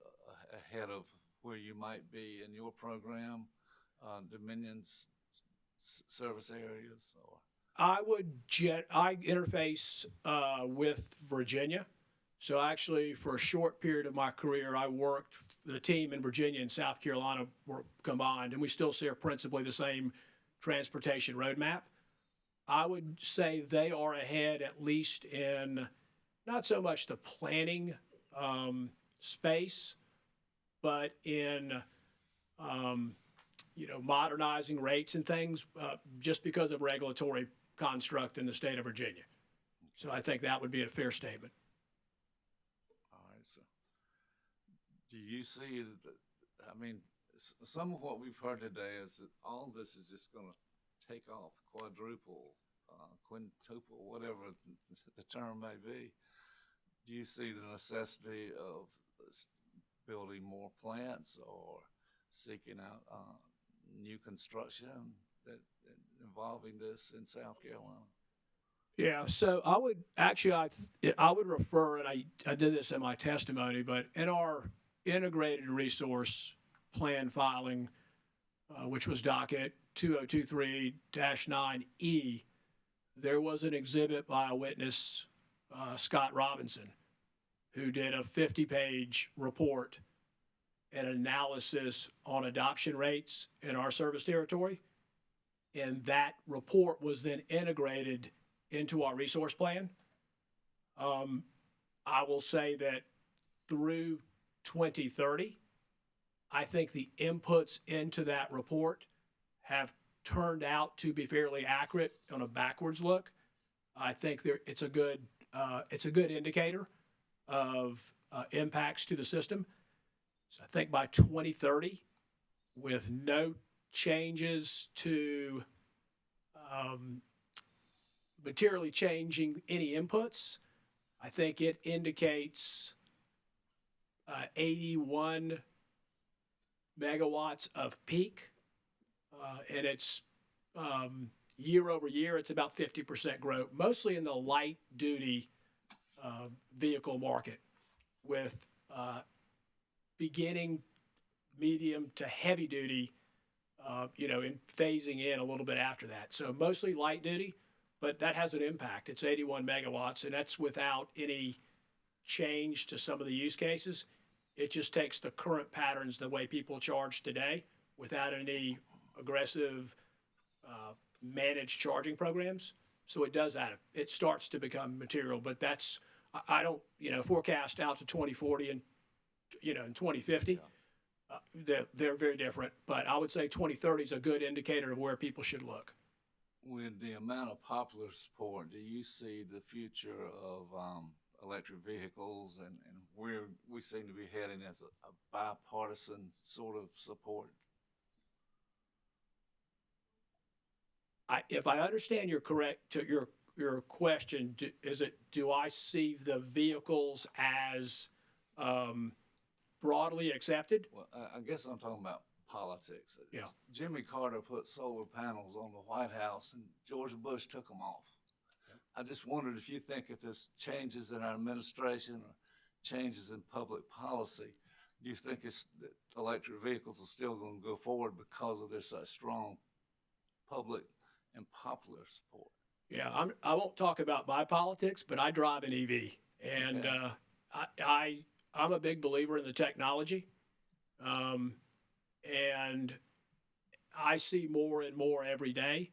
[SPEAKER 13] ahead of where you might be in your program, Dominion's service areas, or?
[SPEAKER 12] I interface with Virginia. So actually, for a short period of my career, the team in Virginia and South Carolina were combined, and we still share principally the same transportation roadmap. I would say they are ahead, at least in not so much the planning space, but in modernizing rates and things, just because of regulatory construct in the state of Virginia. So I think that would be a fair statement.
[SPEAKER 13] All right, so do you see some of what we've heard today is that all this is just going to take off, quadruple, quintuple, whatever the term may be. Do you see the necessity of building more plants or seeking out new construction involving this in South Carolina?
[SPEAKER 12] Yeah, so I would refer, and I did this in my testimony, but in our integrated resource plan filing, which was docket 2023-9E, there was an exhibit by a witness, Scott Robinson, who did a 50-page report and analysis on adoption rates in our service territory. And that report was then integrated into our resource plan. I will say that through 2030, I think the inputs into that report have turned out to be fairly accurate on a backwards look. I think it's a good indicator of impacts to the system. So I think by 2030, with no changes to materially changing any inputs, I think it indicates 81 megawatts of peak, and it's year over year, it's about 50% growth, mostly in the light duty vehicle market, with beginning medium to heavy duty, in phasing in a little bit after that. So mostly light duty, but that has an impact. It's 81 megawatts, and that's without any change to some of the use cases. It just takes the current patterns, the way people charge today, without any aggressive managed charging programs. So it does add, it starts to become material, but that's, I don't, forecast out to 2040 and, in 2050. They're very different, but I would say 2030 is a good indicator of where people should look.
[SPEAKER 13] With the amount of popular support, do you see the future of electric vehicles and where we seem to be heading as a bipartisan sort of support?
[SPEAKER 12] If I understand your question, do I see the vehicles as broadly accepted?
[SPEAKER 13] Well, I guess I'm talking about politics.
[SPEAKER 12] Yeah.
[SPEAKER 13] Jimmy Carter put solar panels on the White House, and George Bush took them off. I just wondered if you think if there's changes in our administration or changes in public policy, do you think that electric vehicles are still going to go forward because of their such strong public and popular support?
[SPEAKER 12] Yeah, I won't talk about my politics, but I drive an EV, and I'm a big believer in the technology, and I see more and more every day.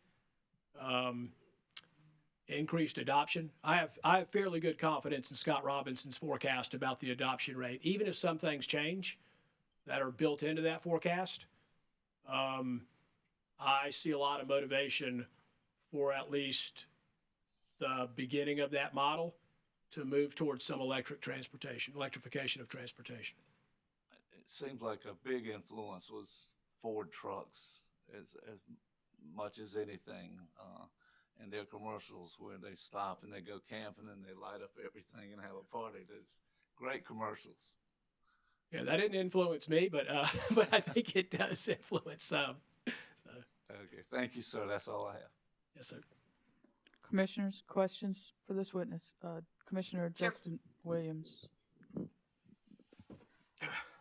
[SPEAKER 12] Increased adoption. I have fairly good confidence in Scott Robinson's forecast about the adoption rate, even if some things change that are built into that forecast. I see a lot of motivation for at least the beginning of that model to move towards some electrification of transportation.
[SPEAKER 13] It seems like a big influence was Ford trucks as much as anything. And their commercials where they stop and they go camping and they light up everything and have a party. There's great commercials.
[SPEAKER 12] Yeah, that didn't influence me, but but I think it does influence some.
[SPEAKER 13] Okay, thank you, sir. That's all I have.
[SPEAKER 12] Yes, sir.
[SPEAKER 1] Commissioners, questions for this witness? Commissioner Justin Williams.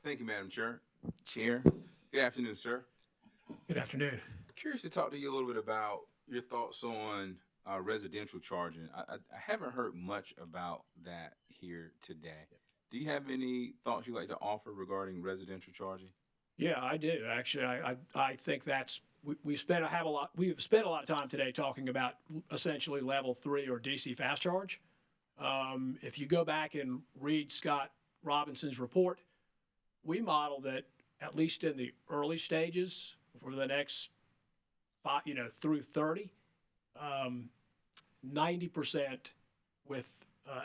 [SPEAKER 14] Thank you, Madam Chair. Good afternoon, sir.
[SPEAKER 12] Good afternoon.
[SPEAKER 14] Curious to talk to you a little bit about your thoughts on residential charging. I haven't heard much about that here today. Do you have any thoughts you'd like to offer regarding residential charging?
[SPEAKER 12] Yeah, I do. Actually, I think we've spent a lot of time today talking about essentially level 3 or DC fast charge. If you go back and read Scott Robinson's report, we model that at least in the early stages for the next 5, through 30, 90% with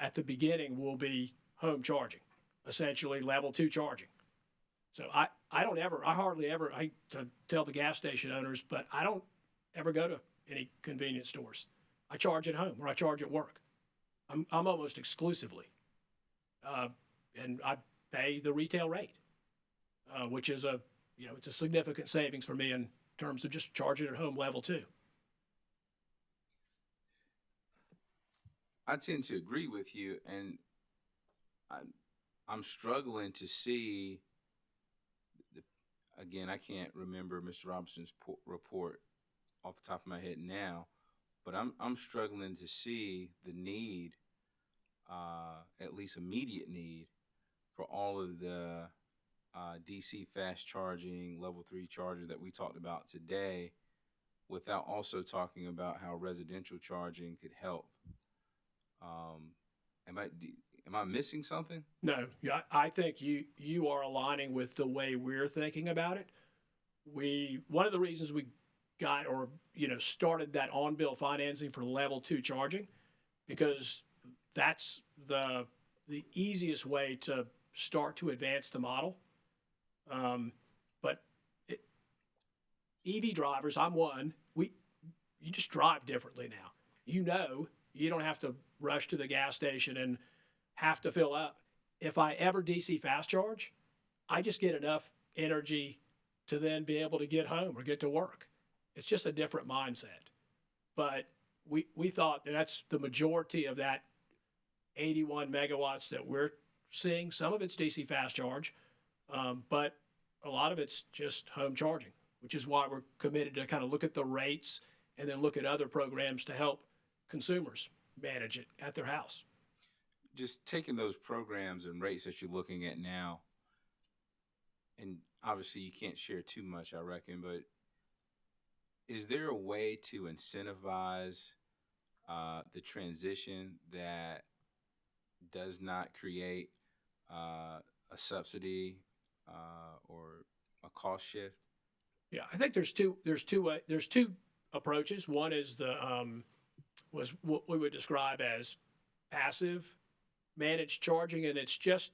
[SPEAKER 12] at the beginning will be home charging, essentially level 2 charging. So I hardly ever, I to tell the gas station owners, but I don't ever go to any convenience stores. I charge at home or I charge at work. I'm almost exclusively, and I pay the retail rate, which is it's a significant savings for me in terms of just charging at home level 2.
[SPEAKER 14] I tend to agree with you, and I'm struggling to see. Again, I can't remember Mr. Robinson's report off the top of my head now, but I'm struggling to see the need, at least immediate need, for all of the DC fast charging, level 3 chargers that we talked about today, without also talking about how residential charging could help. Am I missing something?
[SPEAKER 12] No, I think you are aligning with the way we're thinking about it. One of the reasons we got started that on-bill financing for level 2 charging, because that's the easiest way to start to advance the model. But EV drivers, I'm one. You just drive differently now. You don't have to rush to the gas station and have to fill up. If I ever DC fast charge, I just get enough energy to then be able to get home or get to work. It's just a different mindset. But we thought that's the majority of that 81 megawatts that we're seeing. Some of it's DC fast charge, but a lot of it's just home charging, which is why we're committed to kind of look at the rates and then look at other programs to help consumers manage it at their house.
[SPEAKER 14] Just taking those programs and rates that you're looking at now, and obviously you can't share too much, I reckon, but is there a way to incentivize the transition that does not create a subsidy or a cost shift?
[SPEAKER 12] Yeah, I think there's two approaches. One is was what we would describe as passive managed charging, and it's just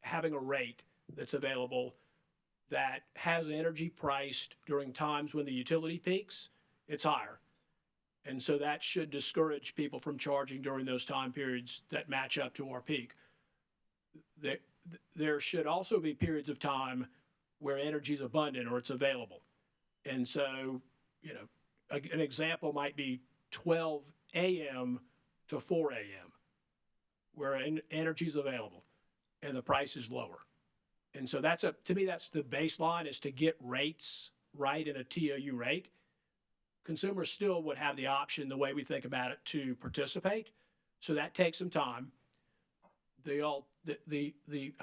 [SPEAKER 12] having a rate that's available that has energy priced during times when the utility peaks, it's higher. And so that should discourage people from charging during those time periods that match up to our peak. There should also be periods of time where energy is abundant or it's available. And so, an example might be 12 a.m. to 4 a.m. where energy is available. and the price is lower. And so to me, that's the baseline, is to get rates right in a TOU rate. Consumers still would have the option, the way we think about it, to participate. So that takes some time. I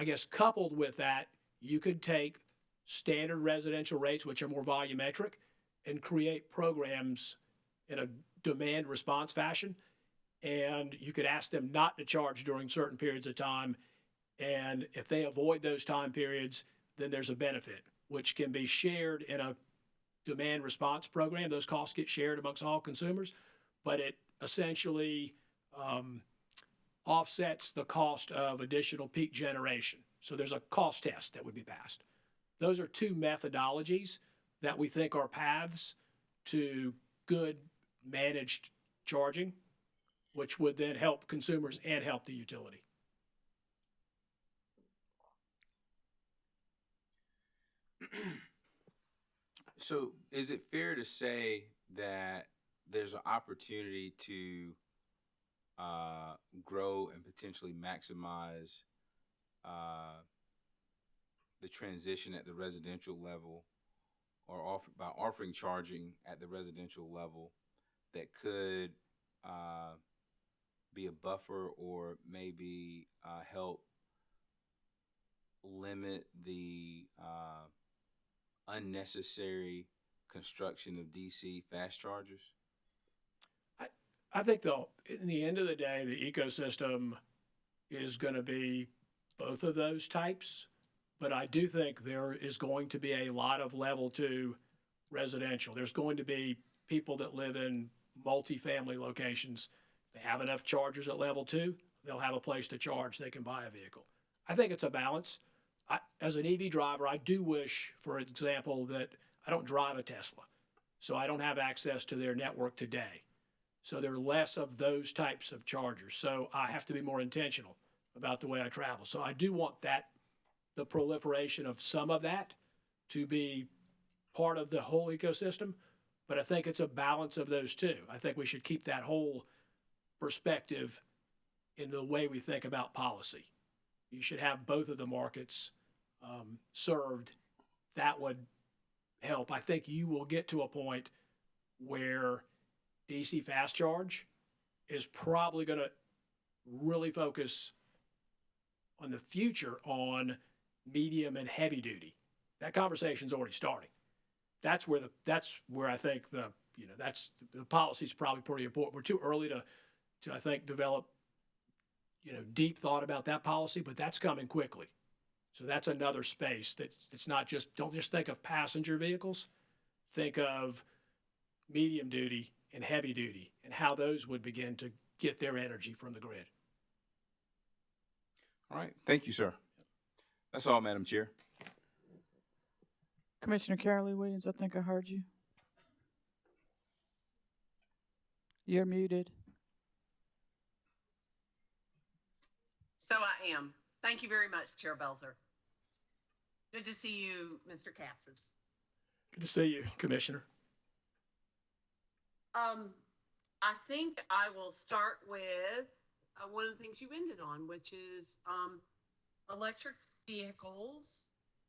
[SPEAKER 12] guess coupled with that, you could take standard residential rates, which are more volumetric, and create programs in a demand response fashion. And you could ask them not to charge during certain periods of time. And if they avoid those time periods, then there's a benefit, which can be shared in a demand response program. Those costs get shared amongst all consumers, but it essentially offsets the cost of additional peak generation. So there's a cost test that would be passed. Those are two methodologies that we think are paths to good managed charging, which would then help consumers and help the utility.
[SPEAKER 14] So is it fair to say that there's an opportunity to grow and potentially maximize the transition at the residential level, or by offering charging at the residential level that could be a buffer, or maybe help limit the unnecessary construction of DC fast chargers?
[SPEAKER 12] I think, though, in the end of the day, the ecosystem is going to be both of those types. But I do think there is going to be a lot of level 2 residential. There's going to be people that live in multifamily locations. If they have enough chargers at level 2, they'll have a place to charge. They can buy a vehicle. I think it's a balance. As an EV driver, I do wish, for example, that I don't drive a Tesla, so I don't have access to their network today. So there are less of those types of chargers. So I have to be more intentional about the way I travel. So I do want the proliferation of some of that to be part of the whole ecosystem, but I think it's a balance of those two. I think we should keep that whole perspective in the way we think about policy. You should have both of the markets served. That would help. I think you will get to a point where DC fast charge is probably going to really focus on the future on medium and heavy duty. That conversation's already starting. That's where I think the policy is probably pretty important. We're too early to I think develop deep thought about that policy, but that's coming quickly. So that's another space that it's not just, don't just think of passenger vehicles, think of medium duty and heavy duty and how those would begin to get their energy from the grid.
[SPEAKER 14] All right. Thank you, sir. That's all, Madam Chair.
[SPEAKER 1] Commissioner Carolee Williams, I think I heard you. You're muted.
[SPEAKER 5] So I am. Thank you very much, Chair Belzer. Good to see you, Mr. Cassis.
[SPEAKER 12] Good to see you, Commissioner.
[SPEAKER 5] I think I will start with one of the things you ended on, which is electric vehicles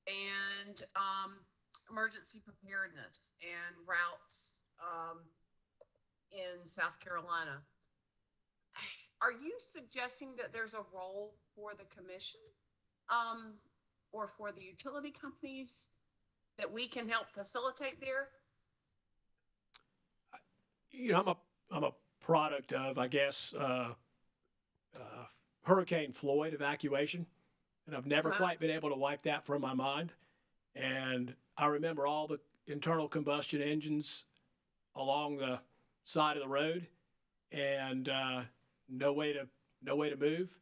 [SPEAKER 5] and emergency preparedness and routes in South Carolina. Are you suggesting that there's a role for the commission or for the utility companies that we can help facilitate there?
[SPEAKER 12] I'm a product of, I guess, Hurricane Floyd evacuation, and I've never quite been able to wipe that from my mind. And I remember all the internal combustion engines along the side of the road, and no way to move.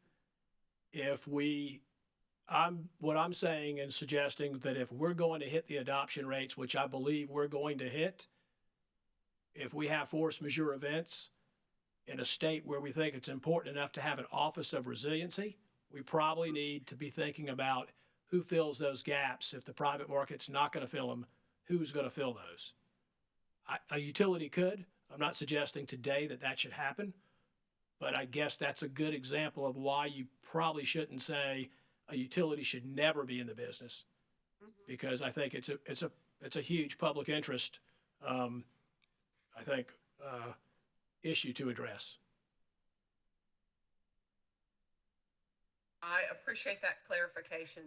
[SPEAKER 12] What I'm saying and suggesting that if we're going to hit the adoption rates, which I believe we're going to hit, if we have force majeure events in a state where we think it's important enough to have an Office of Resiliency, we probably need to be thinking about who fills those gaps. If the private market's not going to fill them, who's going to fill those? A utility could. I'm not suggesting today that should happen, but I guess that's a good example of why you probably shouldn't say, a utility should never be in the business, because I think it's a huge public interest, issue to address.
[SPEAKER 5] I appreciate that clarification,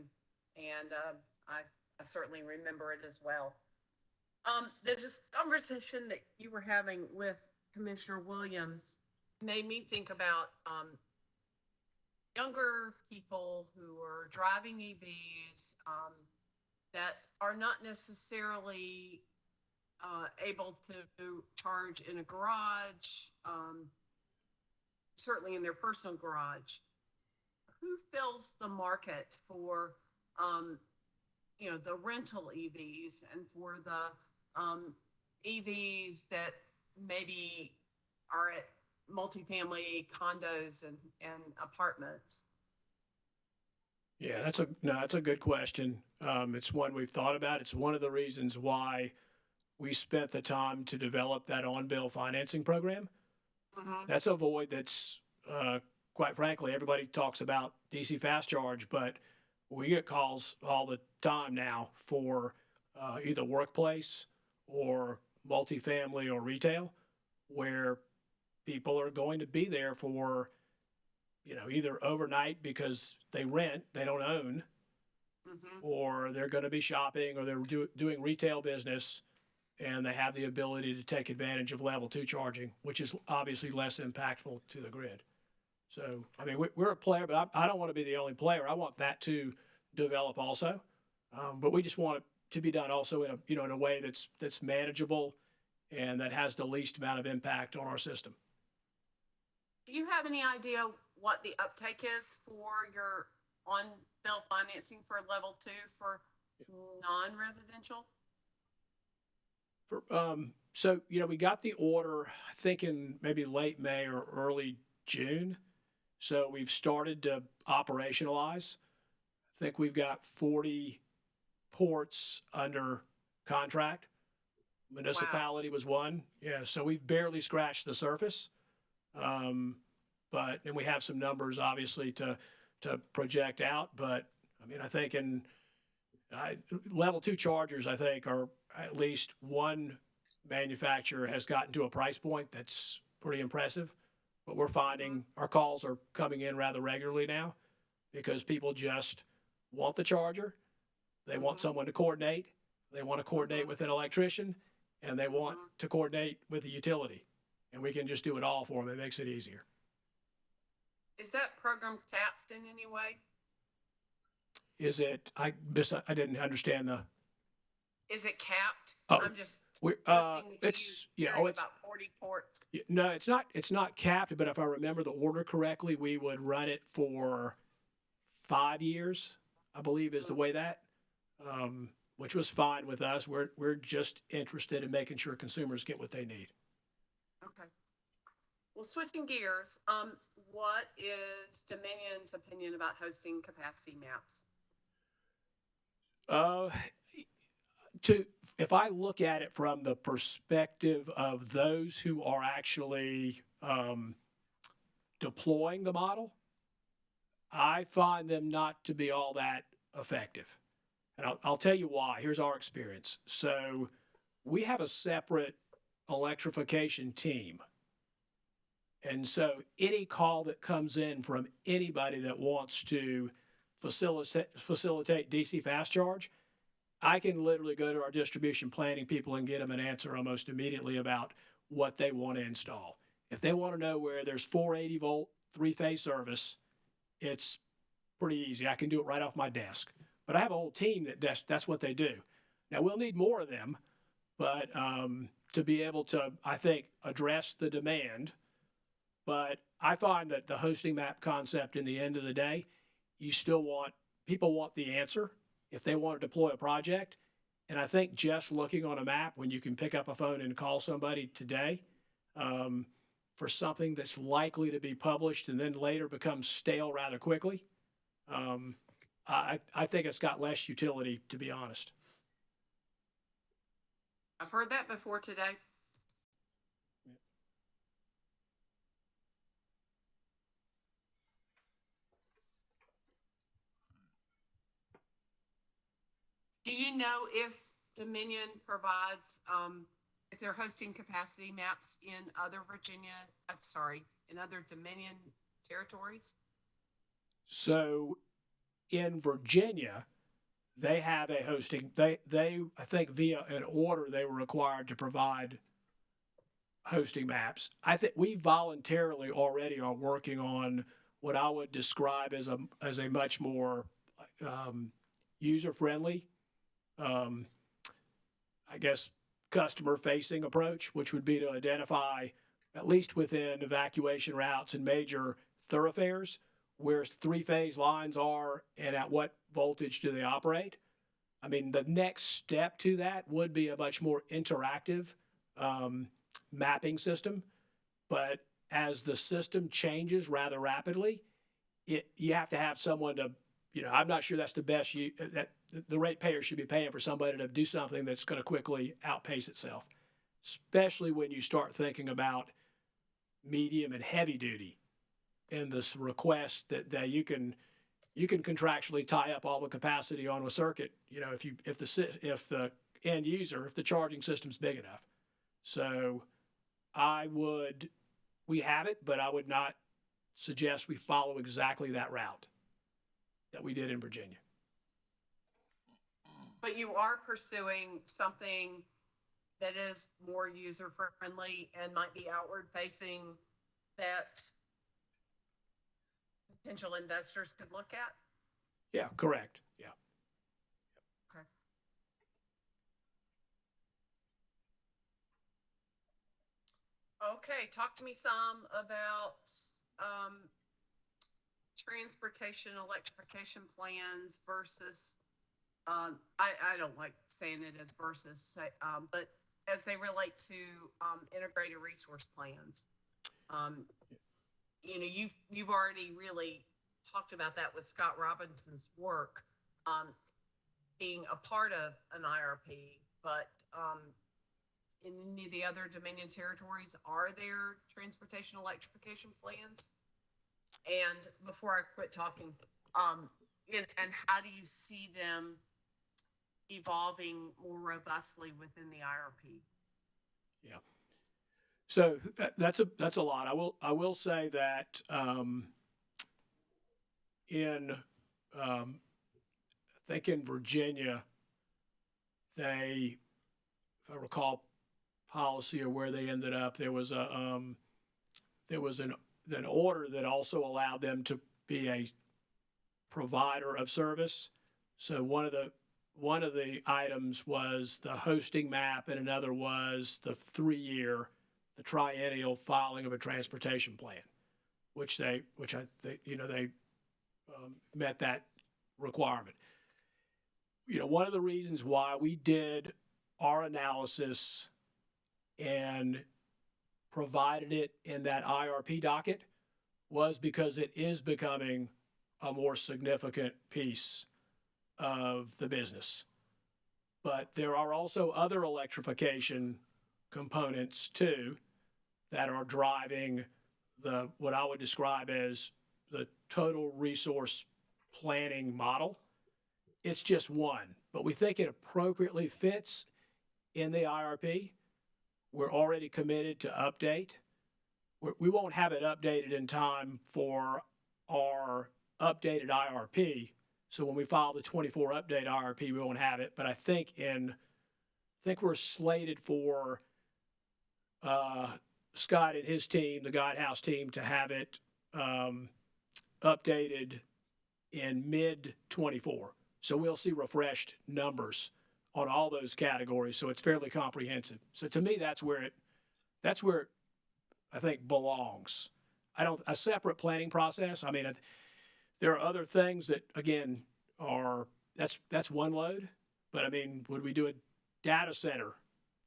[SPEAKER 5] and I certainly remember it as well. The conversation that you were having with Commissioner Williams made me think about younger people who are driving EVs that are not necessarily able to charge in a garage, certainly in their personal garage. Who fills the market for, the rental EVs and for the EVs that maybe are at multifamily condos and apartments?
[SPEAKER 12] Yeah, that's a good question. It's one we've thought about. It's one of the reasons why we spent the time to develop that on-bill financing program. That's a void that's, quite frankly, everybody talks about DC fast charge, but we get calls all the time now for either workplace or multifamily or retail, where people are going to be there for, either overnight because they rent, they don't own, or they're going to be shopping, or they're doing retail business, and they have the ability to take advantage of level 2 charging, which is obviously less impactful to the grid. So, I mean, we're a player, but I don't want to be the only player. I want that to develop also, but we just want it to be done also in a way that's manageable and that has the least amount of impact on our system.
[SPEAKER 5] Do you have any idea what the uptake is for your on-bill financing for level 2 for non-residential?
[SPEAKER 12] So, we got the order, I think in maybe late May or early June. So we've started to operationalize. I think we've got 40 ports under contract. Municipality was one. Yeah, so we've barely scratched the surface. And we have some numbers obviously to project out. But I mean, I think level 2 chargers, I think, are at least one manufacturer has gotten to a price point that's pretty impressive. But we're finding our calls are coming in rather regularly now because people just want the charger. They want someone to coordinate. They want to coordinate with an electrician, and they want to coordinate with the utility. And we can just do it all for them. It makes it easier.
[SPEAKER 5] Is that program capped in any way?
[SPEAKER 12] Is it? I didn't understand the.
[SPEAKER 5] Is it capped?
[SPEAKER 12] Oh,
[SPEAKER 5] I'm just
[SPEAKER 12] it's
[SPEAKER 5] about 40 ports.
[SPEAKER 12] No, it's not. It's not capped. But if I remember the order correctly, we would run it for 5 years. I believe is the way that, which was fine with us. We're just interested in making sure consumers get what they need.
[SPEAKER 5] Okay. Well, switching gears, what is Dominion's opinion about hosting capacity maps?
[SPEAKER 12] If I look at it from the perspective of those who are actually deploying the model, I find them not to be all that effective. And I'll tell you why. Here's our experience. So we have a separate electrification team. And so any call that comes in from anybody that wants to facilitate DC fast charge, I can literally go to our distribution planning people and get them an answer almost immediately about what they want to install. If they want to know where there's 480 volt, 3-phase service, it's pretty easy. I can do it right off my desk. But I have a whole team that's what they do. Now, we'll need more of them, but to be able to, I think, address the demand. But I find that the hosting map concept, in the end of the day, people want the answer if they want to deploy a project. And I think just looking on a map when you can pick up a phone and call somebody today for something that's likely to be published and then later becomes stale rather quickly, I think it's got less utility, to be honest.
[SPEAKER 5] I've heard that before today. Do you know if Dominion provides, if they're hosting capacity maps in other in other Dominion territories?
[SPEAKER 12] So in Virginia, they have a hosting. They I think via an order they were required to provide hosting maps. I think we voluntarily already are working on what I would describe as a much more user friendly, I guess, customer facing approach, which would be to identify, at least within evacuation routes and major thoroughfares, where three-phase lines are and at what voltage do they operate. I mean, the next step to that would be a much more interactive mapping system. But as the system changes rather rapidly, you have to have someone to, I'm not sure that's the best that the ratepayer should be paying for somebody to do something that's going to quickly outpace itself, especially when you start thinking about medium and heavy duty in this request that you can contractually tie up all the capacity on a circuit, if the end user, if the charging system's big enough. So we have it, but I would not suggest we follow exactly that route that we did in Virginia.
[SPEAKER 5] But you are pursuing something that is more user friendly and might be outward facing that potential investors could look at?
[SPEAKER 12] Yeah, correct. Yeah.
[SPEAKER 5] Okay. Okay, talk to me some about transportation electrification plans versus, I don't like saying it as versus, but as they relate to integrated resource plans. You've already really talked about that with Scott Robinson's work, being a part of an IRP, but in any of the other Dominion territories, are there transportation electrification plans? And before I quit talking, and how do you see them evolving more robustly within the IRP?
[SPEAKER 12] Yeah. So that's a lot. I will say that I think in Virginia, they, if I recall policy or where they ended up, there was an order that also allowed them to be a provider of service. So one of the items was the hosting map, and another was the 3-year, the triennial filing of a transportation plan, which they met that requirement. One of the reasons why we did our analysis and provided it in that IRP docket was because it is becoming a more significant piece of the business. But there are also other electrification components too that are driving what I would describe as the total resource planning model. It's just one, but we think it appropriately fits in the IRP. We're already committed to update. We won't have it updated in time for our updated IRP. So when we file the 24 update IRP, we won't have it. But I think we're slated for Scott and his team, the Guidehouse team, to have it updated in mid-24. So we'll see refreshed numbers on all those categories. So it's fairly comprehensive. So to me, that's where it I think belongs. A separate planning process. I mean, there are other things that, again, that's one load. But I mean, would we do a data center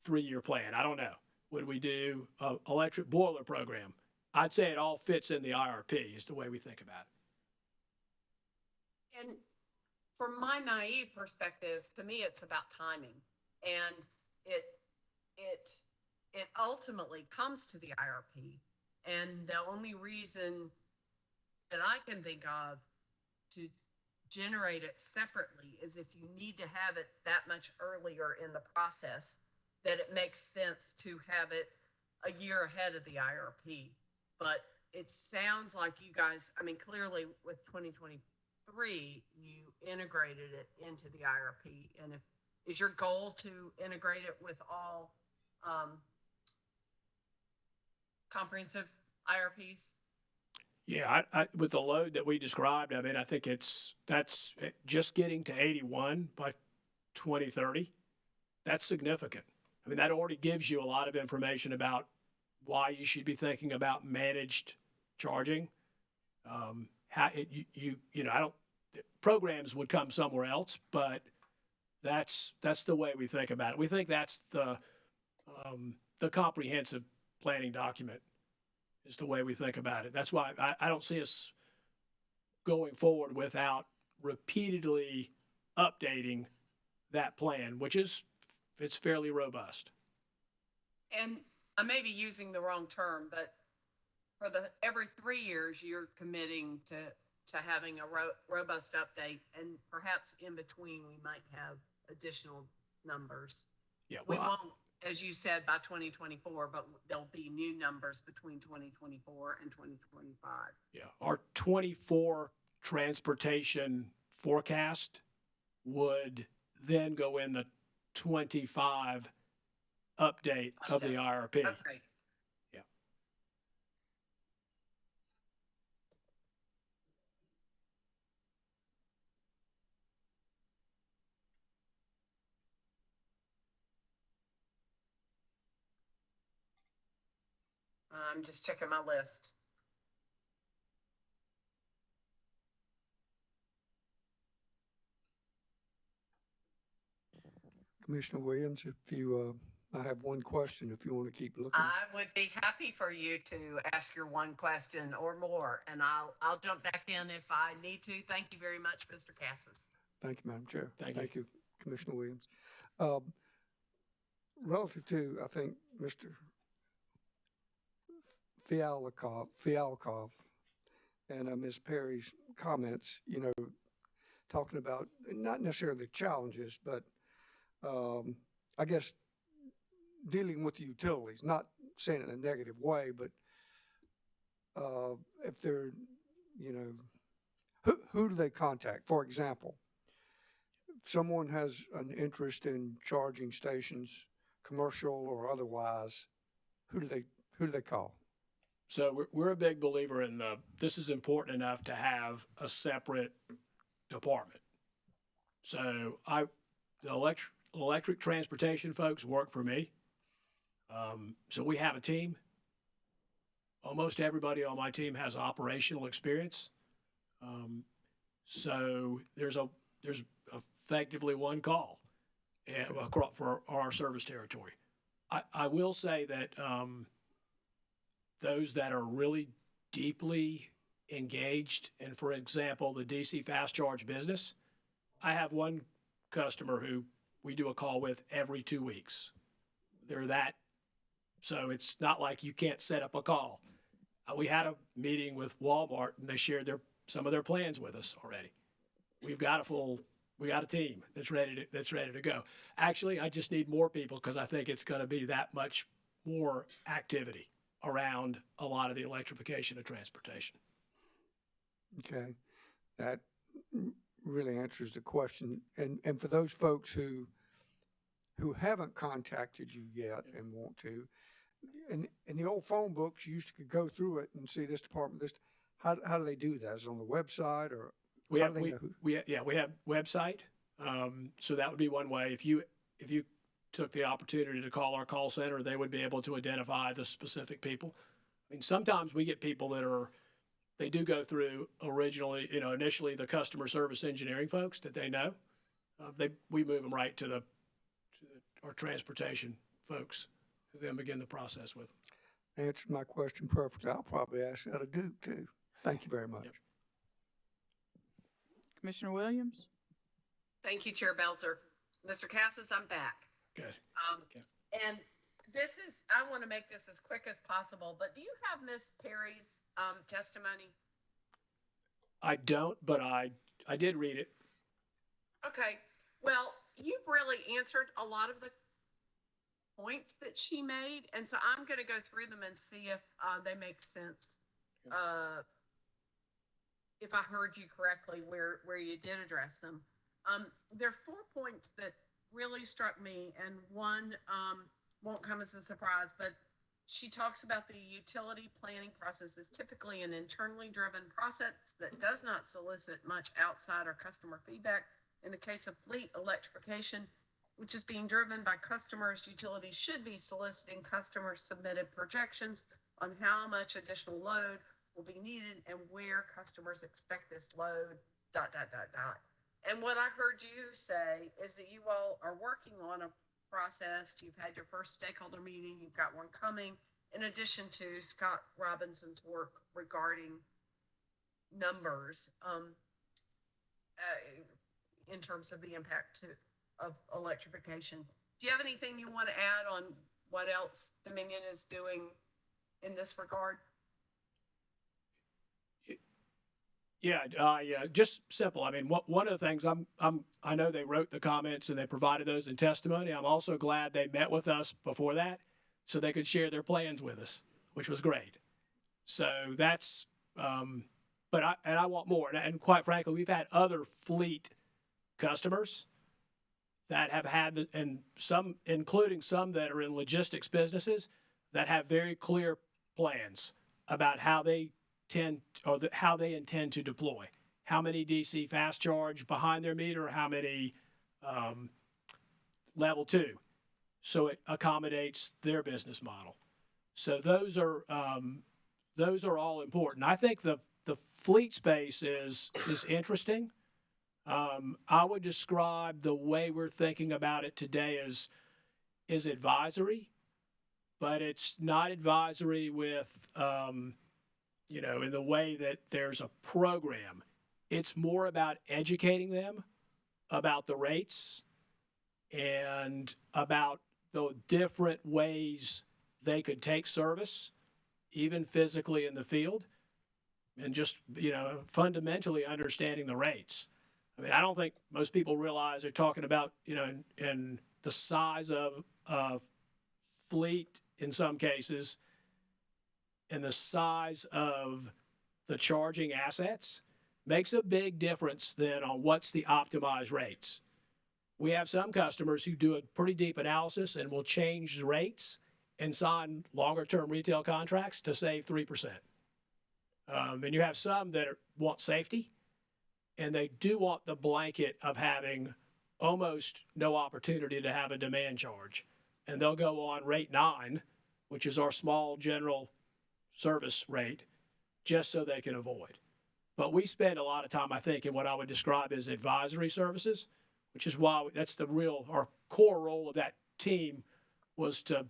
[SPEAKER 12] 3-year plan? I don't know. Would we do an electric boiler program? I'd say it all fits in the IRP is the way we think about it.
[SPEAKER 5] And from my naive perspective, to me, it's about timing, and it ultimately comes to the IRP. And the only reason that I can think of to generate it separately is if you need to have it that much earlier in the process, that it makes sense to have it a year ahead of the IRP. But it sounds like you guys, I mean, clearly with 2023, you integrated it into the IRP. And is your goal to integrate it with all comprehensive IRPs?
[SPEAKER 12] Yeah, with the load that we described, I mean, I think that's just getting to 81 by 2030. That's significant. I mean, that already gives you a lot of information about why you should be thinking about managed charging. How I don't, programs would come somewhere else, but that's the way we think about it. We think that's the comprehensive planning document is the way we think about it. That's why I don't see us going forward without repeatedly updating that plan, which is, it's fairly robust.
[SPEAKER 5] And I may be using the wrong term, but for every 3 years, you're committing to having a robust update, and perhaps in between we might have additional numbers.
[SPEAKER 12] Yeah,
[SPEAKER 5] we won't, as you said, by 2024, but there'll be new numbers between 2024 and 2025.
[SPEAKER 12] Yeah, our 24 transportation forecast would then go in the 25 update of the IRP.
[SPEAKER 5] Okay.
[SPEAKER 12] Yeah.
[SPEAKER 5] I'm just checking my list.
[SPEAKER 6] Commissioner Williams, if you, I have one question if you want to keep looking.
[SPEAKER 5] I would be happy for you to ask your one question or more, and I'll jump back in if I need to. Thank you very much, Mr. Cassis.
[SPEAKER 6] Thank you, Madam Chair.
[SPEAKER 12] Thank you.
[SPEAKER 6] Commissioner Williams. Relative to, I think, Mr. Fialkov and Ms. Perry's comments, talking about not necessarily the challenges, but I guess dealing with the utilities, not saying it in a negative way, but if they're, who do they contact? For example, if someone has an interest in charging stations, commercial or otherwise, who do they call?
[SPEAKER 12] So we're a big believer in this is important enough to have a separate department. So the electric transportation folks work for me. So we have a team. Almost everybody on my team has operational experience. So there's effectively one call for our service territory. I will say that those that are really deeply engaged in, for example, the DC fast charge business, I have one customer who we do a call with every 2 weeks. They're that, so it's not like you can't set up a call. We had a meeting with Walmart and they shared some of their plans with us already. We got a team that's ready to go. Actually, I just need more people because I think it's going to be that much more activity around a lot of the electrification of transportation.
[SPEAKER 6] Okay, that really answers the question. And for those folks who haven't contacted you yet and want to, in the old phone books, you used to go through it and see this department, this. How do they do that? Is it on the website or?
[SPEAKER 12] We have website. So that would be one way. If you took the opportunity to call our call center, they would be able to identify the specific people. I mean, sometimes we get people they do go through initially the customer service engineering folks that they know. We move them right to our transportation folks who then begin the process with them.
[SPEAKER 6] Answered my question perfectly. I'll probably ask that of Duke too. Thank you very much.
[SPEAKER 12] Yep.
[SPEAKER 1] Commissioner Williams?
[SPEAKER 5] Thank you, Chair Belzer. Mr. Cassis, I'm back.
[SPEAKER 12] Good.
[SPEAKER 5] Okay. And I want to make this as quick as possible, but do you have Ms. Perry's testimony?
[SPEAKER 12] I don't, but I I did read it.
[SPEAKER 5] Okay, well, you've really answered a lot of the points that she made, and so I'm going to go through them and see if they make sense. If I heard you correctly, where you did address them. There are 4 points that really struck me, and one won't come as a surprise, but she talks about the utility planning process is typically an internally driven process that does not solicit much outside or customer feedback. In the case of fleet electrification, which is being driven by customers, utilities should be soliciting customer submitted projections on how much additional load will be needed and where customers expect this load, ... And what I heard you say is that you all are working on a process. You've had your first stakeholder meeting. You've got one coming, in addition to Scott Robinson's work regarding numbers in terms of the impact of electrification. Do you have anything you want to add on what else Dominion is doing in this regard?
[SPEAKER 12] Yeah, just simple. I mean, one of the things I know they wrote the comments and they provided those in testimony. I'm also glad they met with us before that so they could share their plans with us, which was great. So that's, but I want more. And quite frankly, we've had other fleet customers that have had, and some, including some that are in logistics businesses, that have very clear plans about how they how they intend to deploy, how many DC fast charge behind their meter, how many level 2, so it accommodates their business model. So those are all important. I think the fleet space is interesting. I would describe the way we're thinking about it today as advisory, but it's not advisory with in the way that there's a program. It's more about educating them about the rates and about the different ways they could take service, even physically in the field, and just, fundamentally understanding the rates. I mean, I don't think most people realize they're talking about, in the size of fleet in some cases, and the size of the charging assets makes a big difference then on what's the optimized rates. We have some customers who do a pretty deep analysis and will change the rates and sign longer-term retail contracts to save 3%. And you have some that want safety, and they do want the blanket of having almost no opportunity to have a demand charge. And they'll go on rate 9, which is our small general service rate, just so they can avoid. But we spend a lot of time, I think, in what I would describe as advisory services, which is why that's our core role of that team was to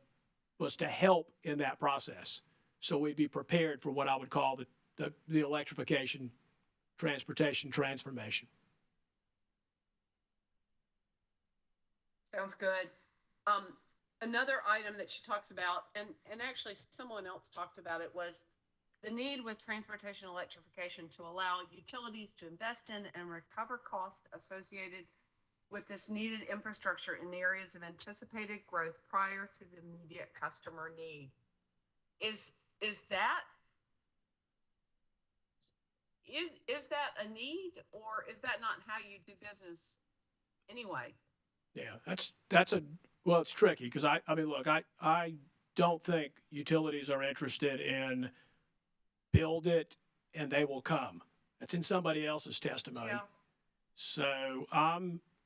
[SPEAKER 12] help in that process. So we'd be prepared for what I would call the electrification transportation transformation.
[SPEAKER 5] Sounds good. Another item that she talks about, and actually someone else talked about it, was the need with transportation electrification to allow utilities to invest in and recover costs associated with this needed infrastructure in the areas of anticipated growth prior to the immediate customer need. Is that a need, or is that not how you do business anyway?
[SPEAKER 12] Yeah, it's tricky because I mean, look, I don't think utilities are interested in build it and they will come. That's in somebody else's testimony.
[SPEAKER 5] Yeah.
[SPEAKER 12] So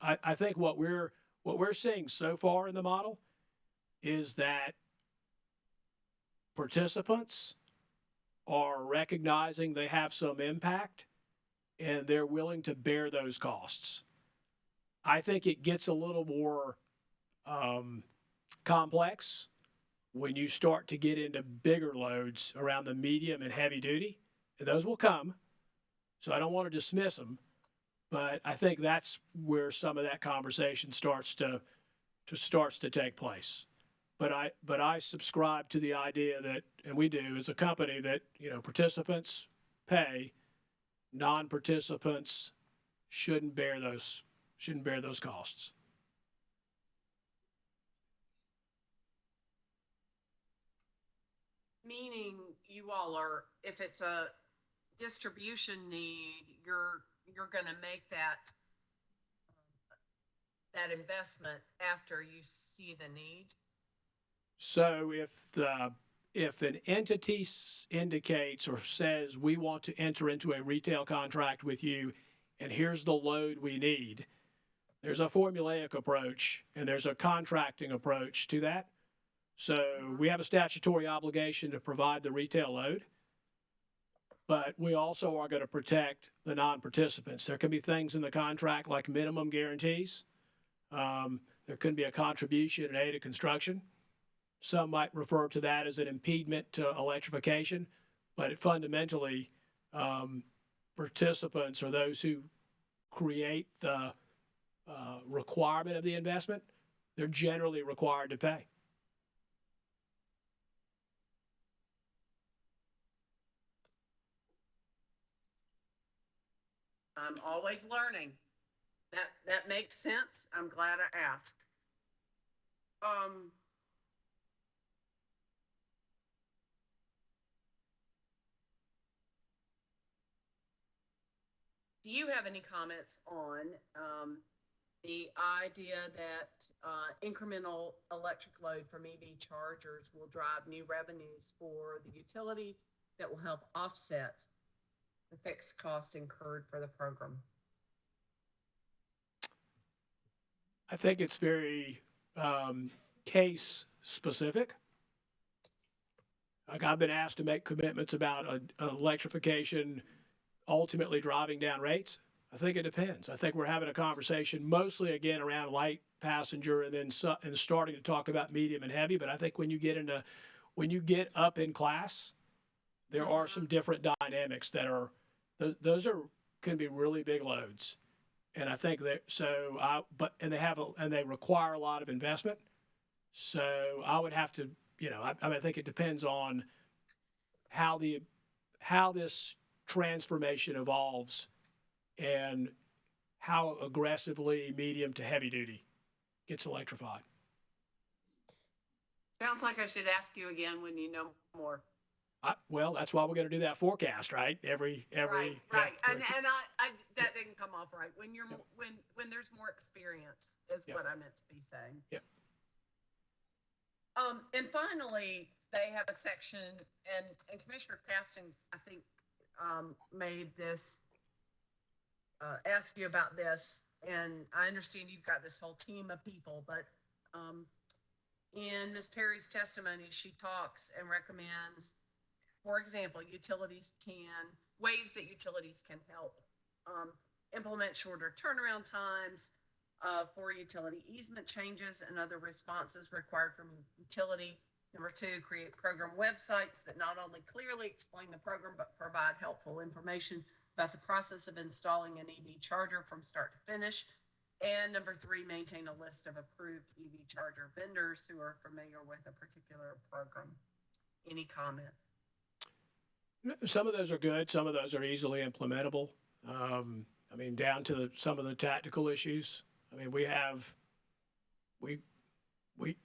[SPEAKER 12] I think what we're seeing so far in the model is that participants are recognizing they have some impact and they're willing to bear those costs. I think it gets a little more complex when you start to get into bigger loads around the medium and heavy duty. And those will come, so I don't want to dismiss them, but I think that's where some of that conversation starts to take place. But I subscribe to the idea that, and we do as a company, that participants pay, non-participants shouldn't bear those costs.
[SPEAKER 5] Meaning you all are, if it's a distribution need, you're gonna make that investment after you see the need?
[SPEAKER 12] So if an entity indicates or says, we want to enter into a retail contract with you, and here's the load we need, there's a formulaic approach and there's a contracting approach to that. So we have a statutory obligation to provide the retail load, but we also are going to protect the non-participants. There can be things in the contract like minimum guarantees. There can be a contribution in aid of construction. Some might refer to that as an impediment to electrification, but fundamentally, participants or those who create the requirement of the investment, they're generally required to pay.
[SPEAKER 5] I'm always learning. That makes sense. I'm glad I asked. Do you have any comments on the idea that incremental electric load from EV chargers will drive new revenues for the utility that will help offset the fixed cost incurred for the program?
[SPEAKER 12] I think it's very case specific. Like, I've been asked to make commitments about electrification ultimately driving down rates. I think it depends. I think we're having a conversation mostly again around light passenger and then starting to talk about medium and heavy. But I think when you get up in class, there are some different dynamics that are, those can be really big loads. And I think that, they require a lot of investment. So I would have to, I think it depends on how this transformation evolves and how aggressively medium to heavy duty gets electrified.
[SPEAKER 5] Sounds like I should ask you again when you know more.
[SPEAKER 12] Well, that's why we're going to do that forecast, right? Right.
[SPEAKER 5] And that didn't come off right. When you're when there's more experience is what I meant to be saying.
[SPEAKER 12] Yeah.
[SPEAKER 5] And finally, they have a section, and Commissioner Caston, I think, made this ask you about this, and I understand you've got this whole team of people, but in Ms. Perry's testimony, she talks and recommends, for example, ways that utilities can help implement shorter turnaround times for utility easement changes and other responses required from utility. Number 2, create program websites that not only clearly explain the program, but provide helpful information about the process of installing an EV charger from start to finish. And number 3, maintain a list of approved EV charger vendors who are familiar with a particular program. Any comment?
[SPEAKER 12] Some of those are good. Some of those are easily implementable. Down to some of the tactical issues.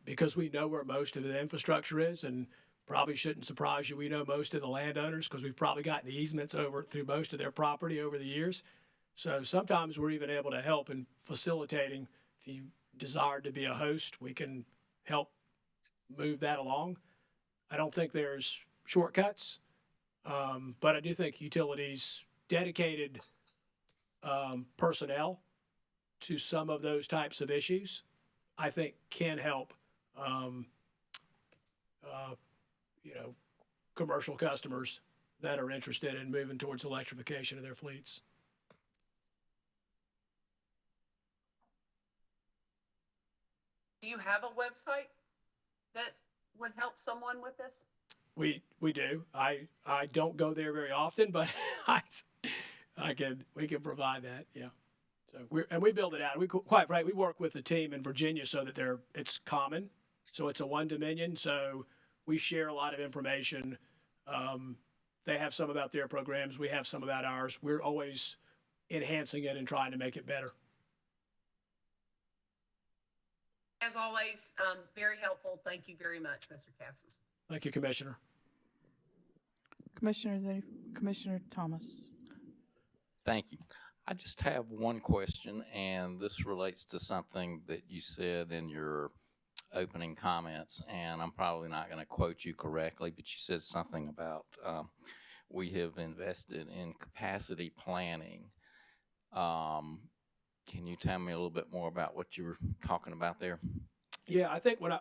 [SPEAKER 12] Because we know where most of the infrastructure is, and probably shouldn't surprise you, we know most of the landowners because we've probably gotten easements through most of their property over the years. So sometimes we're even able to help in facilitating. If you desire to be a host, we can help move that along. I don't think there's shortcuts, but I do think utilities dedicated personnel to some of those types of issues, I think, can help commercial customers that are interested in moving towards electrification of their fleets.
[SPEAKER 5] Do you have a website that would help someone with this?
[SPEAKER 12] We do. I don't go there very often, but we can provide that. Yeah. So we build it out. Quite frankly, we work with a team in Virginia so that it's common. So it's a one dominion. So we share a lot of information. They have some about their programs. We have some about ours. We're always enhancing it and trying to make it better.
[SPEAKER 5] As always, very helpful. Thank you very much, Mr. Cassis.
[SPEAKER 12] Thank you, Commissioner.
[SPEAKER 1] Commissioner Thomas.
[SPEAKER 15] Thank you. I just have one question, and this relates to something that you said in your opening comments, and I'm probably not going to quote you correctly, but you said something about we have invested in capacity planning. Can you tell me a little bit more about what you were talking about there?
[SPEAKER 12] Yeah, I think and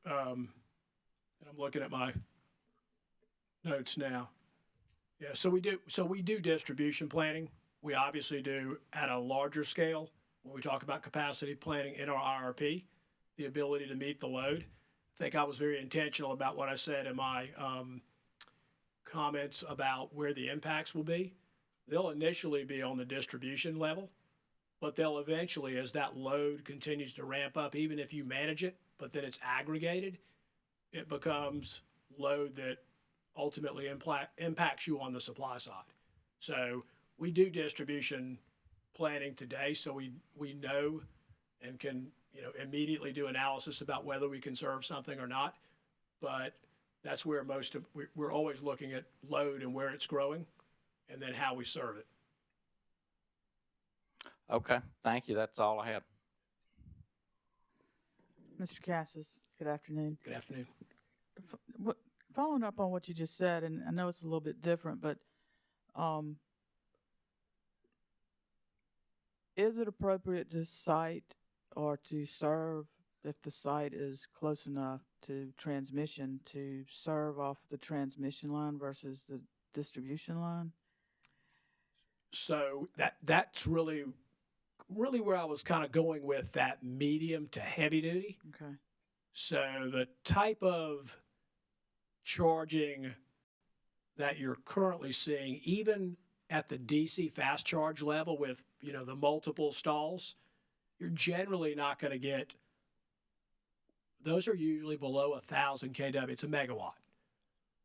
[SPEAKER 12] I'm looking at my notes now. Yeah, so we do distribution planning. We obviously do at a larger scale when we talk about capacity planning in our IRP, the ability to meet the load. I think I was very intentional about what I said in my comments about where the impacts will be. They'll initially be on the distribution level, but they'll eventually, as that load continues to ramp up, even if you manage it, but then it's aggregated, it becomes load that ultimately impacts you on the supply side. So we do distribution planning today, so we know and can immediately do analysis about whether we can serve something or not. But that's where we're always looking at load and where it's growing, and then how we serve it.
[SPEAKER 15] Okay, thank you. That's all I had.
[SPEAKER 1] Mr. Cassis, good afternoon.
[SPEAKER 12] Good afternoon.
[SPEAKER 1] Following up on what you just said, and I know it's a little bit different, but is it appropriate to site or to serve, if the site is close enough to transmission, to serve off the transmission line versus the distribution line?
[SPEAKER 12] So that's really where I was kind of going with that medium to heavy duty.
[SPEAKER 1] Okay.
[SPEAKER 12] So the type of charging that you're currently seeing, even at the DC fast charge level with, the multiple stalls, you're generally not going to get, those are usually below 1,000 kW. It's a megawatt.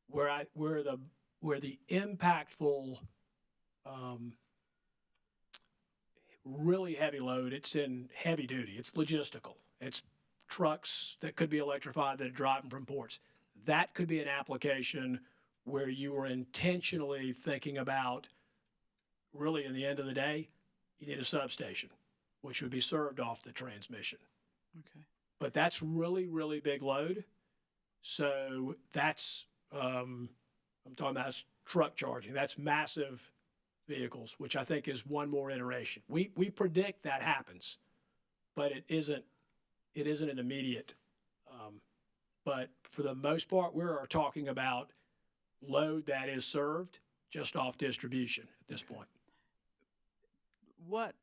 [SPEAKER 12] Where the impactful, really heavy load, it's in heavy duty. It's logistical. It's trucks that could be electrified that are driving from ports. That could be an application where you are intentionally thinking about, really, in the end of the day, you need a substation, which would be served off the transmission.
[SPEAKER 1] Okay.
[SPEAKER 12] But that's really, really big load. So that's, I'm talking about truck charging. That's massive vehicles, which I think is one more iteration. We predict that happens, but it isn't an immediate. But for the most part, we're talking about load that is served just off distribution at this point.
[SPEAKER 1] What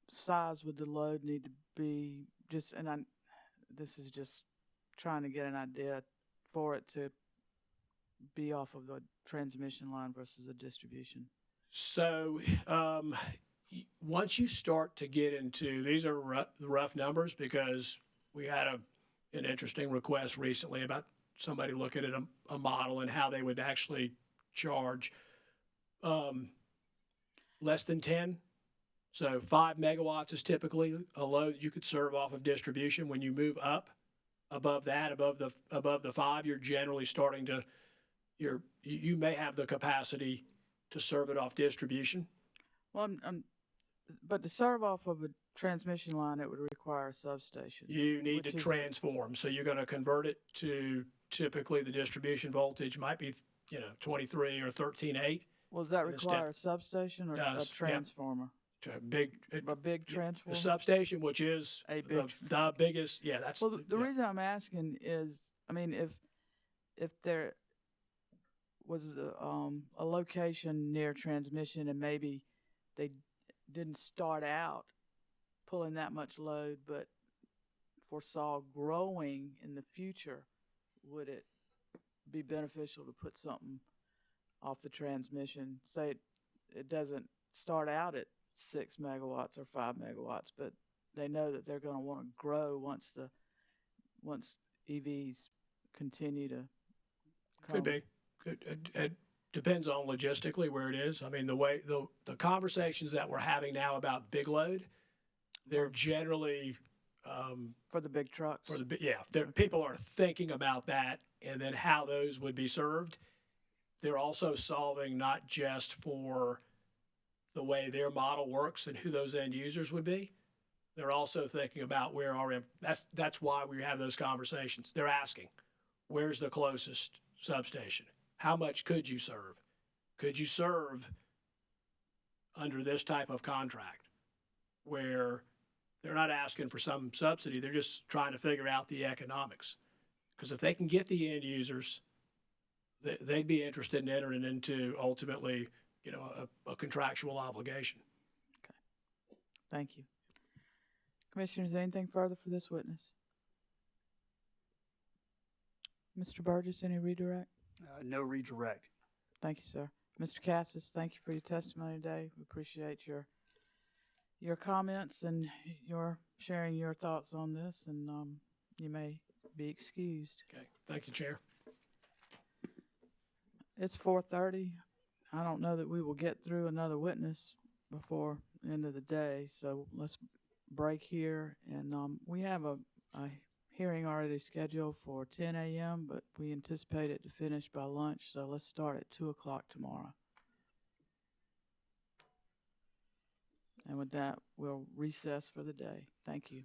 [SPEAKER 1] size would the load need to be? This is just trying to get an idea for it to be off of the transmission line versus a distribution.
[SPEAKER 12] So once you start to get into, these are rough numbers, because we had an interesting request recently about somebody looking at a model and how they would actually charge less than 10. So 5 megawatts is typically a load you could serve off of distribution. When you move up above that, above the 5, you're generally starting to, you may have the capacity to serve it off distribution.
[SPEAKER 1] Well, but to serve off of a transmission line, it would require a substation.
[SPEAKER 12] You need to transform. So you're going to convert it to, typically the distribution voltage might be, 23 or 13.8.
[SPEAKER 1] Well, does that require a substation or a transformer?
[SPEAKER 12] Yeah. A big
[SPEAKER 1] transformer?
[SPEAKER 12] A substation, which is the biggest. Yeah, that's.
[SPEAKER 1] Well, the reason I'm asking is, if there was a location near transmission and maybe they didn't start out pulling that much load, but foresaw growing in the future, would it be beneficial to put something off the transmission? Say it doesn't start out at 6 megawatts or 5 megawatts, but they know that they're going to want to grow once EVs continue to come.
[SPEAKER 12] Could be. depends on logistically where it is. I mean, the conversations that we're having now about big load, they're generally
[SPEAKER 1] For the big trucks?
[SPEAKER 12] people are thinking about that and then how those would be served. They're also solving not just for the way their model works and who those end users would be. They're also thinking about where that's why we have those conversations. They're asking, where's the closest substation? How much could you serve? Could you serve under this type of contract where they're not asking for some subsidy, they're just trying to figure out the economics. Because if they can get the end users, they'd be interested in entering into ultimately, a contractual obligation.
[SPEAKER 1] Okay. Thank you. Commissioners, anything further for this witness? Mr. Burgess, any redirect?
[SPEAKER 11] No redirect.
[SPEAKER 1] Thank you, sir. Mr. Cassis, thank you for your testimony today. We appreciate your comments and your sharing your thoughts on this, and you may be excused.
[SPEAKER 12] Okay. Thank you, Chair.
[SPEAKER 1] It's 4:30. I don't know that we will get through another witness before the end of the day, so let's break here. And we have a hearing already scheduled for 10 a.m., but we anticipate it to finish by lunch, so let's start at 2 o'clock tomorrow. And with that, we'll recess for the day. Thank you.